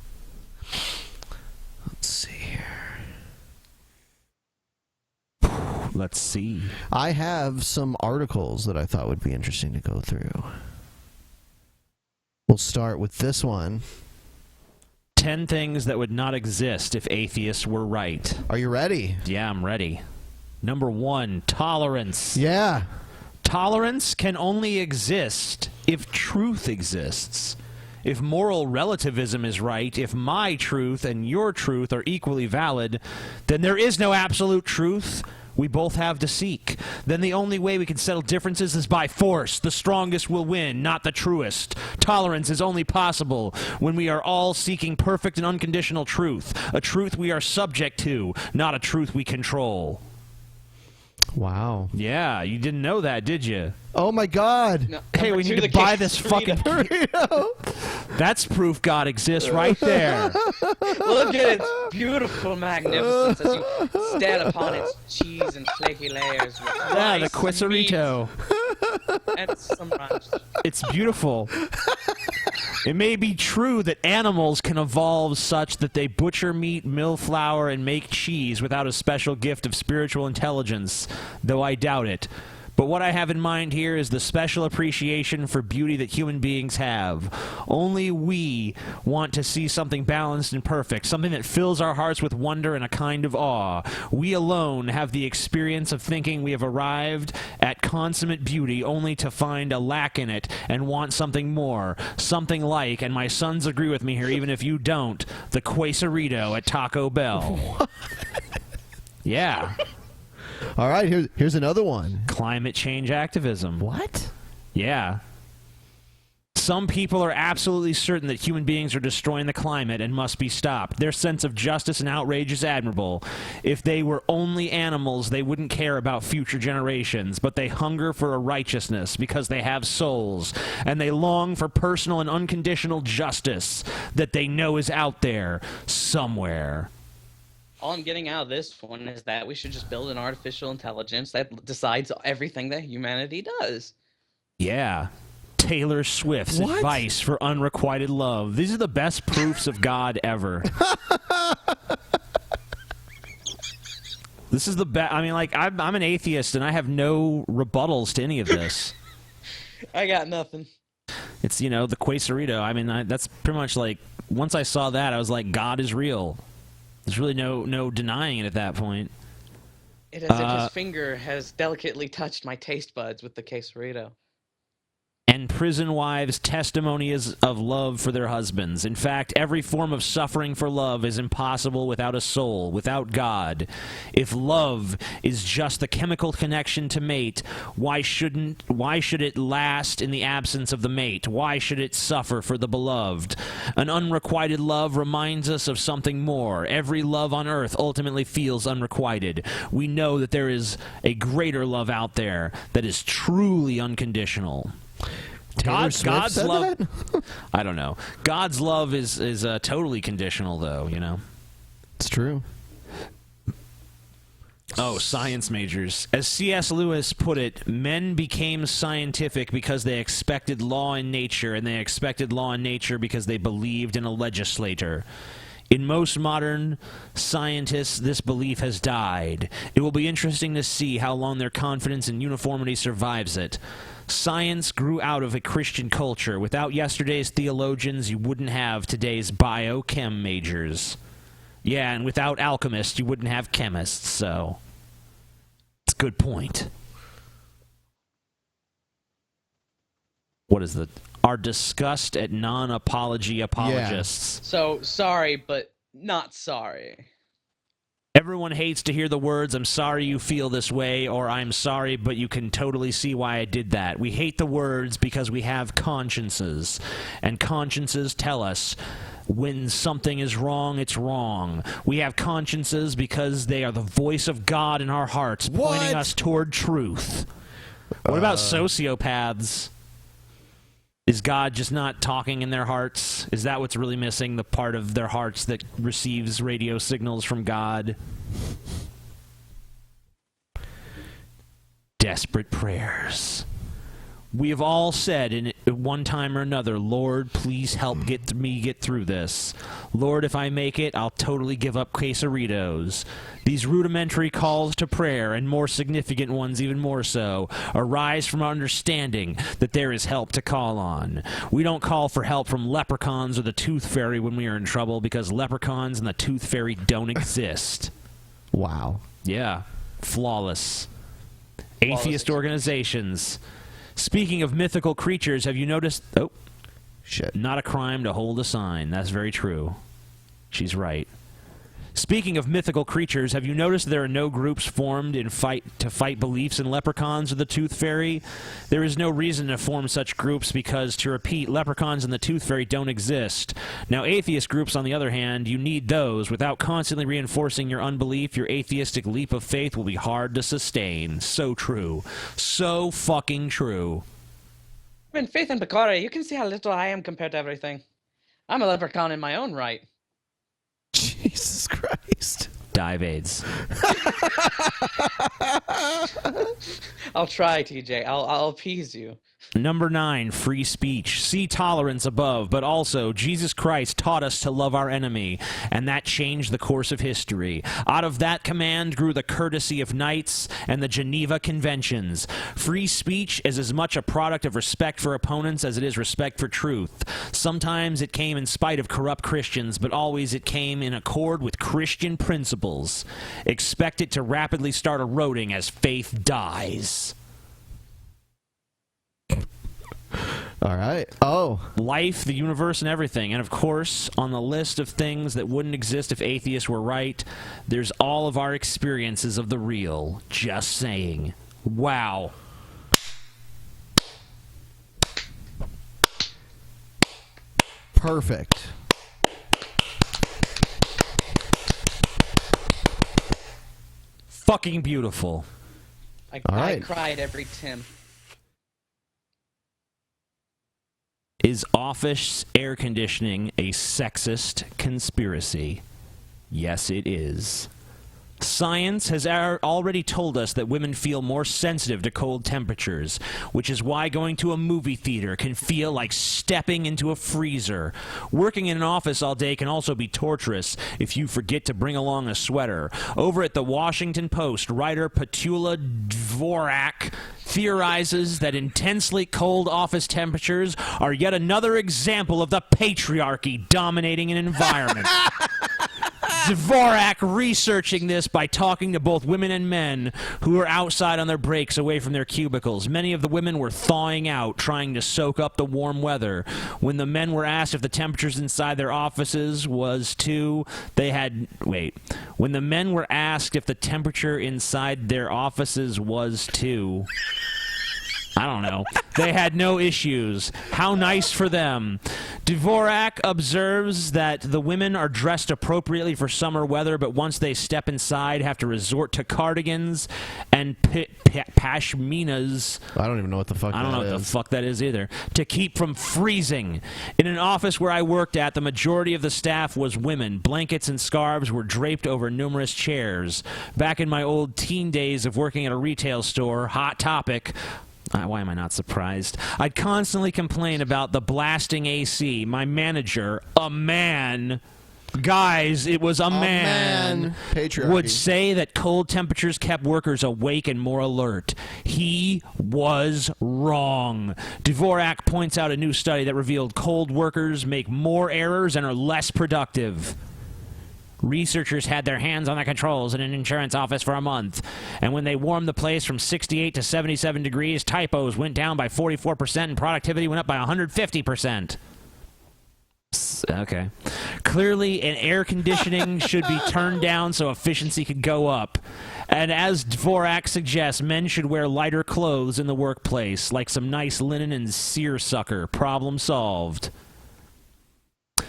Let's see here. Let's see. I have some articles that I thought would be interesting to go through. We'll start with this one. 10 things that would not exist if atheists were right. Are you ready? Yeah, I'm ready. Number 1, tolerance. Yeah. Tolerance can only exist if truth exists. If moral relativism is right, if my truth and your truth are equally valid, then there is no absolute truth. We both have to seek. Then the only way we can settle differences is by force. The strongest will win, not the truest. Tolerance is only possible when we are all seeking perfect and unconditional truth. A truth we are subject to, not a truth we control. Wow. Yeah, you didn't know that, did you? Oh my God. No, Hey, we need to buy this fucking burrito. That's proof God exists right there. Look at its beautiful magnificence as you stand upon its cheese and flaky layers. With Yeah, the rice, quesarito. meat, and some ranch. It's beautiful. It may be true that animals can evolve such that they butcher meat, mill flour, and make cheese without a special gift of spiritual intelligence, though I doubt it. But what I have in mind here is the special appreciation for beauty that human beings have. Only we want to see something balanced and perfect, something that fills our hearts with wonder and a kind of awe. We alone have the experience of thinking we have arrived at consummate beauty only to find a lack in it and want something more, something like, and my sons agree with me here even if you don't, the quesarito at Taco Bell. Yeah. All right, here's another one. Climate change activism. What? Yeah. Some people are absolutely certain that human beings are destroying the climate and must be stopped. Their sense of justice and outrage is admirable. If they were only animals, they wouldn't care about future generations, but they hunger for a righteousness because they have souls, and they long for personal and unconditional justice that they know is out there somewhere. All I'm getting out of this one is that we should just build an artificial intelligence that decides everything that humanity does. Yeah. Taylor Swift's advice for unrequited love. These are the best proofs of God ever. This is the best. I mean, like, I'm an atheist, and I have no rebuttals to any of this. I got nothing. It's, you know, the quesarito. I mean, that's pretty much like, once I saw that, I was like, God is real. There's really no denying it at that point. It as if his finger has delicately touched my taste buds with the quesarito. And prison wives' testimony is of love for their husbands. In fact, every form of suffering for love is impossible without a soul, without God. If love is just the chemical connection to mate, why should it last in the absence of the mate? Why should it suffer for the beloved? An unrequited love reminds us of something more. Every love on earth ultimately feels unrequited. We know that there is a greater love out there that is truly unconditional. God's love. I don't know. God's love is totally conditional, though. You know, it's true. Oh, science majors. As C.S. Lewis put it, men became scientific because they expected law in nature, and they expected law in nature because they believed in a legislator. In most modern scientists, this belief has died. It will be interesting to see how long their confidence in uniformity survives it. Science grew out of a Christian culture. Without yesterday's theologians, you wouldn't have today's biochem majors. Yeah, and without alchemists, you wouldn't have chemists, so it's a good point. What is our disgust at non-apology apologists? Yeah. So, sorry, but not sorry. Everyone hates to hear the words, I'm sorry you feel this way, or I'm sorry, but you can totally see why I did that. We hate the words because we have consciences, and consciences tell us when something is wrong, it's wrong. We have consciences because they are the voice of God in our hearts, pointing us toward truth. What about sociopaths? Is God just not talking in their hearts? Is that what's really missing, the part of their hearts that receives radio signals from God? Desperate prayers. We have all said in one time or another, Lord, please help me get through this. Lord, if I make it, I'll totally give up quesaritos. These rudimentary calls to prayer, and more significant ones even more so, arise from our understanding that there is help to call on. We don't call for help from leprechauns or the tooth fairy when we are in trouble, because leprechauns and the tooth fairy don't exist. Wow. Yeah. Flawless. Atheist organizations. Speaking of mythical creatures, have you noticed... Oh. Shit. Not a crime to hold a sign. That's very true. She's right. Speaking of mythical creatures, have you noticed there are no groups formed to fight beliefs in leprechauns or the tooth fairy? There is no reason to form such groups because, to repeat, leprechauns and the tooth fairy don't exist. Now, atheist groups, on the other hand, you need those. Without constantly reinforcing your unbelief, your atheistic leap of faith will be hard to sustain. So true. So fucking true. In Faith and Picori, you can see how little I am compared to everything. I'm a leprechaun in my own right. Jesus Christ. Dive AIDS. I'll try, TJ. I'll appease you. Number 9, free speech. See tolerance above, but also Jesus Christ taught us to love our enemy, and that changed the course of history. Out of that command grew the courtesy of knights and the Geneva Conventions. Free speech is as much a product of respect for opponents as it is respect for truth. Sometimes it came in spite of corrupt Christians, but always it came in accord with Christian principles. Expect it to rapidly start eroding as faith dies. All right. Oh. Life, the universe, and everything. And of course, on the list of things that wouldn't exist if atheists were right, there's all of our experiences of the real. Just saying. Wow. Perfect. Fucking beautiful. I cried every Tim. Is office air conditioning a sexist conspiracy? Yes, it is. Science has already told us that women feel more sensitive to cold temperatures, which is why going to a movie theater can feel like stepping into a freezer. Working in an office all day can also be torturous if you forget to bring along a sweater. Over at the Washington Post, writer Petula Dvorak theorizes that intensely cold office temperatures are yet another example of the patriarchy dominating an environment. Dvorak researching this by talking to both women and men who were outside on their breaks away from their cubicles. Many of the women were thawing out, trying to soak up the warm weather. When the men were asked if the temperatures inside their offices was too, when the men were asked if the temperature inside their offices was too, I don't know. They had no issues. How nice for them. Dvorak observes that the women are dressed appropriately for summer weather, but once they step inside, have to resort to cardigans and pashminas. I don't even know what the fuck that is. I don't know what the fuck that is either. To keep from freezing. In an office where I worked at, the majority of the staff was women. Blankets and scarves were draped over numerous chairs. Back in my old teen days of working at a retail store, hot topic, why am I not surprised? I'd constantly complain about the blasting AC. My manager, a man, guys, it was a man, Patriarchy. would say that cold temperatures kept workers awake and more alert. He was wrong. Dvorak points out a new study that revealed cold workers make more errors and are less productive. Researchers had their hands on the controls in an insurance office for a month, and when they warmed the place from 68 to 77 degrees, typos went down by 44% and productivity went up by 150%. Okay. Clearly, an air conditioning should be turned down so efficiency could go up. And as Dvorak suggests, men should wear lighter clothes in the workplace, like some nice linen and seersucker. Problem solved.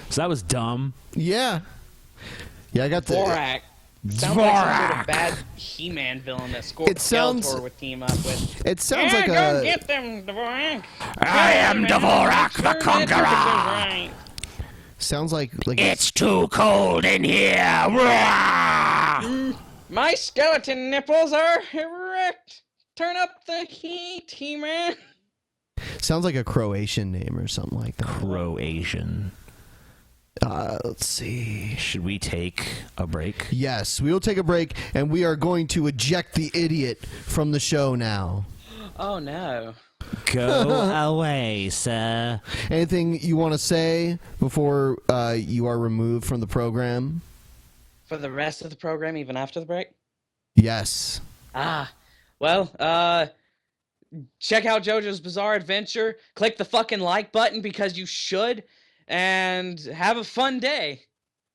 So that was dumb. Yeah. Yeah, I got the... Dvorak. Sounds like some sort of bad He-Man villain that Skeletor would team up with. It sounds like go get them, Dvorak. I am Dvorak the Conqueror. Sounds like it's too cold in here. My skeleton nipples are erect. Turn up the heat, He-Man. Sounds like a Croatian name or something like that. Croatian. Let's see. Should we take a break? Yes, we will take a break, and we are going to eject the idiot from the show now. Oh, no. Go away, sir. Anything you want to say before you are removed from the program? For the rest of the program, even after the break? Yes. Well, check out JoJo's Bizarre Adventure. Click the fucking like button because you should. And have a fun day.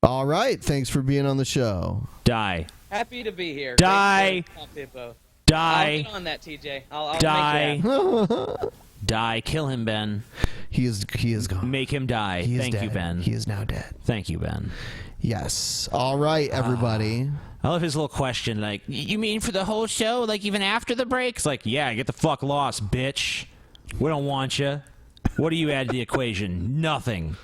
All right. Thanks for being on the show. Die. Happy to be here. Die. Die. I'll get on that, TJ. I'll die. Make that. Die. Kill him, Ben. He is gone. Make him die. He is Thank you, dead. Ben. He is now dead. Thank you, Ben. Yes. All right, everybody. I love his little question, like, you mean for the whole show, like even after the breaks? Like, yeah, get the fuck lost, bitch. We don't want you. What do you add to the equation? Nothing.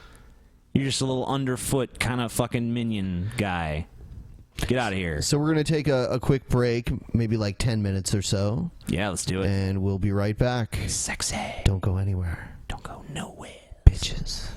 You're just a little underfoot kind of fucking minion guy. Get out of here. So we're going to take a quick break, maybe like 10 minutes or so. Yeah, let's do it. And we'll be right back. Sexy. Don't go anywhere. Don't go nowhere. Bitches.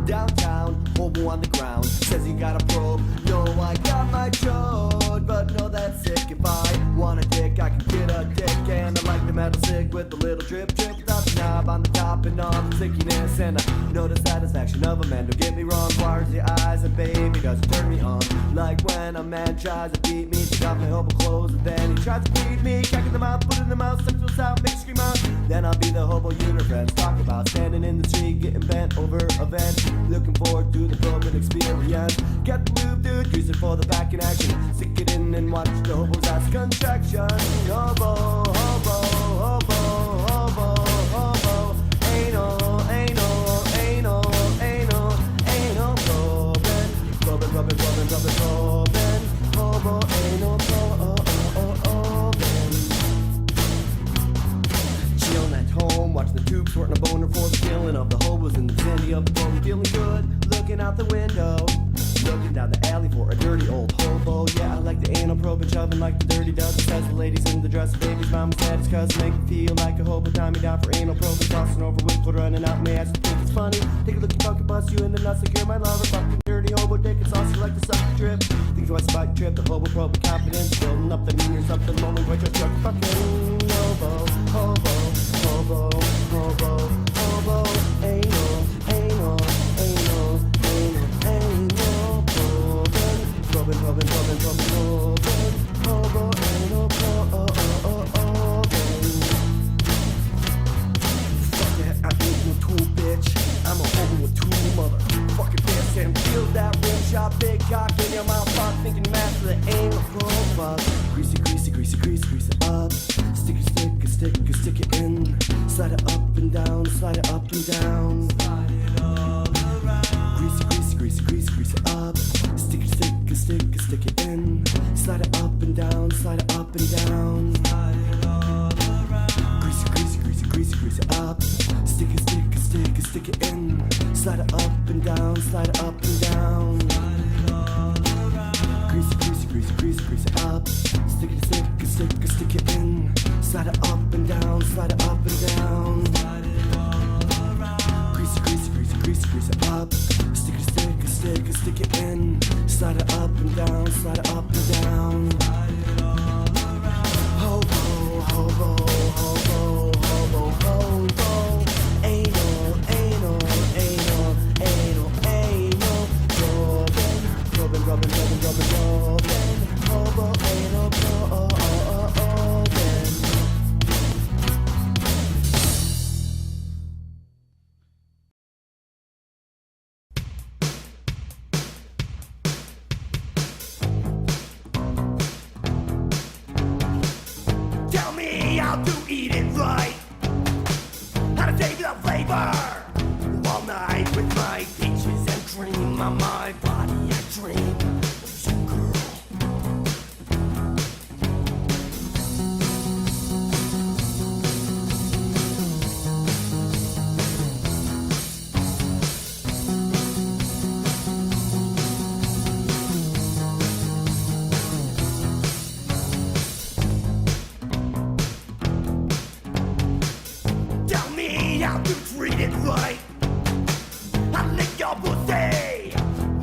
Downtown, hobo on the ground, says he got a probe. No, I got my chode, but no, that's sick. If I want a dick, I can get a dick. And I like the metal stick with the little drip drip without the knob on the top and all the stickiness. And I know the satisfaction of a man, don't get me wrong. Wires the eyes and baby doesn't turn me on. Like when a man tries to beat me, take off my hobo clothes and then he tries to feed me. Cracking them out, put in the mouth, suck those out, make scream out. Then I'll be the hobo unit friends. Talk about standing in the street, getting bent over a vent. Looking forward to the broken experience. Get the move, dude, use it for the back in action. Stick it in and watch the hobo's ass contraction. Hobo, hobo, hobo, hobo, hobo. Anal, anal, anal, anal, anal, probin', probin', probin', probin', probin', probin', hobo, anal, probin'. Chillin' at home, watching the tube, sorting a boner for the killing of the hobos in the vicinity of the bone. Feeling good, looking out the window. Looking down the alley for a dirty old hobo. Yeah, I like the anal probe and shoving like the dirty dozen. Says the ladies in the dress, baby's mama's daddy's cousin. Make me feel like a hobo, tie me down for anal probe and tossing over with blood running out my ass. You think it's funny? Take a look at fucking bust you in the nuts like you're my lover. Fucking dirty hobo dick, it's saucy like the sucker drip. Think twice about your trip, the hobo probe with confidence. Building up the mean or something, lonely boy, just truck. Fucking hobo, hobo, hobo, hobo, hobo, anal, anal, anal, anal, anal. Robin, Robin, Robin, Robin, Robin, hobo, anal, probin'. Fuck that, I ain't no tool, bitch. I'm a hobo with two motherfucking fists. And feel that rim shot, big cock in your mouth, fuck, thinking master the anal probe. Greasy, greasy, greasy, greasy, grease it up. Stick it, stick it, stick it, stick it in. Slide it up and down, slide it up and down. Slide it all around. Greasy, greasy, greasy, greasy, grease it up. Stick it, stick it, stick it, stick it in. Slide it up and down, slide it up and down. Grease it, grease it, grease it, grease it, grease it up. Stick it, stick it, stick it, stick it in. Slide it up and down, slide it up and down. Grease it, grease it, grease it, grease it, grease it up. Stick it, stick it, stick it, stick it in. Slide it up and down, slide it up and down. Grease it, grease it, grease it, grease it, grease it up. Stick it, stick it, stick it, stick it in. Slide it up and down, slide it up and down. Ho ho ho ho ho ho ho ho ho. Anal, anal, anal, anal, anal. Rubbing, rubbing, rubbing, rubbing, rubbing, rubbing. Hobo, anal, rubbing. Tell me how to eat it right, how to save the flavor. All night with my peaches and cream on my body, I dream of you, girl. Tell me how to treat it right, how to lick your pussy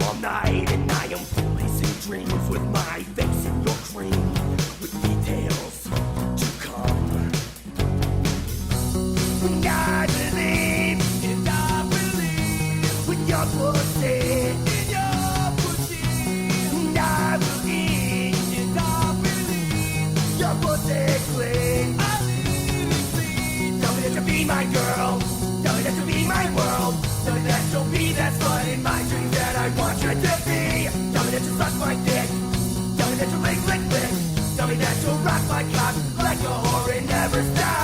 all night, and I am policing dreams with my face in your cream, with details to come. And I believe with your pussy, and I will eat your pussy clean. Tell me that you'll be my girl. Tell me that you'll be my world. Tell me that you'll be that slut in my dreams that I want you to be. Tell me that you'll suck my dick. Tell me that you'll lick, lick, lick. Tell me that you'll rock my cock like a whore and never stop.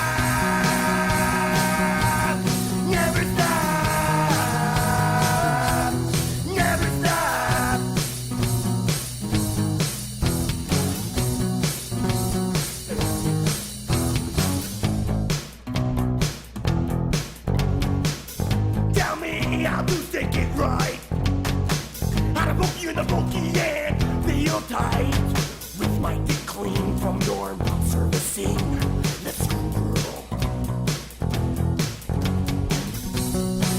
Never stop. Never stop. Tell me how to stick it right, how to poke you in the pokey and feel tight with my dick clean from your mouth servicing. Let's go, girl.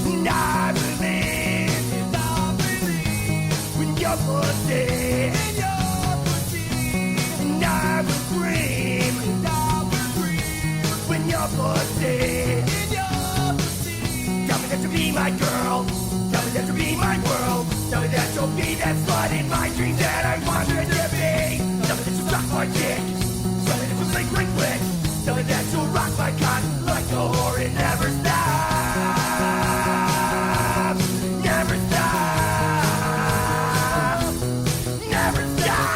And I believe when your pussy, and I will scream when your pussy. Tell me that you'll be my girl. Tell me that you'll be my world. Tell me that you'll be that slut in my dreams that I want you to be. Tell me that you'll suck my dick. Tell me that you'll lick, lick, lick. Tell me that you'll rock my cock like a whore and never stop. Never stop. Never stop.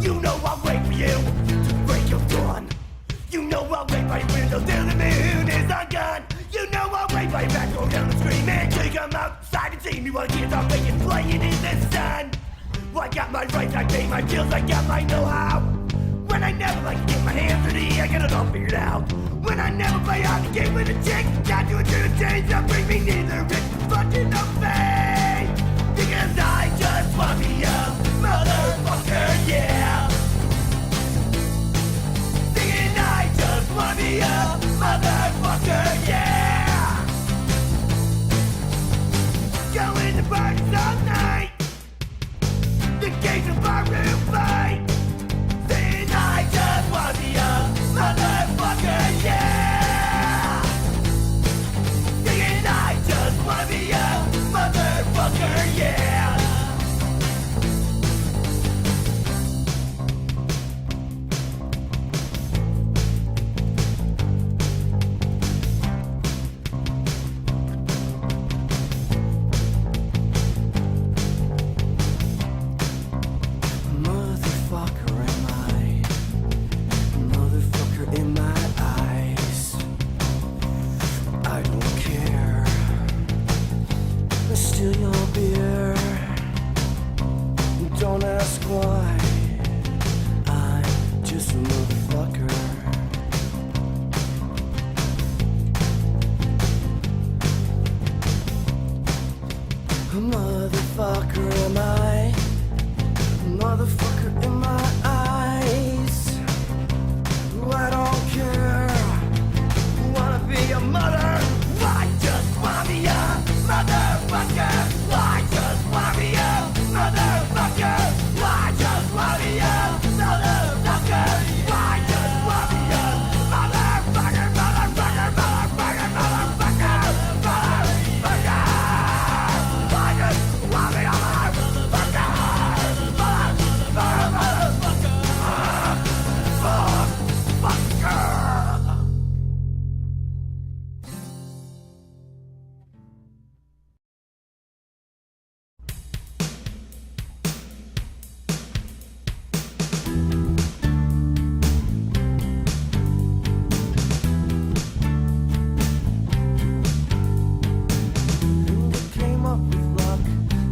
You know I'll wait for you to break your dawn. You know I'll wait by your window till the moon is undone. You know I'll wait by your back door down the scream until you come outside and see me while the kids are playing, playing in the sun. Well, I got my rights, I pay my bills, I got my know-how. When I never like to get my hands dirty, I got it all figured out. When I never play out the game with a chick, got to a change that bring me neither rich fucking no fame. Because I just want me a motherfucker, yeah. Thinking I just want me a motherfucker, yeah. Going to parties all night, the gates of barroom fight. Saying I just want me a motherfucker, yeah. Thinking I just want me a motherfucker, yeah. ask why. I'm just a motherfucker. A motherfucker am I? A motherfucker in my eyes. I don't care. Wanna be a mother? I just wanna be a motherfucker. I just wanna be a motherfucker. I just wanna be a motherfucker. I just wanna be a motherfucker, motherfucker, motherfucker, motherfucker, motherfucker. I just wanna be a motherfucker, motherfucker. Came up with luck,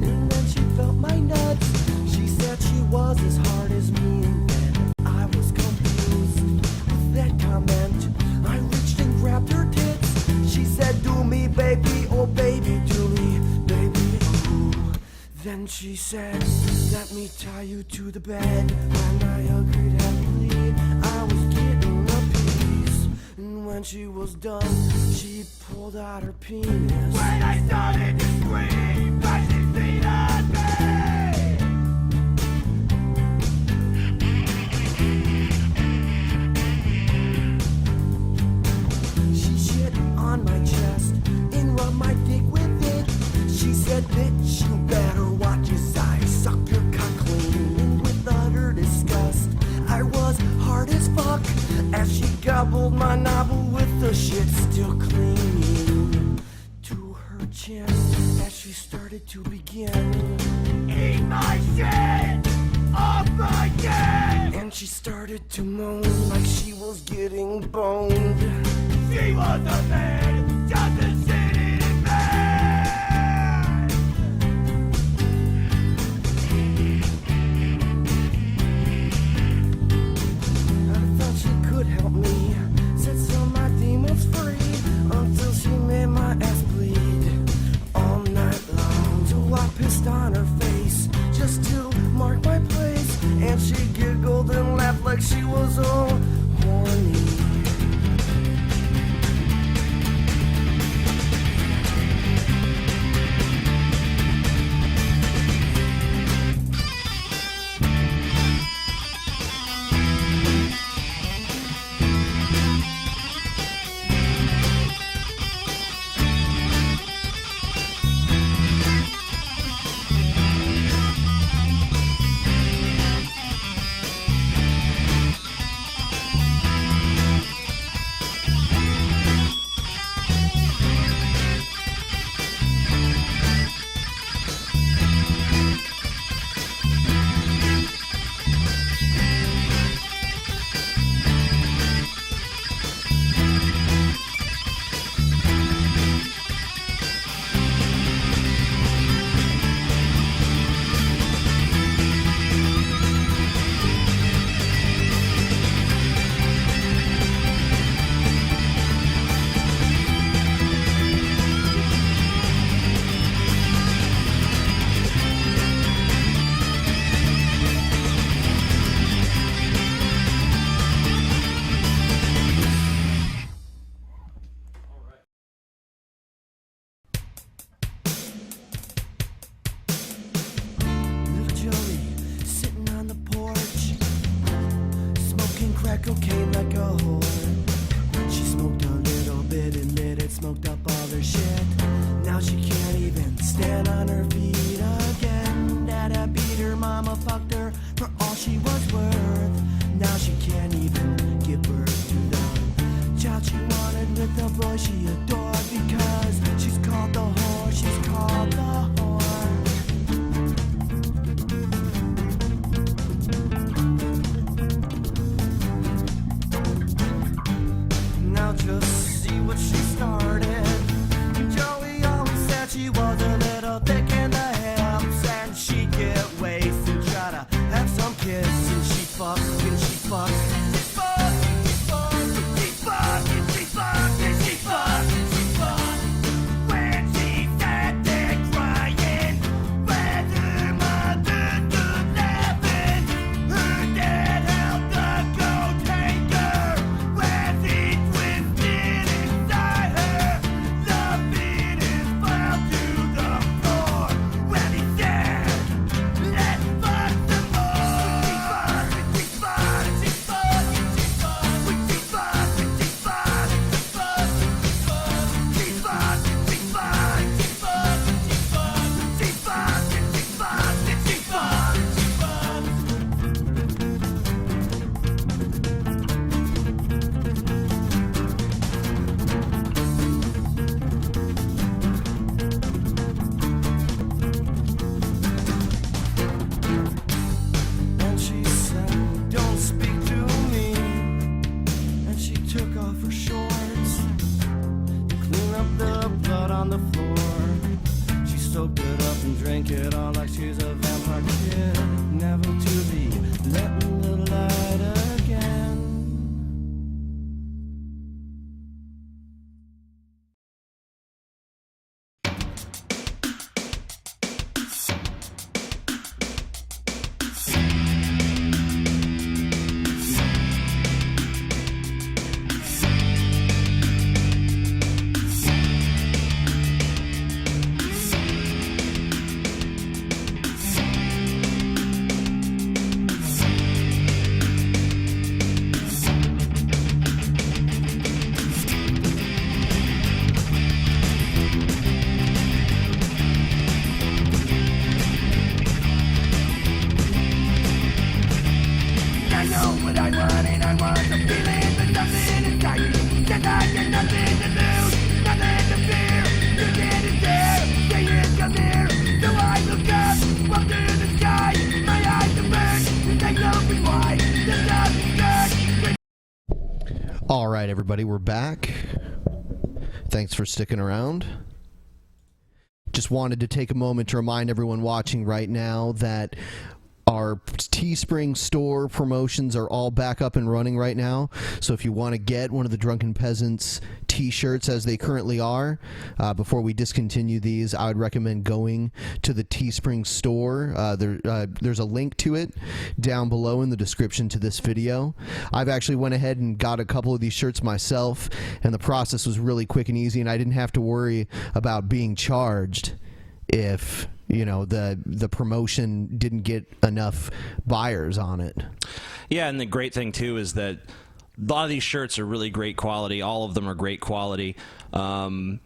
and then she felt my nuts. She said she was as hard as me, and then I was confused with that comment. I reached and grabbed her tits. She said, do me, baby, oh baby, do me, baby, ooh. Then she said, let me tie you to the bed. And I agreed happily. I was getting a piece. And when she was done, she pulled out her penis. When I started to scream, but she beat on me. She shit on my chest and rubbed my dick with it. She said, bitch, you better watch his eyes, suck your cock clean. And with utter disgust, I was hard as fuck as she gobbled my novel with the shit still clinging to her chin. As she started to begin, eat my shit off my dick. And she started to moan like she was getting boned. She was a man, just a shitty man. I thought she could help me, set some of my demons free, until she made my ass bleed all night long. So I pissed on her face just to mark my place, and she giggled and laughed like she was all horny. crack cocaine like a whore. She smoked a little bit, admitted, smoked up all her shit. Now she can't even stand on her feet again. Dada beat her, mama fucked her for all she was worth. Now she can't even give birth to the child she wanted with the boy she adored. Because she's called the whore, she's called the whore. Now just see what she started. Joey always said she was a little thick in the hips, and she'd get wasted, try to I know what I want and I want some feeling, but something inside me says I got nothing to lose, nothing to fear. You can't dare, say it, come here. So I look up to the sky. My eyes are burned, the things open wide. The sun is good. All right, everybody, we're back. Thanks for sticking around. Just wanted to take a moment to remind everyone watching right now that our Teespring store promotions are all back up and running right now. So if you want to get one of the Drunken Peasants t-shirts as they currently are, before we discontinue these, I would recommend going to the Teespring store. There's a link to it down below in the description to this video. I've actually went ahead and got a couple of these shirts myself, and the process was really quick and easy, and I didn't have to worry about being charged if, you know, the promotion didn't get enough buyers on it. Yeah, and the great thing too is that a lot of these shirts are really great quality. All of them are great quality. Even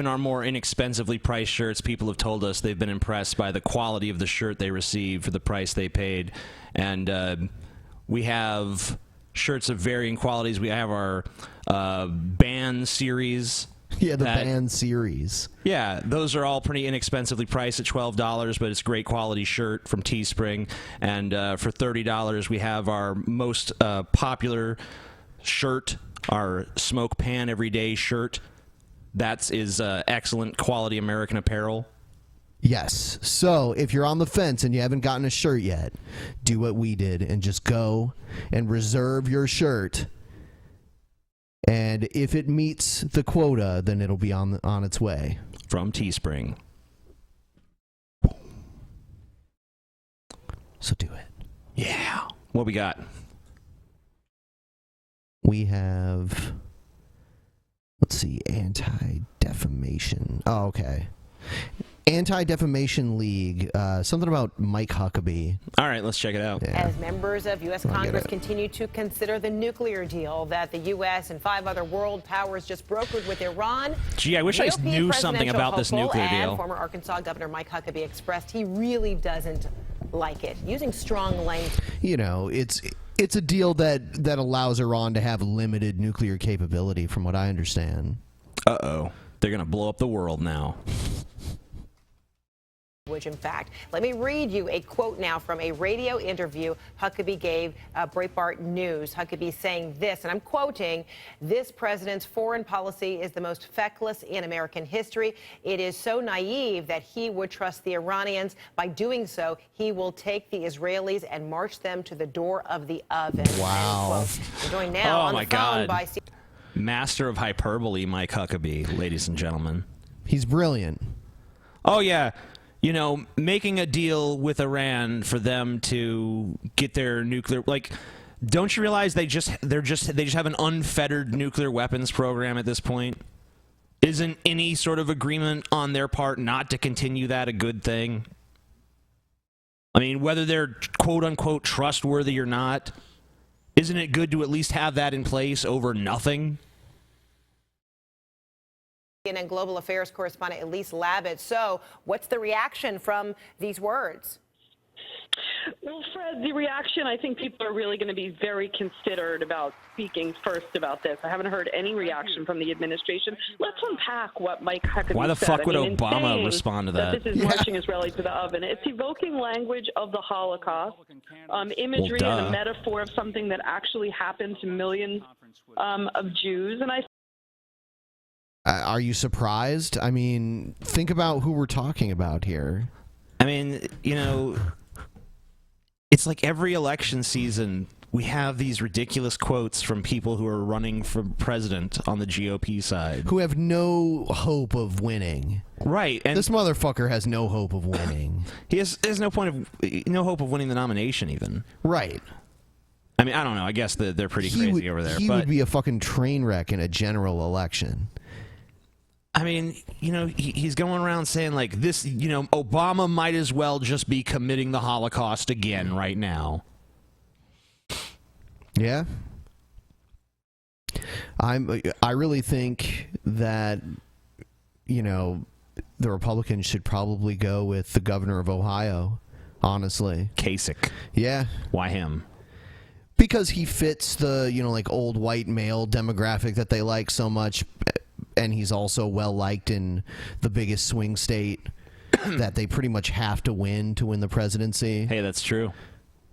our more inexpensively priced shirts, people have told us they've been impressed by the quality of the shirt they received for the price they paid. And we have shirts of varying qualities. We have our band series. Yeah, the band series. Yeah, those are all pretty inexpensively priced at $12, but it's a great quality shirt from Teespring. And for $30, we have our most popular shirt, our Smoke Pan Everyday shirt. That is excellent quality American apparel. Yes. So if you're on the fence and you haven't gotten a shirt yet, do what we did and just go and reserve your shirt. And if it meets the quota, then it'll be on its way. From Teespring. So do it. Yeah. What we got? We have, let's see, anti-defamation. Oh, okay. Anti-Defamation League, something about Mike Huckabee. All right, let's check it out. Yeah. As members of U.S. Congress continue to consider the nuclear deal that the U.S. and 5 other world powers just brokered with Iran. Gee, I wish I GOP knew something about this nuclear and deal. Former Arkansas Governor Mike Huckabee expressed he really doesn't like it, using strong language. You know, it's a deal that allows Iran to have limited nuclear capability, from what I understand. Uh-oh. They're going to blow up the world now. Which, in fact, let me read you a quote now from a radio interview Huckabee gave Breitbart News. Huckabee saying this, and I'm quoting, "This president's foreign policy is the most feckless in American history. It is so naive that he would trust the Iranians. By doing so, he will take the Israelis and march them to the door of the oven." Wow. We're joined now on my the phone God. by... Master of hyperbole, Mike Huckabee, ladies and gentlemen. He's brilliant. Oh, yeah. You know, making a deal with Iran for them to get their nuclear, like, don't you realize they just have an unfettered nuclear weapons program at this point? Isn't any sort of agreement on their part not to continue that a good thing? I mean, whether they're quote unquote trustworthy or not, isn't it good to at least have that in place over nothing? and global affairs correspondent Elise Labott. So what's the reaction from these words? Well, Fred, the reaction, I think people are really going to be very considered about speaking first about this. I haven't heard any reaction from the administration. Let's unpack what Mike Huckabee said. Why the fuck would I mean, Obama respond to that? This is marching Israelis to the oven. It's evoking language of the Holocaust, imagery and a metaphor of something that actually happened to millions of Jews. And Are you surprised? I mean, think about who we're talking about here. I mean, you know, it's like every election season we have these ridiculous quotes from people who are running for president on the GOP side. Who have no hope of winning. Right. And this motherfucker has no hope of winning. He has no hope of winning the nomination even. Right. I mean, I don't know. I guess they're pretty crazy over there. He but would be a fucking train wreck in a general election. I mean, you know, he's going around saying like this, you know, Obama might as well just be committing the Holocaust again right now. Yeah. I really think that, you know, the Republicans should probably go with the governor of Ohio, honestly. Kasich. Yeah. Why him? Because he fits the, like old white male demographic that they like so much, and he's also well liked in the biggest swing state that they pretty much have to win the presidency. Hey, that's true.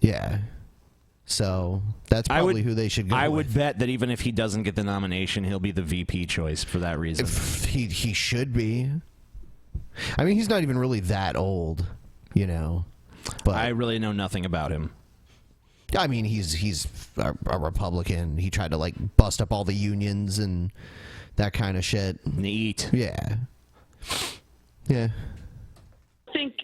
Yeah. So that's probably who they should go I with. would bet that even if he doesn't get the nomination, he'll be the VP choice for that reason. He should be. I mean, he's not even really that old, But I really know nothing about him. I mean, he's a Republican. He tried to bust up all the unions and that kind of shit. Neat. Yeah. Yeah. I think,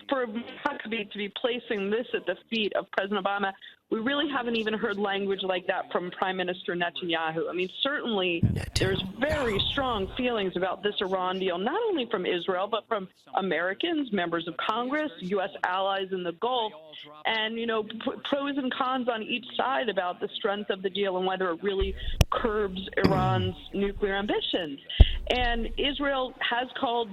for Huckabee to be placing this at the feet of President Obama, we really haven't even heard language like that from Prime Minister Netanyahu. I mean, certainly there's very strong feelings about this Iran deal, not only from Israel, but from Americans, members of Congress, U.S. allies in the Gulf, and, pros and cons on each side about the strength of the deal and whether it really curbs Iran's nuclear ambitions. And Israel has called,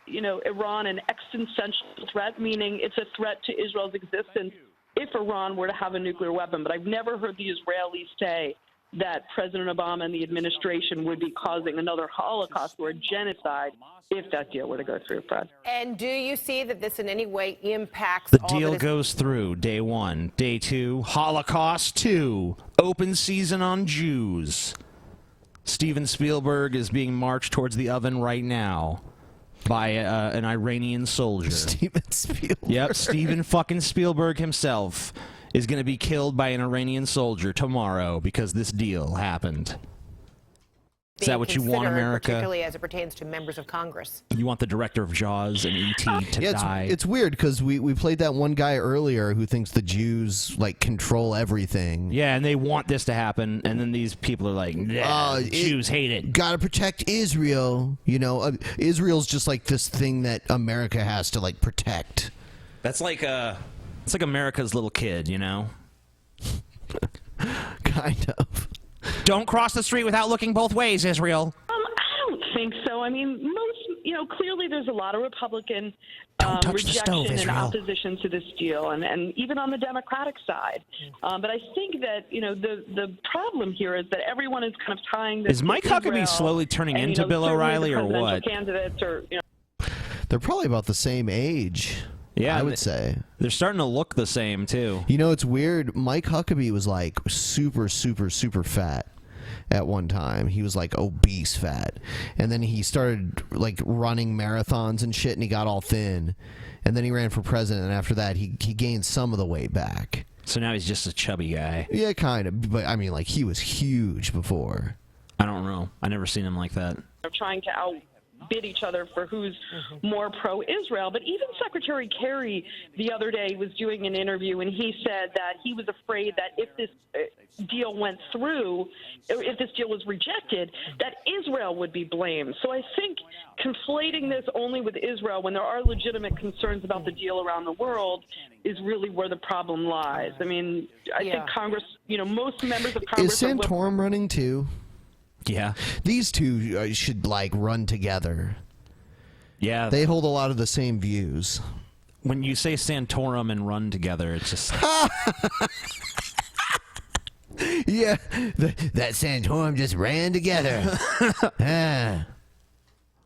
Iran an existential threat, meaning it's a threat to Israel's existence if Iran were to have a nuclear weapon. But I've never heard the Israelis say that President Obama and the administration would be causing another Holocaust or a genocide if that deal were to go through, Fred. And do you see that this in any way impacts The all deal that is- goes through day 1. Day 2, Holocaust 2, open season on Jews. Steven Spielberg is being marched towards the oven right now by an Iranian soldier. Steven Spielberg. Yep, Steven fucking Spielberg himself is going to be killed by an Iranian soldier tomorrow because this deal happened. Is that what you want, considered, America? particularly as it pertains to members of Congress? You want the director of Jaws and E.T. to die? It's weird because we played that one guy earlier who thinks the Jews control everything. Yeah, and they want this to happen, and then these people are like, nah, Jews hate it. Gotta protect Israel. Israel's just this thing that America has to protect. That's it's like America's little kid, Kind of. Don't cross the street without looking both ways, Israel. I don't think so. I mean, clearly there's a lot of Republican rejection and opposition to this deal, and even on the Democratic side. But I think that, the problem here is that everyone is kind of tying this Is Mike to Huckabee Israel, slowly turning and, into Bill certainly O'Reilly the or what? presidential candidates are, They're probably about the same age. Yeah, I would say. They're starting to look the same, too. It's weird. Mike Huckabee was super, super, super fat at one time. He was obese fat. And then he started running marathons and shit, and he got all thin. And then he ran for president, and after that he gained some of the weight back. So now he's just a chubby guy. Yeah, kind of. But I mean, he was huge before. I don't know. I never seen him like that. They're trying to outbid each other for who's more pro-Israel. But even Secretary Kerry the other day was doing an interview, and he said that he was afraid that if this deal went through, if this deal was rejected, that Israel would be blamed. So I think conflating this only with Israel when there are legitimate concerns about the deal around the world is really where the problem lies. I mean, I think Congress, most members of Congress... Is Santorum running too? Yeah. These two should run together. Yeah. They hold a lot of the same views. When you say Santorum and run together, it's just... Yeah, that Santorum just ran together.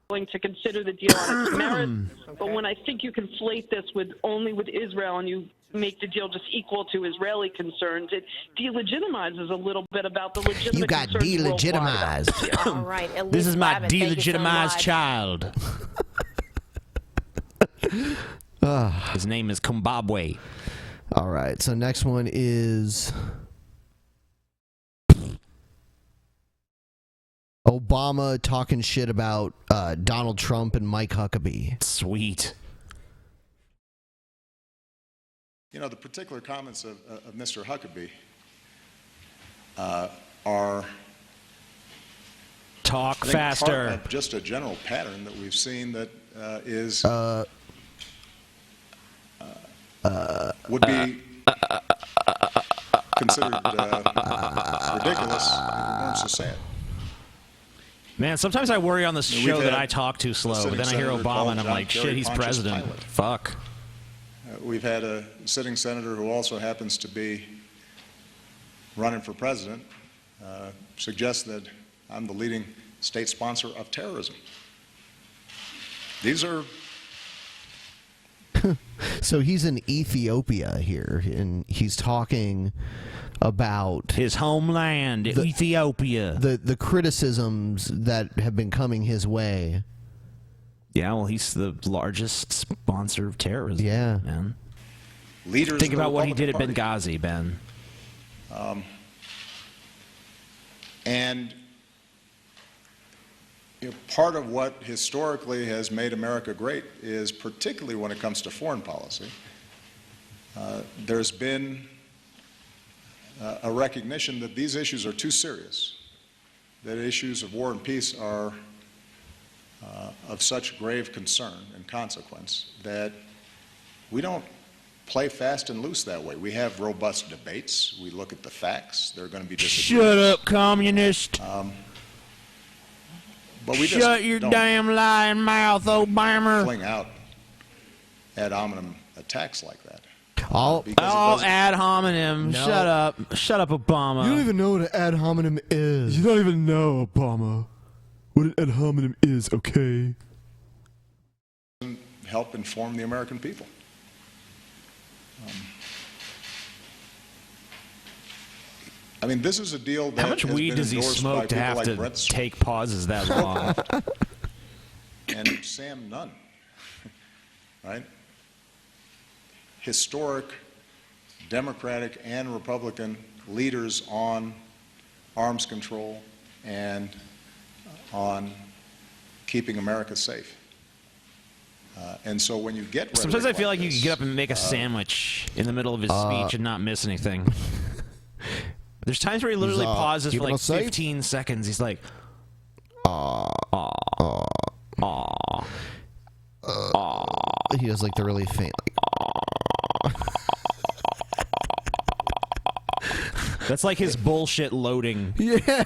Willing to consider the deal on its merits, but when I think you conflate this only with Israel and you make the deal just equal to Israeli concerns, it delegitimizes a little bit about the legitimate You got concerns delegitimized. All right. This is my Babbitt, thank you so delegitimized much. child. His name is Kumbabwe. All right, so next one is... Obama talking shit about Donald Trump and Mike Huckabee. Sweet. The particular comments of Mr. Huckabee are... Talk I think faster. Part of just a general pattern that we've seen that is... would be considered ridiculous if we weren't so sad. Man, sometimes I worry on this We've show that had I talk too a slow, but sitting then I hear senator Obama called and I'm John like, Kerry shit, he's Pontius president. Pilate. Fuck. We've had a sitting senator who also happens to be running for president suggests that I'm the leading state sponsor of terrorism. These are... So he's in Ethiopia here, and he's talking about his homeland, Ethiopia. The criticisms that have been coming his way. Yeah, well, he's the largest sponsor of terrorism. Yeah, man. Leaders Think of the about what he did Republican at Benghazi, Ben. And part of what historically has made America great is, particularly when it comes to foreign policy, there's been a recognition that these issues are too serious, that issues of war and peace are of such grave concern and consequence that we don't play fast and loose that way. We have robust debates. We look at the facts. There are going to be disagreements. Shut up, communist. But we Shut just your don't damn lying mouth, Obama. fling out ad hominem attacks like that. Oh, ad hominem. No. Shut up. Shut up, Obama. You don't even know what an ad hominem is. You don't even know, Obama, what an ad hominem is, okay? Help inform the American people. I mean, this is a deal that How much has weed been does he endorsed by smoke to people have like to Brett take pauses that long? and Sam Nunn, right? Historic Democratic and Republican leaders on arms control and on keeping America safe. And so when you get Sometimes I rhetoric feel like like you this, could get up and make a sandwich in the middle of his speech and not miss anything. There's times where he literally pauses for like 15 seconds. He's like, he does like the really faint, That's like his bullshit loading. Yeah.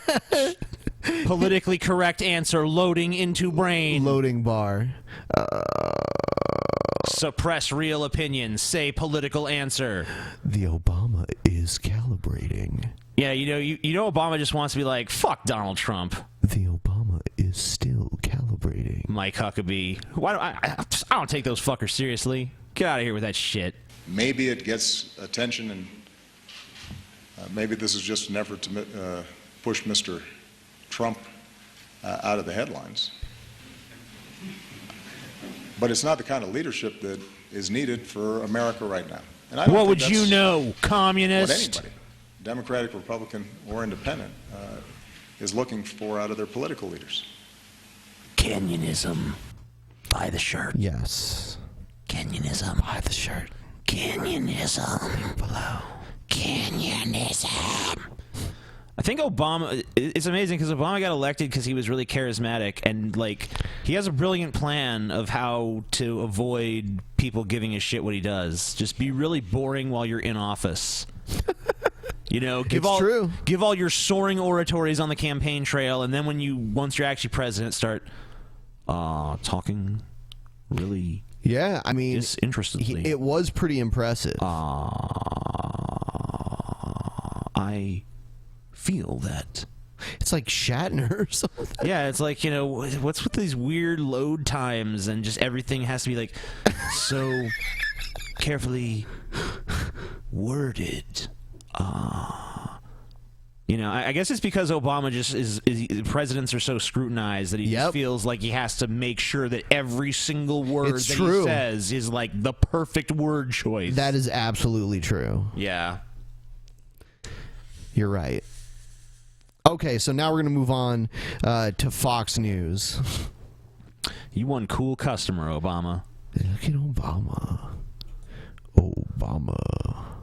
Politically correct answer loading into brain. Loading bar. Suppress real opinion. Say political answer. The Obama is calibrating. Yeah, you know Obama just wants to be like, fuck Donald Trump. The Obama is still calibrating. Mike Huckabee. Why don't I don't take those fuckers seriously. Get out of here with that shit. maybe it gets attention, and maybe this is just an effort to push Mr. Trump out of the headlines. But it's not the kind of leadership that is needed for America right now. And I don't what think would that's you know, communist? What anybody, Democratic, Republican, or Independent, is looking for out of their political leaders. Canyonism. Buy the shirt. Yes. Canyonism. Buy the shirt. Canyonism. Below. Canyonism. I think Obama, it's amazing because Obama got elected because he was really charismatic, and like he has a brilliant plan of how to avoid people giving a shit what he does. Just be really boring while you're in office. You know, give all your soaring oratories on the campaign trail, and then once you're actually president, start talking really I mean, disinterestedly. It was pretty impressive. I feel that. It's like Shatner or something. Yeah, it's like, what's with these weird load times and just everything has to be like so carefully worded. I guess it's because Obama just presidents are so scrutinized that he just feels like he has to make sure that every single word he says is like the perfect word choice. That is absolutely true. Yeah. You're right. Okay, so now we're going to move on to Fox News. You one cool customer, Obama. Look at Obama.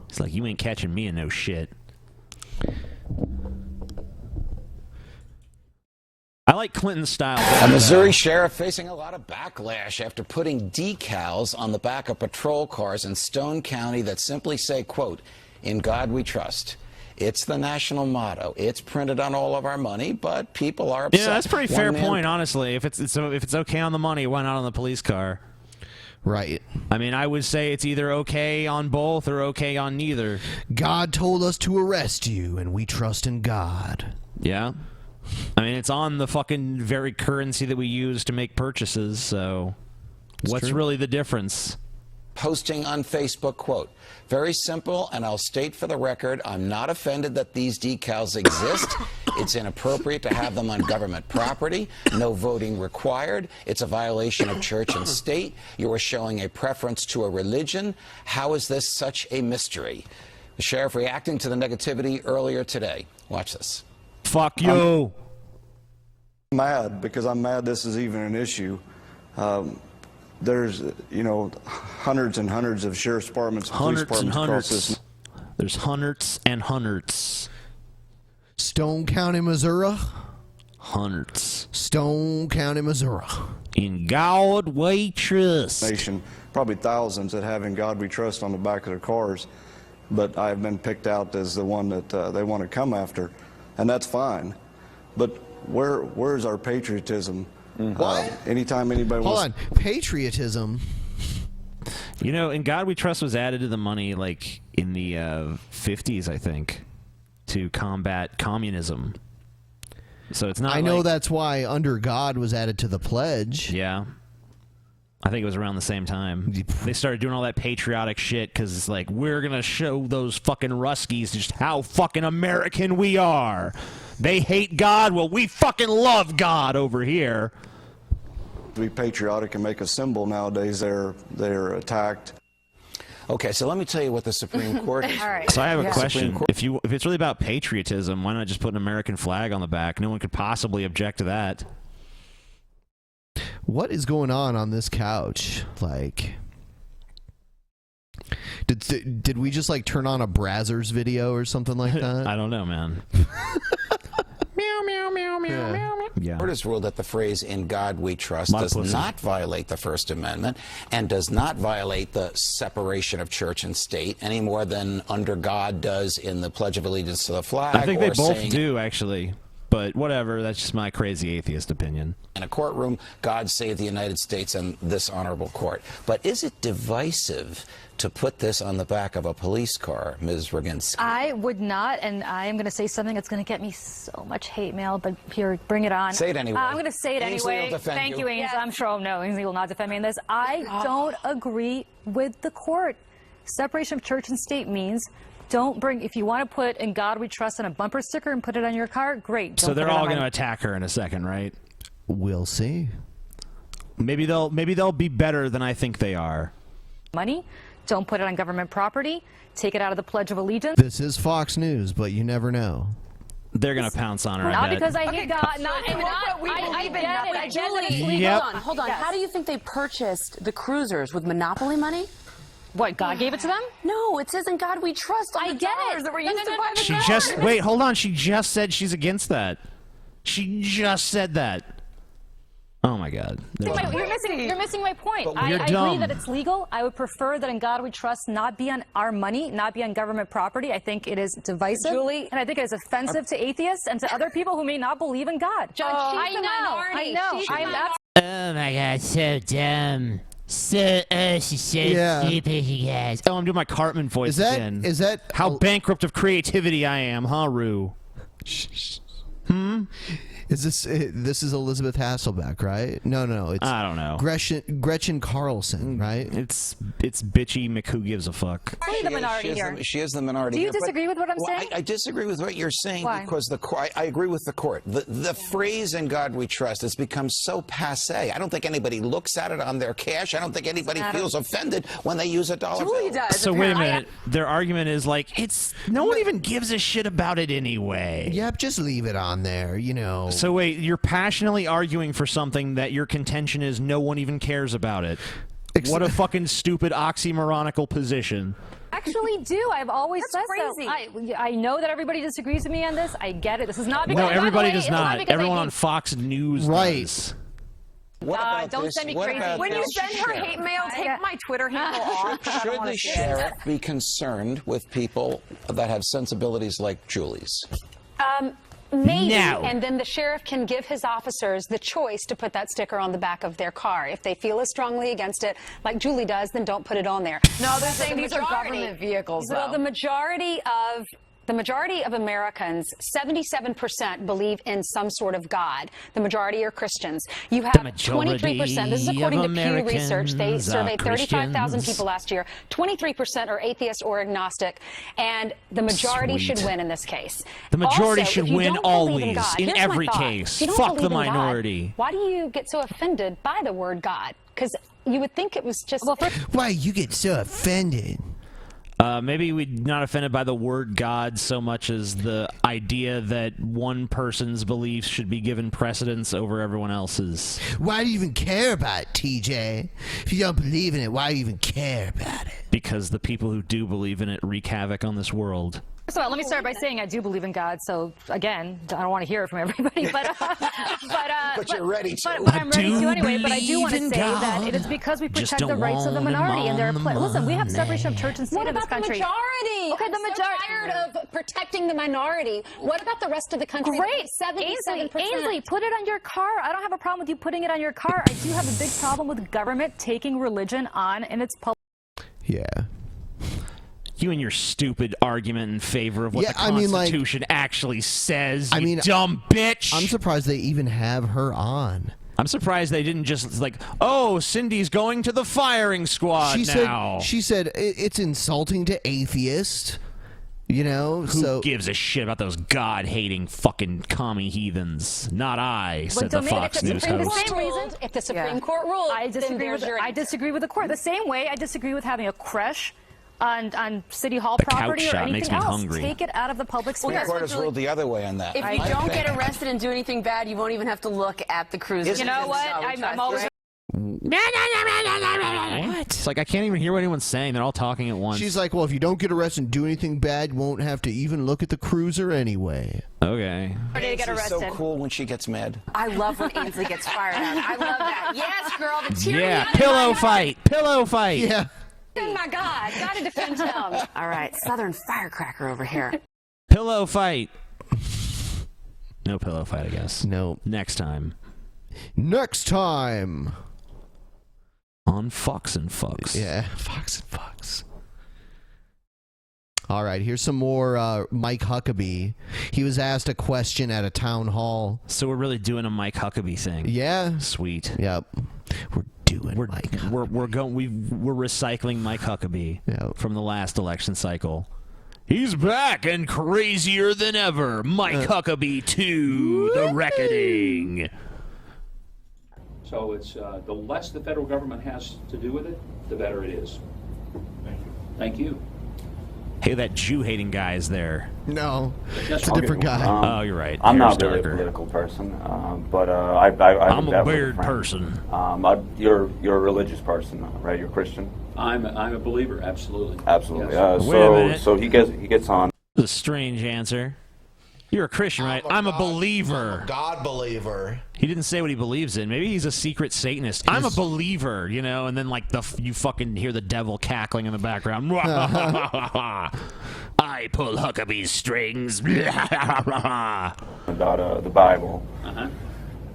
It's like, you ain't catching me in no shit. I like Clinton's style. A Missouri sheriff facing a lot of backlash after putting decals on the back of patrol cars in Stone County that simply say, quote, "In God we trust." It's the national motto. It's printed on all of our money, but people are upset. Yeah, that's a pretty fair point, honestly. If it's okay on the money, why not on the police car? Right. I mean, I would say it's either okay on both or okay on neither. God told us to arrest you, and we trust in God. Yeah. I mean, it's on the fucking very currency that we use to make purchases, so what's really the difference? Posting on Facebook, quote, very simple, and I'll state for the record, I'm not offended that these decals exist. It's inappropriate to have them on government property. No voting required. It's a violation of church and state. You are showing a preference to a religion. How is this such a mystery? The sheriff reacting to the negativity earlier today. Watch this. Fuck you. I'm mad because I'm mad this is even an issue. There's, you know, hundreds and hundreds of sheriff's departments, police departments across this. There's hundreds and hundreds. Stone County, Missouri. Hundreds. Stone County, Missouri. In God we trust. Nation, probably thousands that have "In God We Trust" on the back of their cars, but I've been picked out as the one that they want to come after, and that's fine. But where's our patriotism? What? Anytime anybody Hold wants... on. Patriotism. You know, "In God We Trust" was added to the money, like, in the 50s, I think, to combat communism. So it's not I know like, that's why "Under God" was added to the pledge. Yeah. I think it was around the same time. They started doing all that patriotic shit because it's like, we're going to show those fucking Ruskies just how fucking American we are. They hate God. Well, we fucking love God over here. To be patriotic and make a symbol nowadays, they're attacked. Okay, so let me tell you what the Supreme Court is. All right. So I have a question. Supreme If it's really about patriotism, why not just put an American flag on the back? No one could possibly object to that. What is going on this couch? Like, did we just like turn on a Brazzers video or something like that? I don't know, man. Meow, meow, meow, meow, meow. Yeah. The court has ruled that the phrase "In God We Trust" does not violate the First Amendment and does not violate the separation of church and state any more than "Under God" does in the Pledge of Allegiance to the flag. I think they or both saying do, actually. But whatever, that's just my crazy atheist opinion. in a courtroom, "God save the United States and this honorable court." But is it divisive to put this on the back of a police car, Ms. Roginski? I would not, and I am going to say something that's going to get me so much hate mail, but here, bring it on. Say it anyway. I'm going to say it Ainsley anyway. will defend Thank you. you, Ainsley. I'm sure, no, Ainsley will not defend me in this. I don't agree with the court. Separation of church and state means don't bring, if you want to put "In God We Trust" on a bumper sticker and put it on your car, great. So they're all going to attack her in a second, right? We'll see. Maybe they'll be better than I think they are. Money, don't put it on government property, take it out of the Pledge of Allegiance. This is Fox News, but you never know. They're going to pounce on her. Not I bet. because I hate God, I get it. I get it. It's legal. Yep. Hold on. Yes. How do you think they purchased the cruisers? With Monopoly money? What, God gave it to them? No, it says "In God We Trust" on I the get dollars it. that were used to buy the She cars. just wait. Hold on. She just said she's against that. She just said that. Oh my God. You're missing my point. But I you're agree dumb. that it's legal. I would prefer that "In God We Trust" not be on our money, not be on government property. I think it is divisive. Julie, and I think it is offensive to atheists and to other people who may not believe in God. Judge, she's the minority. I know. She's the I'm minority. Oh my God, so dumb. So she's so stupid, you guys. Oh, I'm doing my Cartman voice again. Is that how bankrupt of creativity I am, huh, Rue? Is this is Elizabeth Hasselbeck, right? No, it's I don't know. Gretchen Carlson, right? It's bitchy McWho gives a fuck. The minority here. She is the minority. Do you here, but- disagree with what I'm well, saying? I disagree with what you're saying Why? because I agree with the court. The phrase "In God We Trust" has become so passé. I don't think anybody looks at it on their cash. I don't think anybody feels offended when they use a dollar bill. So wait a minute. Their argument is like no one even gives a shit about it anyway. Yep, just leave it on there, you know. So wait, you're passionately arguing for something that your contention is no one even cares about it. What a fucking stupid oxymoronical position. Actually do. I've always said crazy. so. I know that everybody disagrees with me on this. I get it. This is not because No, everybody by the way, does it's not. because Everyone I on hate- Fox News does. Don't send me What crazy. about When you this send her sheriff? hate mail, take my Twitter handle off. I don't Should wanna the see it. sheriff be concerned with people that have sensibilities like Julie's? Maybe, No. and then the sheriff can give his officers the choice to put that sticker on the back of their car. If they feel as strongly against it, like Julie does, then don't put it on there. No, they're But saying the these are majority- government vehicles, Well, though. the majority of Americans, 77% believe in some sort of God. The majority are Christians. You have 23%. This is according to Pew Research. They Americans are surveyed 35,000 Christians. people last year. 23% are atheist or agnostic, and the majority Sweet. should win in this case. The majority Also, should if you win don't believe always, God, in here's my every thought. case. If you don't Fuck the believe in God, minority. why do you get so offended by the word God? Because you would think it was just. Why you get so offended? Maybe we're not offended by the word God so much as the idea that one person's beliefs should be given precedence over everyone else's. Why do you even care about it, TJ? If you don't believe in it, why do you even care about it? Because the people who do believe in it wreak havoc on this world. First of all, let me start by saying I do believe in God. So again, I don't want to hear it from everybody, but you're ready to. But I'm ready to anyway. But I do want to believe say in that it is God. because we Just protect the don't rights of the want him minority and their on the listen. We have money. separation of church and state What in this about the country. majority? Okay, the I'm majority. so tired of protecting the minority. What about the rest of the country? Great, 77%. Ainsley, put it on your car. I don't have a problem with you putting it on your car. I do have a big problem with government taking religion on in its public. Yeah. You and your stupid argument in favor of what Yeah, the I mean, like- Constitution actually says, I you mean, dumb bitch! I'm surprised they even have her on. I'm surprised they didn't just like, oh, Cindy's going to the firing squad now. She said it's insulting to atheists. You know, Who gives a shit about those God-hating fucking commie heathens? Not I, said the Fox News host. If the Supreme Court ruled, I disagree with your I disagree with the court. The same way I disagree with having a creche on City Hall The couch property or shot anything makes me else. hungry. Take it out of the public Well, sphere. the court has ruled the other way on that. If you don't get arrested and do anything bad, you won't even have to look at the cruiser. You know what? I'm always. What? It's like I can't even hear what anyone's saying. They're all talking at once. She's like, well, if you don't get arrested and do anything bad, you won't have to even look at the cruiser anyway. Okay. Ready to get Ainsley's so arrested. cool when she gets mad. I love when Ainsley gets fired up. I love that. Yes, girl, the tyranny. Yeah, pillow fight. Pillow fight. Yeah. Oh my God, gotta defend him. All right, Southern firecracker over here. Pillow fight. No pillow fight, I guess. No. Next time. Next time. On Fox and Fucks. Yeah, Fox and Fucks. All right, here's some more Mike Huckabee. He was asked a question at a town hall. So we're really doing a Mike Huckabee thing. Yeah. Sweet. Yep. We're doing We're Mike. we're recycling Mike Huckabee from the last election cycle. He's back and crazier than ever. Mike Huckabee 2, The Reckoning. So it's the less the federal government has to do with it, the better it is. Thank you. Thank you. Hey, that Jew-hating guy is there. No, That's it's a different guy. Oh, you're right. I'm not You're really a Starker. political person, but I I'm a weird person. You're a religious person, right? You're Christian. I'm a believer, absolutely. Absolutely. Yes. Wait a minute. So he gets on. That's a strange answer. You're a Christian, right? I'm a believer. God believer. He didn't say what he believes in. Maybe he's a secret Satanist. I'm a believer, you know, and then like you fucking hear the devil cackling in the background. I pull Huckabee's strings. About the Bible. Uh-huh.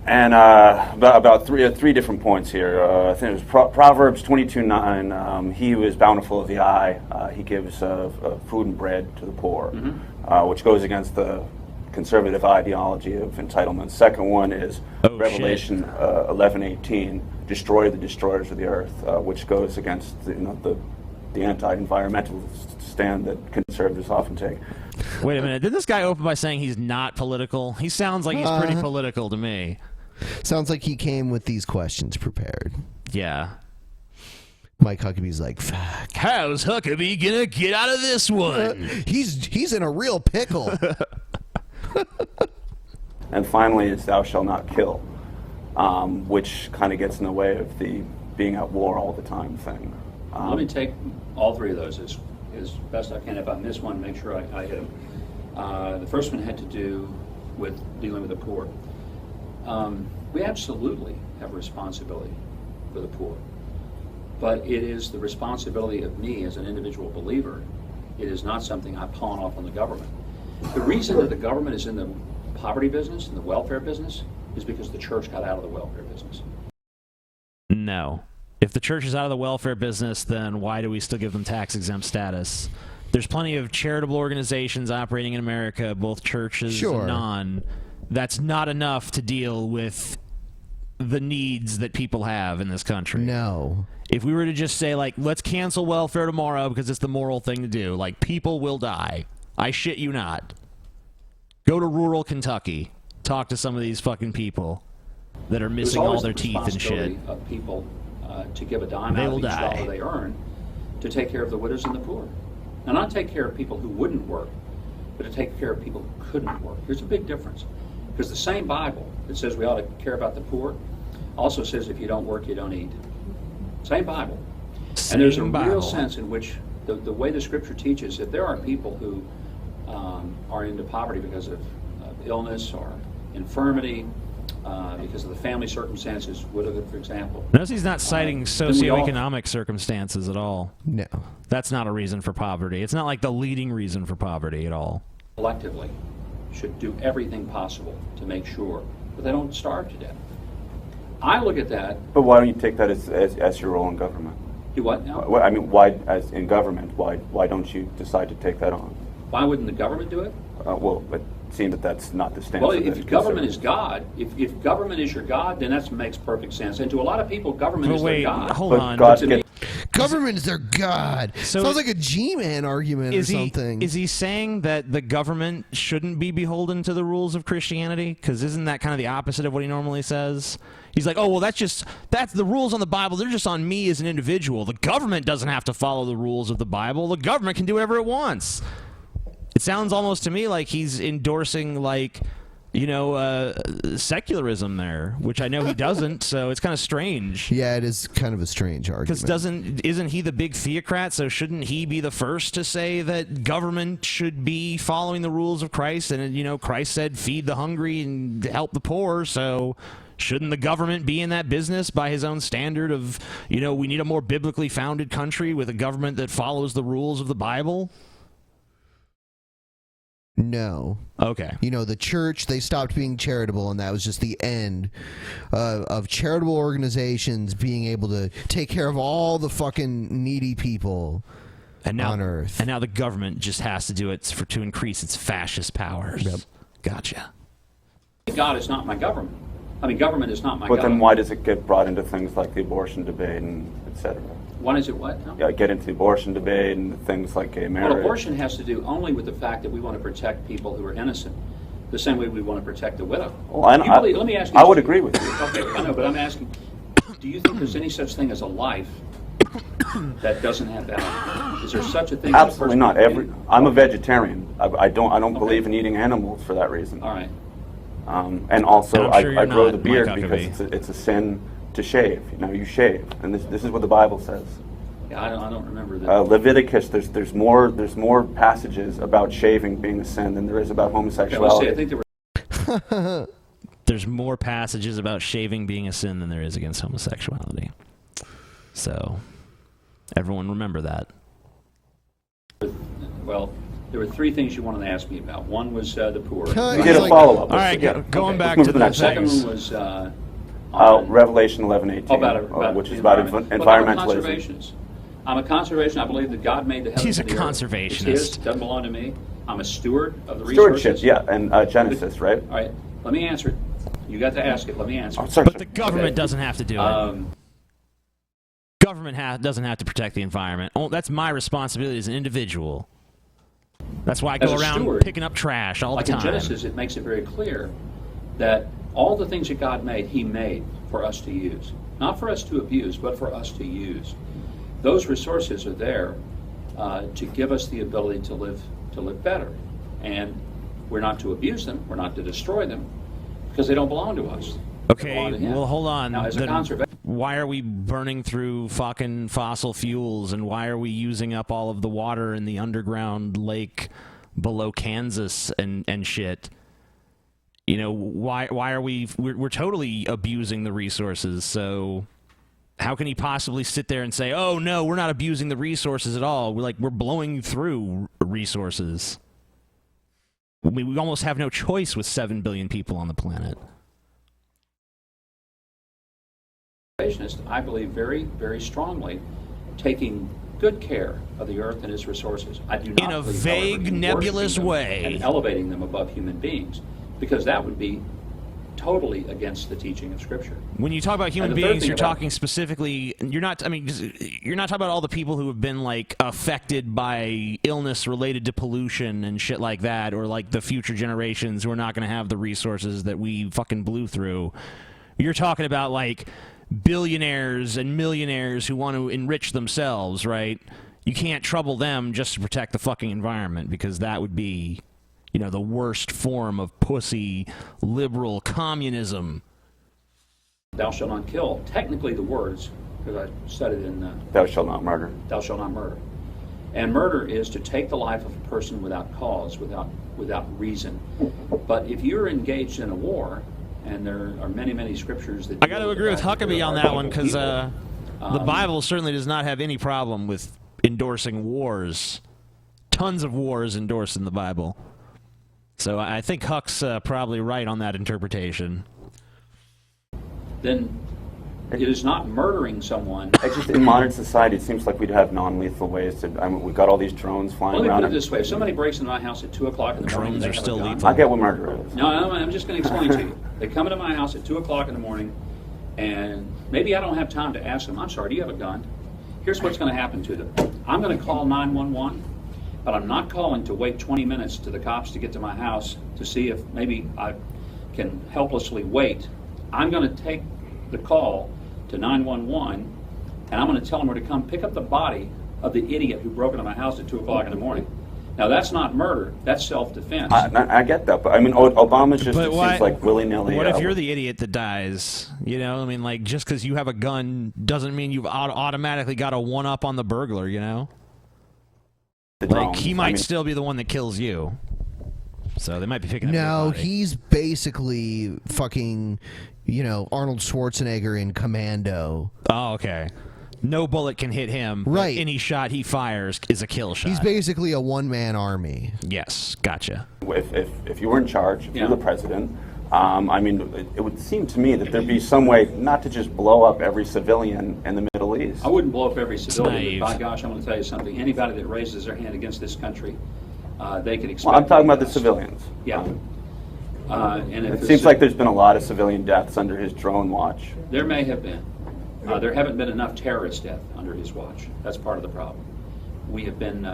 And about three different points here. I think it was Proverbs 22:9. He who is bountiful of the eye, he gives food and bread to the poor, which goes against the conservative ideology of entitlement. Second one is Revelation 11:18. Destroy the destroyers of the earth, which goes against the anti-environmental stand that conservatives often take. Wait a minute. Did this guy open by saying he's not political? He sounds like he's pretty political to me. Sounds like he came with these questions prepared. Yeah. Mike Huckabee's like, fuck. How's Huckabee gonna get out of this one? He's in a real pickle. And finally, it's thou shalt not kill, which kind of gets in the way of the being at war all the time thing. Let me take all three of those as best I can. If I miss one, make sure I hit them. The first one had to do with dealing with the poor. We absolutely have a responsibility for the poor, but it is the responsibility of me as an individual believer. It is not something I pawn off on the government. The reason that the government is in the poverty business and the welfare business is because the church got out of the welfare business. No. If the church is out of the welfare business, then why do we still give them tax-exempt status? There's plenty of charitable organizations operating in America, both churches and non. That's not enough to deal with the needs that people have in this country. No. If we were to just say, like, let's cancel welfare tomorrow because it's the moral thing to do, like, people will die. I shit you not. Go to rural Kentucky. Talk to some of these fucking people that are missing all their teeth and shit. Of people to give a dime They out of will each die. dollar they earn to take care of the widows and the poor. Now, not take care of people who wouldn't work, but to take care of people who couldn't work. There's a big difference. Because the same Bible that says we ought to care about the poor also says if you don't work, you don't eat. Same Bible. And there's a real sense in which the way the Scripture teaches that there are people who are into poverty because of illness or infirmity, because of the family circumstances, widowhood, for example. Notice he's not citing socioeconomic circumstances at all. No. That's not a reason for poverty. It's not like the leading reason for poverty at all. Collectively should do everything possible to make sure that they don't starve to death. I look at that. But why don't you take that as your role in government? Do what now? I mean, why, as in government, why don't you decide to take that on? Why wouldn't the government do it? Well, it seems that that's not the stance. Well, of the if government is God, if government is your God, then that makes perfect sense. And to a lot of people, government is their God. Hold on. Government is their God. So Sounds like a G-Man argument or something. Is he saying that the government shouldn't be beholden to the rules of Christianity? Because isn't that kind of the opposite of what he normally says? He's like, oh, well, that's the rules on the Bible. They're just on me as an individual. The government doesn't have to follow the rules of the Bible. The government can do whatever it wants. It sounds almost to me like he's endorsing, like, you know, secularism there, which I know he doesn't, so it's kind of strange. Yeah, it is kind of a strange argument. Because isn't he the big theocrat, so shouldn't he be the first to say that government should be following the rules of Christ? And, you know, Christ said, feed the hungry and help the poor, so shouldn't the government be in that business by his own standard of, you know, we need a more biblically founded country with a government that follows the rules of the Bible? No. Okay. You know, the church, they stopped being charitable, and that was just the end of charitable organizations being able to take care of all the fucking needy people on Earth. And now the government just has to do it to increase its fascist powers. Yep. Gotcha. God is not my government. I mean, government is not my But government. then why does it get brought into things like the abortion debate and et cetera? Why is it what? No? Yeah, get into the abortion debate and things like gay marriage. Well, abortion has to do only with the fact that we want to protect people who are innocent, the same way we want to protect the widow. Well, Let me ask you. I would agree with you. Okay, I know, but I'm asking, do you think there's any such thing as a life that doesn't have value? Is there such a thing? Absolutely not. I'm a vegetarian. I don't believe in eating animals for that reason. All right. And also, I'm sure I you're grow not, the beard Mike because it's a sin to shave. You know, you shave, and this is what the Bible says. Yeah, I don't remember that. Leviticus, there's more passages about shaving being a sin than there is about homosexuality. I think there were. There's more passages about shaving being a sin than there is against homosexuality. So, everyone remember that. Well, there were three things you wanted to ask me about. One was the poor. We did a follow-up. All right, going back to the next second things. one was Revelation 11:18, which is about environmentalism. I'm a conservationist. I believe that God made the heavens. He's a and the earth. conservationist. It's his, doesn't belong to me. I'm a steward of the resources. Stewardship, yeah, and Genesis, right? All right, let me answer it. You got to ask it. Let me answer it. But the government doesn't have to do it. Government doesn't have to protect the environment. That's my responsibility as an individual. That's why I go As a around steward, picking up trash all the like time. in Genesis, it makes it very clear that all the things that God made, He made for us to use. Not for us to abuse, but for us to use. Those resources are there to give us the ability to live better. And we're not to abuse them, we're not to destroy them, because they don't belong to us. Okay, well, hold on. Now, as a Then conservationist, why are we burning through fucking fossil fuels, and why are we using up all of the water in the underground lake below Kansas and shit? You know, why are we're totally abusing the resources, so how can he possibly sit there and say, oh no, we're not abusing the resources at all? We're blowing through resources. We almost have no choice with 7 billion people on the planet. I believe very, very strongly taking good care of the earth and its resources. I do not in a believe, vague, however, in nebulous worshiping them way and elevating them above human beings, because that would be totally against the teaching of Scripture. When you talk about human And the third beings, thing you're about- talking specifically. You're not. I mean, you're not talking about all the people who have been like affected by illness related to pollution and shit like that, or like the future generations who are not going to have the resources that we fucking blew through. You're talking about like billionaires and millionaires who want to enrich themselves, right? You can't trouble them just to protect the fucking environment, because that would be, you know, the worst form of pussy liberal communism. Thou shalt not kill. Technically, the words, because I studied in Thou shalt not murder. Thou shalt not murder. And murder is to take the life of a person without cause, without reason. But if you're engaged in a war, and there are many, many scriptures that... I got to agree with Huckabee on that one, because the Bible certainly does not have any problem with endorsing wars. Tons of wars endorsed in the Bible. So I think Huck's probably right on that interpretation. Then it is not murdering someone. In modern society, it seems like we'd have non-lethal ways to... I mean, we've got all these drones flying Let me around. put it this way. If somebody breaks into my house at 2 o'clock in the morning... Drones are still lethal. I get what murder is. No, I'm just going to explain to you. They come into my house at 2 o'clock in the morning, and maybe I don't have time to ask them, I'm sorry, do you have a gun? Here's what's going to happen to them. I'm going to call 911, but I'm not calling to wait 20 minutes to the cops to get to my house to see if maybe I can helplessly wait. I'm going to take the call to 911, and I'm going to tell them where to come pick up the body of the idiot who broke into my house at 2 o'clock in the morning. Now, that's not murder. That's self-defense. I get that, but I mean, Obama's just But seems like willy-nilly. What if you're the idiot that dies? You know, I mean, like, just because you have a gun doesn't mean you've automatically got a one-up on the burglar, you know? Like, he might still be the one that kills you. So they might be picking up your No, body. he's basically fucking, you know, Arnold Schwarzenegger in Commando. Oh, okay. No bullet can hit him. Right. Any shot he fires is a kill shot. He's basically a one-man army. Yes, gotcha. If you were in charge, if you're the president, I mean, it would seem to me that there'd be some way not to just blow up every civilian in the Middle East. I wouldn't blow up every civilian, naive. but by gosh, I'm going to tell you something. Anybody that raises their hand against this country, they can expect... Well, I'm talking about the civilians. Yeah. And if It seems like there's been a lot of civilian deaths under his drone watch. There may have been. There haven't been enough terrorist death under his watch. That's part of the problem. We have been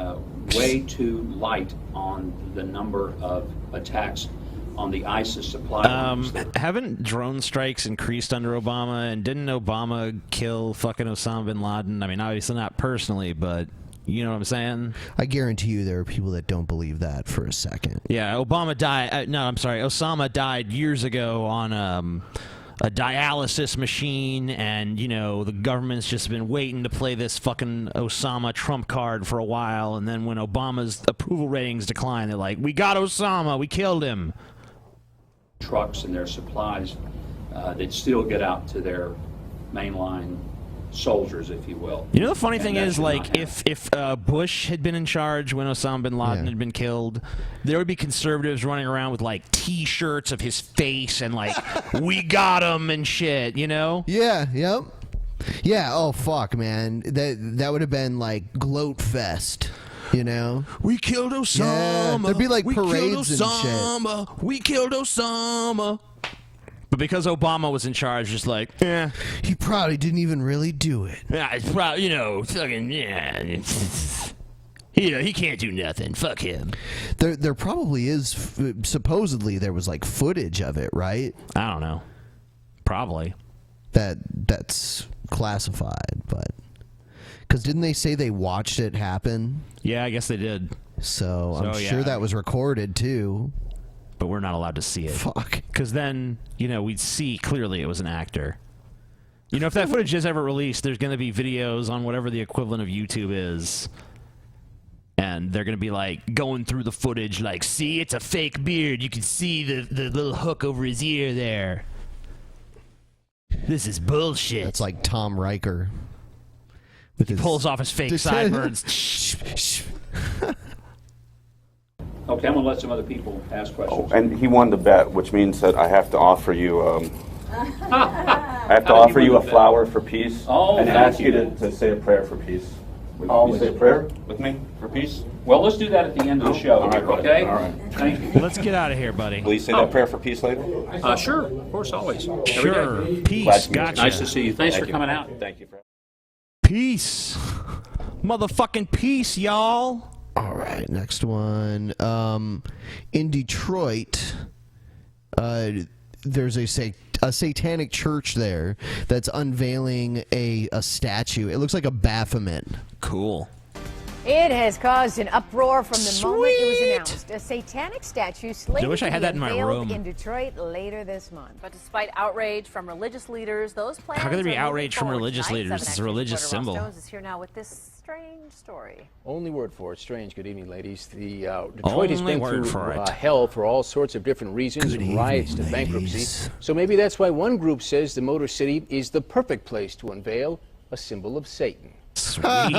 way too light on the number of attacks on the ISIS supply lines. Haven't drone strikes increased under Obama? And didn't Obama kill fucking Osama bin Laden? I mean, obviously not personally, but you know what I'm saying? I guarantee you there are people that don't believe that for a second. Yeah, Obama died. No, I'm sorry. Osama died years ago on a dialysis machine, and you know the government's just been waiting to play this fucking Osama trump card for a while, and then when Obama's approval ratings decline, they're like, "We got Osama, we killed him." Trucks and their supplies, they'd still get out to their mainline soldiers, if you will. You know the funny And thing that is, should like, not happen. if Bush had been in charge when Osama bin Laden had been killed, there would be conservatives running around with like T-shirts of his face and like, "We got him" and shit. You know? Yeah. Yep. Yeah. Oh fuck, man. That would have been like gloat fest. You know? We killed Osama. Yeah, there'd be like We parades killed and shit. Osama. We killed Osama. But because Obama was in charge, just like, he probably didn't even really do it. Yeah, it's probably, you know, fucking, yeah. He can't do nothing. Fuck him. There probably is. Supposedly there was like footage of it, right? I don't know. Probably. That's classified, but because didn't they say they watched it happen? Yeah, I guess they did. So I'm yeah. sure that was recorded too. But we're not allowed to see it. Fuck. Because then, you know, we'd see clearly it was an actor. You know, if that footage is ever released, there's going to be videos on whatever the equivalent of YouTube is. And they're going to be, like, going through the footage, like, see, it's a fake beard. You can see the little hook over his ear there. This is bullshit. It's like Tom Riker. He pulls off his fake sideburns. Okay, I'm going to let some other people ask questions. Oh, and he won the bet, which means that I have to offer you. I have to offer you a flower for peace, and ask you to say a prayer for peace. Will you say a prayer with me for peace? Well, let's do that at the end of the show. All right, okay? All right. Thank you. Let's get out of here, buddy. Will you say that prayer for peace later? Sure, of course, always. Sure. Every day. Peace. Gotcha. Nice to see you. Thanks for coming out. Thank you. Peace. Motherfucking peace, y'all. All right, next one. In Detroit, there's a satanic church there that's unveiling a statue. It looks like a Baphomet. Cool. It has caused an uproar from the moment it was announced. A satanic statue slated I wish I had to be that in my unveiled room. in Detroit later this month. But despite outrage from religious leaders, those plans How could there be are moving outrage from forward religious tonight. leaders? 7 It's a religious Action reporter symbol. Ross Jones is here now with this strange story. Only word for it. Strange. Good evening, ladies. The Only Detroit has been word through for it. hell for all sorts of different reasons, Good from riots to evening, bankruptcy. ladies. So maybe that's why one group says the Motor City is the perfect place to unveil a symbol of Satan. Sweet.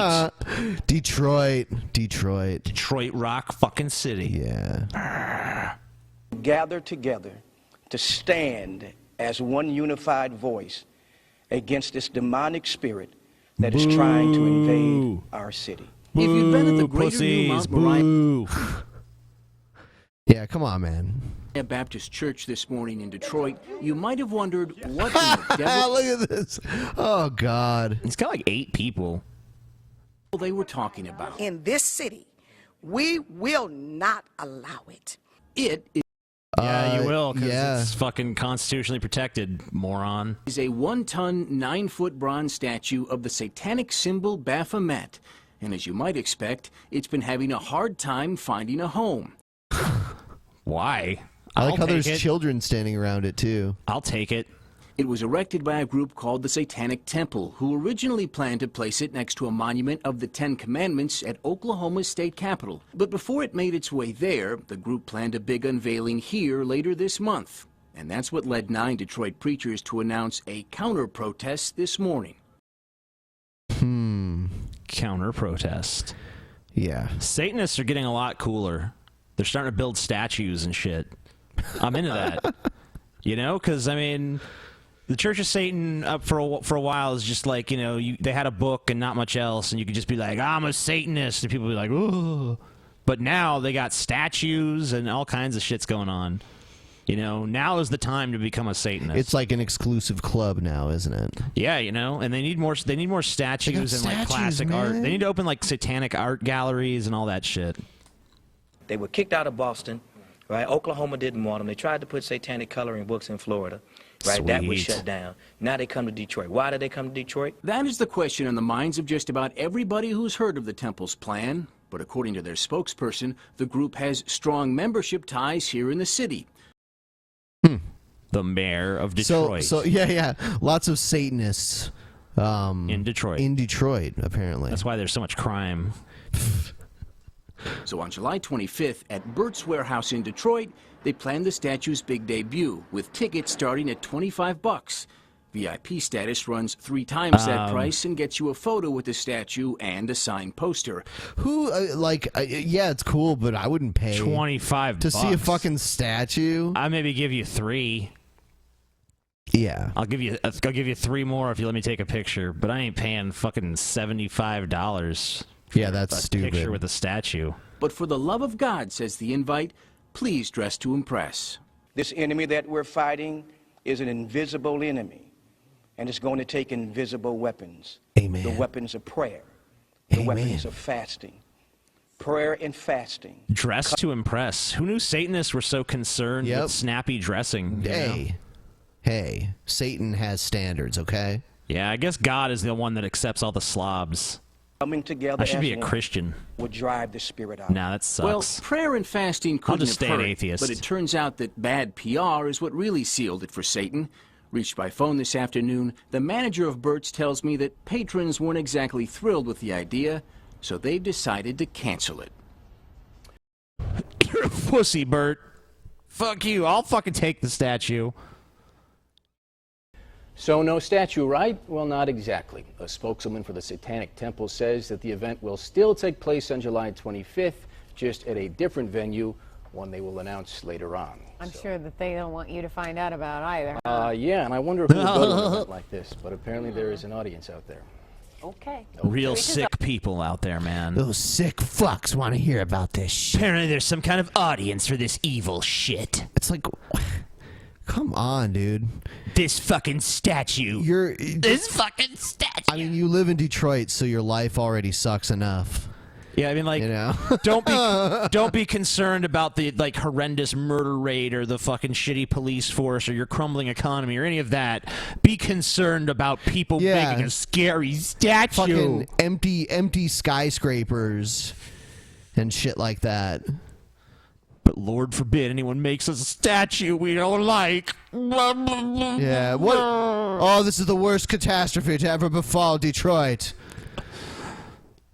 Detroit rock fucking city. Yeah. Gather together to stand as one unified voice against this demonic spirit that is trying to invade our city. If you've been at the Boo, Greater New pussies, Mount Moriah boo. Yeah, come on, man. Baptist Church this morning in Detroit, you might have wondered what in the devil Look at this. Oh, God. It's got like 8 people. they were talking about. In this city, we will not allow it. It is Yeah, you will, because it's fucking constitutionally protected, moron. is a 1-ton, 9-foot bronze statue of the satanic symbol Baphomet. And as you might expect, it's been having a hard time finding a home. Why? I like I'll how take there's it. children standing around it, too. I'll take it. It was erected by a group called the Satanic Temple, who originally planned to place it next to a monument of the 10 Commandments at Oklahoma's state capitol. But before it made its way there, the group planned a big unveiling here later this month. And that's what led 9 Detroit preachers to announce a counter-protest this morning. Counter-protest. Yeah. Satanists are getting a lot cooler. They're starting to build statues and shit. I'm into that. You know, because, I mean, the Church of Satan for a while is just like, you know, they had a book and not much else, and you could just be like, I'm a Satanist, and people would be like, oh. But now they got statues and all kinds of shit's going on. You know, now is the time to become a Satanist. It's like an exclusive club now, isn't it? Yeah, you know, and they need more statues and like classic art. They need to open like satanic art galleries and all that shit. They were kicked out of Boston, right? Oklahoma didn't want them. They tried to put satanic coloring books in Florida, right? That was Sweet. shut down. Now they come to Detroit. Why did they come to Detroit? That is the question on the minds of just about everybody who's heard of the temple's plan. But according to their spokesperson, the group has strong membership ties here in the city. The mayor of Detroit. So yeah. Lots of Satanists in Detroit. In Detroit, apparently. That's why there's so much crime. So on July 25th at Burt's Warehouse in Detroit, they planned the statue's big debut with tickets starting at $25. VIP status runs 3 times that price and gets you a photo with the statue and a signed poster. Who, yeah, it's cool, but I wouldn't pay $25 to see a fucking statue. I maybe give you 3. Yeah, I'll give you 3 more if you let me take a picture. But I ain't paying fucking $75. Yeah, that's a stupid. Picture with a statue. But for the love of God, says the invite, please dress to impress. This enemy that we're fighting is an invisible enemy, and it's going to take invisible weapons. Amen. The weapons of prayer, the weapons of fasting. Prayer and fasting. Dress to impress. Who knew Satanists were so concerned with snappy dressing? Hey, Satan has standards, okay? Yeah, I guess God is the one that accepts all the slobs. Coming together I should be as a one Christian. would drive the spirit out. Nah, that sucks. Well, prayer and fasting I'll couldn't just have stay an hurt, atheist. but it turns out that bad PR is what really sealed it for Satan. Reached by phone this afternoon, the manager of Burt's tells me that patrons weren't exactly thrilled with the idea, so they've decided to cancel it. You're a pussy, Bert. Fuck you. I'll fucking take the statue. So no statue, right? Well, not exactly. A spokeswoman for the Satanic Temple says that the event will still take place on July 25th, just at a different venue, one they will announce later on. I'm sure that they don't want you to find out about either. Yeah, and I wonder who would go to an event like this, but apparently there is an audience out there. Okay. Real sick people out there, man. Those sick fucks want to hear about this shit. Apparently there's some kind of audience for this evil shit. It's like, come on, dude. This fucking statue. This fucking statue. I mean, you live in Detroit, so your life already sucks enough. Yeah, I mean, like, you know? don't be concerned about the like horrendous murder rate or the fucking shitty police force or your crumbling economy or any of that. Be concerned about people making a scary statue. Fucking empty skyscrapers and shit like that. But Lord forbid anyone makes us a statue we don't like. Yeah. What? Oh, this is the worst catastrophe to ever befall Detroit.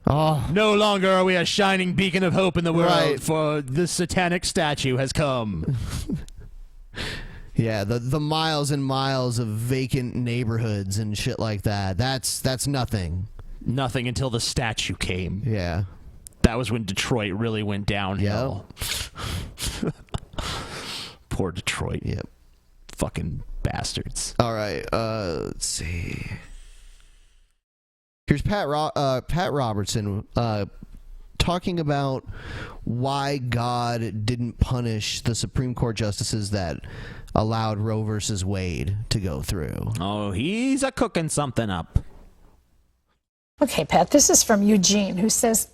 Oh. No longer are we a shining beacon of hope in the world, Right. for the satanic statue has come. Yeah, the miles and miles of vacant neighborhoods and shit like that. That's nothing. Nothing until the statue came. Yeah. That was when Detroit really went downhill. Yep. Poor Detroit. Yep. Fucking bastards. All right. Let's see. Here's Pat Robertson talking about why God didn't punish the Supreme Court justices that allowed Roe versus Wade to go through. Oh, he's cooking something up. Okay, Pat, this is from Eugene, who says,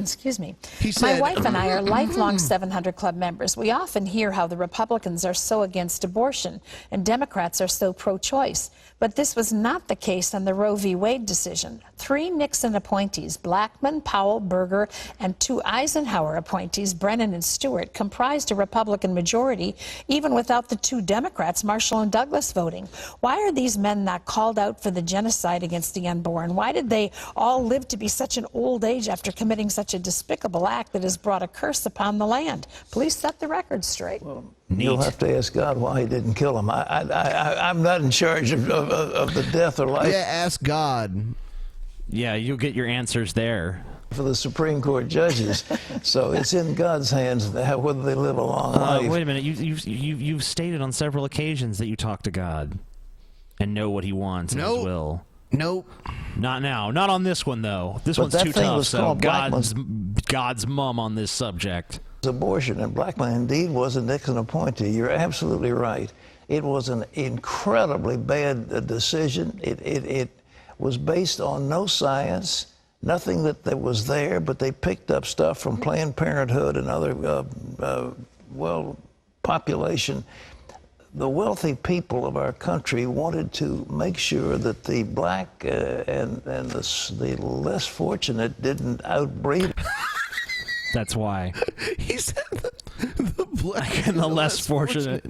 excuse me, my wife and I are lifelong 700 Club members. We often hear how the Republicans are so against abortion and Democrats are so pro-choice. But this was not the case on the Roe v. Wade decision. 3 Nixon appointees, Blackmun, Powell, Berger, and 2 Eisenhower appointees, Brennan and Stewart, comprised a Republican majority, even without the 2 Democrats, Marshall and Douglas, voting. Why are these men not called out for the genocide against the unborn? Why did they all live to be such an old age after committing such a despicable act that has brought a curse upon the land? Please set the record straight. You'll have to ask God why he didn't kill him. I'm not in charge of the death or life. Yeah, ask God. Yeah, you'll get your answers there. For the Supreme Court judges, so it's in God's hands whether they live a long life. Wait a minute, you've stated on several occasions that you talk to God and know what he wants and his will. Nope. Not now. Not on this one, though. This one's too tough, so God's mum on this subject. Abortion, and Blackmun indeed was a Nixon appointee. You're absolutely right. It was an incredibly bad decision. It was based on no science, nothing that was there, but they picked up stuff from Planned Parenthood and other, population. The wealthy people of our country wanted to make sure that the black and the less fortunate didn't outbreed. That's why. He said the black and the less fortunate.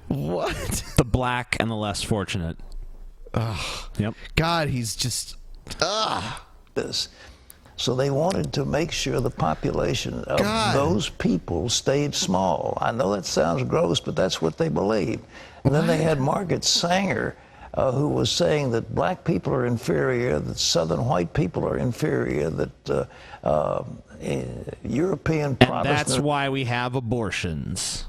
What? The black and the less fortunate. Ugh. Yep. God, he's just. This. So they wanted to make sure the population of those people stayed small. I know that sounds gross, but that's what they believed. And then they had Margaret Sanger, who was saying that black people are inferior, that southern white people are inferior, that European Protestant... And that's why we have abortions.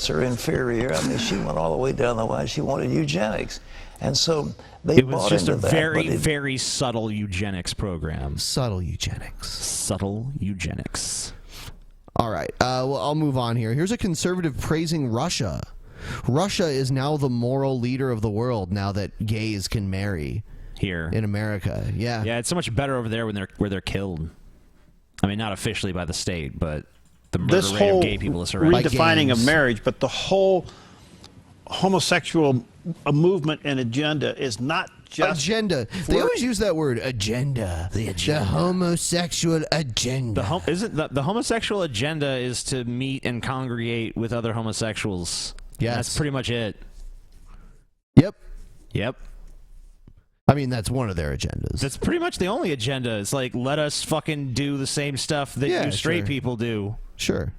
are inferior. I mean, she went all the way down the line. She wanted eugenics. And so they It was bought just a into that, very, very subtle eugenics program. Subtle eugenics. Subtle eugenics. All right. Well, I'll move on here. Here's a conservative praising Russia. Russia is now the moral leader of the world now that gays can marry here in America. Yeah. Yeah, it's so much better over there when they're killed. I mean, not officially by the state, but the murder rate of gay people is horrendous. Redefining of marriage, but the whole homosexual movement and agenda is not just agenda. They always use that word, agenda. The homosexual agenda. The homosexual agenda is to meet and congregate with other homosexuals. Yes. That's pretty much it. Yep. Yep. I mean, that's one of their agendas. That's pretty much the only agenda. It's like, let us fucking do the same stuff that you straight people do. Sure.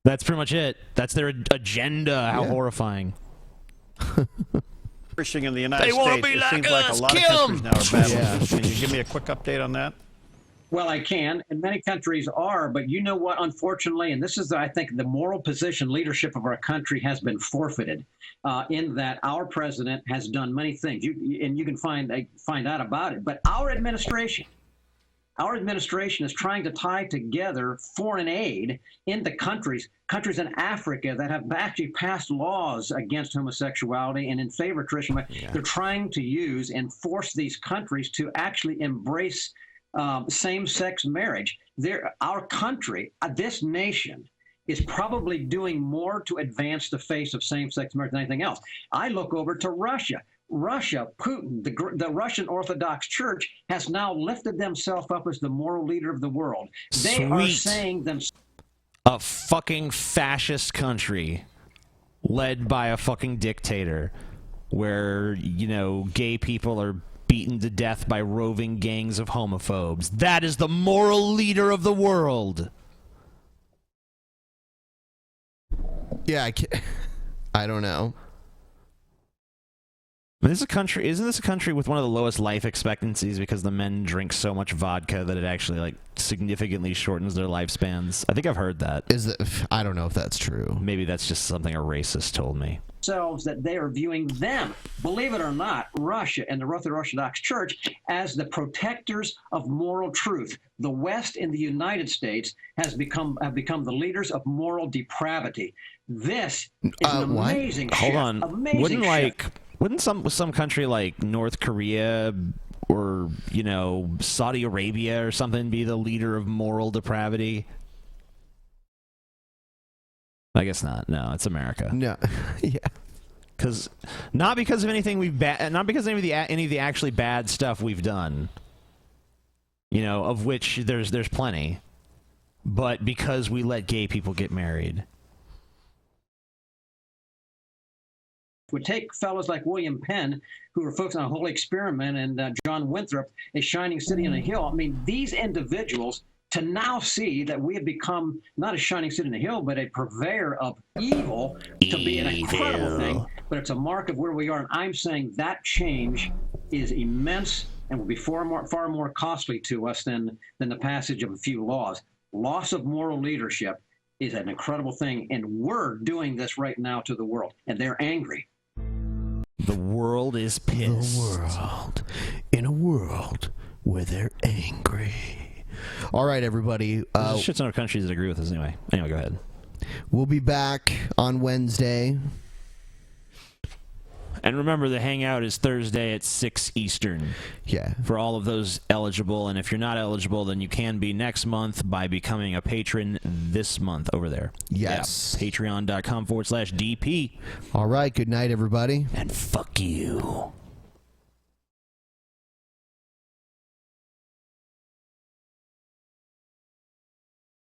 That's pretty much it. That's their agenda. How horrifying. Pushing in the United They wanna States, be it like seems like a us, lot of kill 'em. countries now are battling Yeah. this. Can you give me a quick update on that? Well, I can, and many countries are, but you know what, unfortunately, and this is, I think, the moral position leadership of our country has been forfeited in that our president has done many things, and you can find out about it, but our administration is trying to tie together foreign aid into countries in Africa that have actually passed laws against homosexuality and in favor of Christian. They're trying to use and force these countries to actually embrace same-sex marriage. Our country, this nation, is probably doing more to advance the face of same-sex marriage than anything else. I look over to Russia. Putin, the Russian Orthodox Church has now lifted themselves up as the moral leader of the world. They are saying themselves. A fucking fascist country led by a fucking dictator where, you know, gay people are beaten to death by roving gangs of homophobes. That is the moral leader of the world. Yeah, I don't know. Isn't this a country with one of the lowest life expectancies because the men drink so much vodka that it actually like significantly shortens their lifespans? I think I've heard that. I don't know if that's true. Maybe that's just something a racist told me. That they are viewing them, believe it or not, Russia and the Orthodox Church, as the protectors of moral truth. The West in the United States have become the leaders of moral depravity. This is an amazing shift. Hold on. Amazing shift. Wouldn't some country like North Korea or, you know, Saudi Arabia or something be the leader of moral depravity? I guess not. No, it's America. No. Yeah. Not because of anything not because of any of the actually bad stuff we've done. You know, of which there's plenty, but because we let gay people get married. Would take fellows like William Penn, who are focused on a holy experiment, and John Winthrop, A Shining City on a Hill. I mean, these individuals, to now see that we have become not a shining city on a hill, but a purveyor of evil, to be an incredible thing. But it's a mark of where we are, and I'm saying that change is immense and will be far more costly to us than the passage of a few laws. Loss of moral leadership is an incredible thing, and we're doing this right now to the world, and they're angry. The world is pissed. In a world where they're angry. All right, everybody. There's a shit ton of countries that agree with us anyway. Anyway, go ahead. We'll be back on Wednesday. And remember, the hangout is Thursday at 6 Eastern. Yeah. For all of those eligible. And if you're not eligible, then you can be next month by becoming a patron this month over there. Yes. Yeah, Patreon.com/DP. All right. Good night, everybody. And fuck you.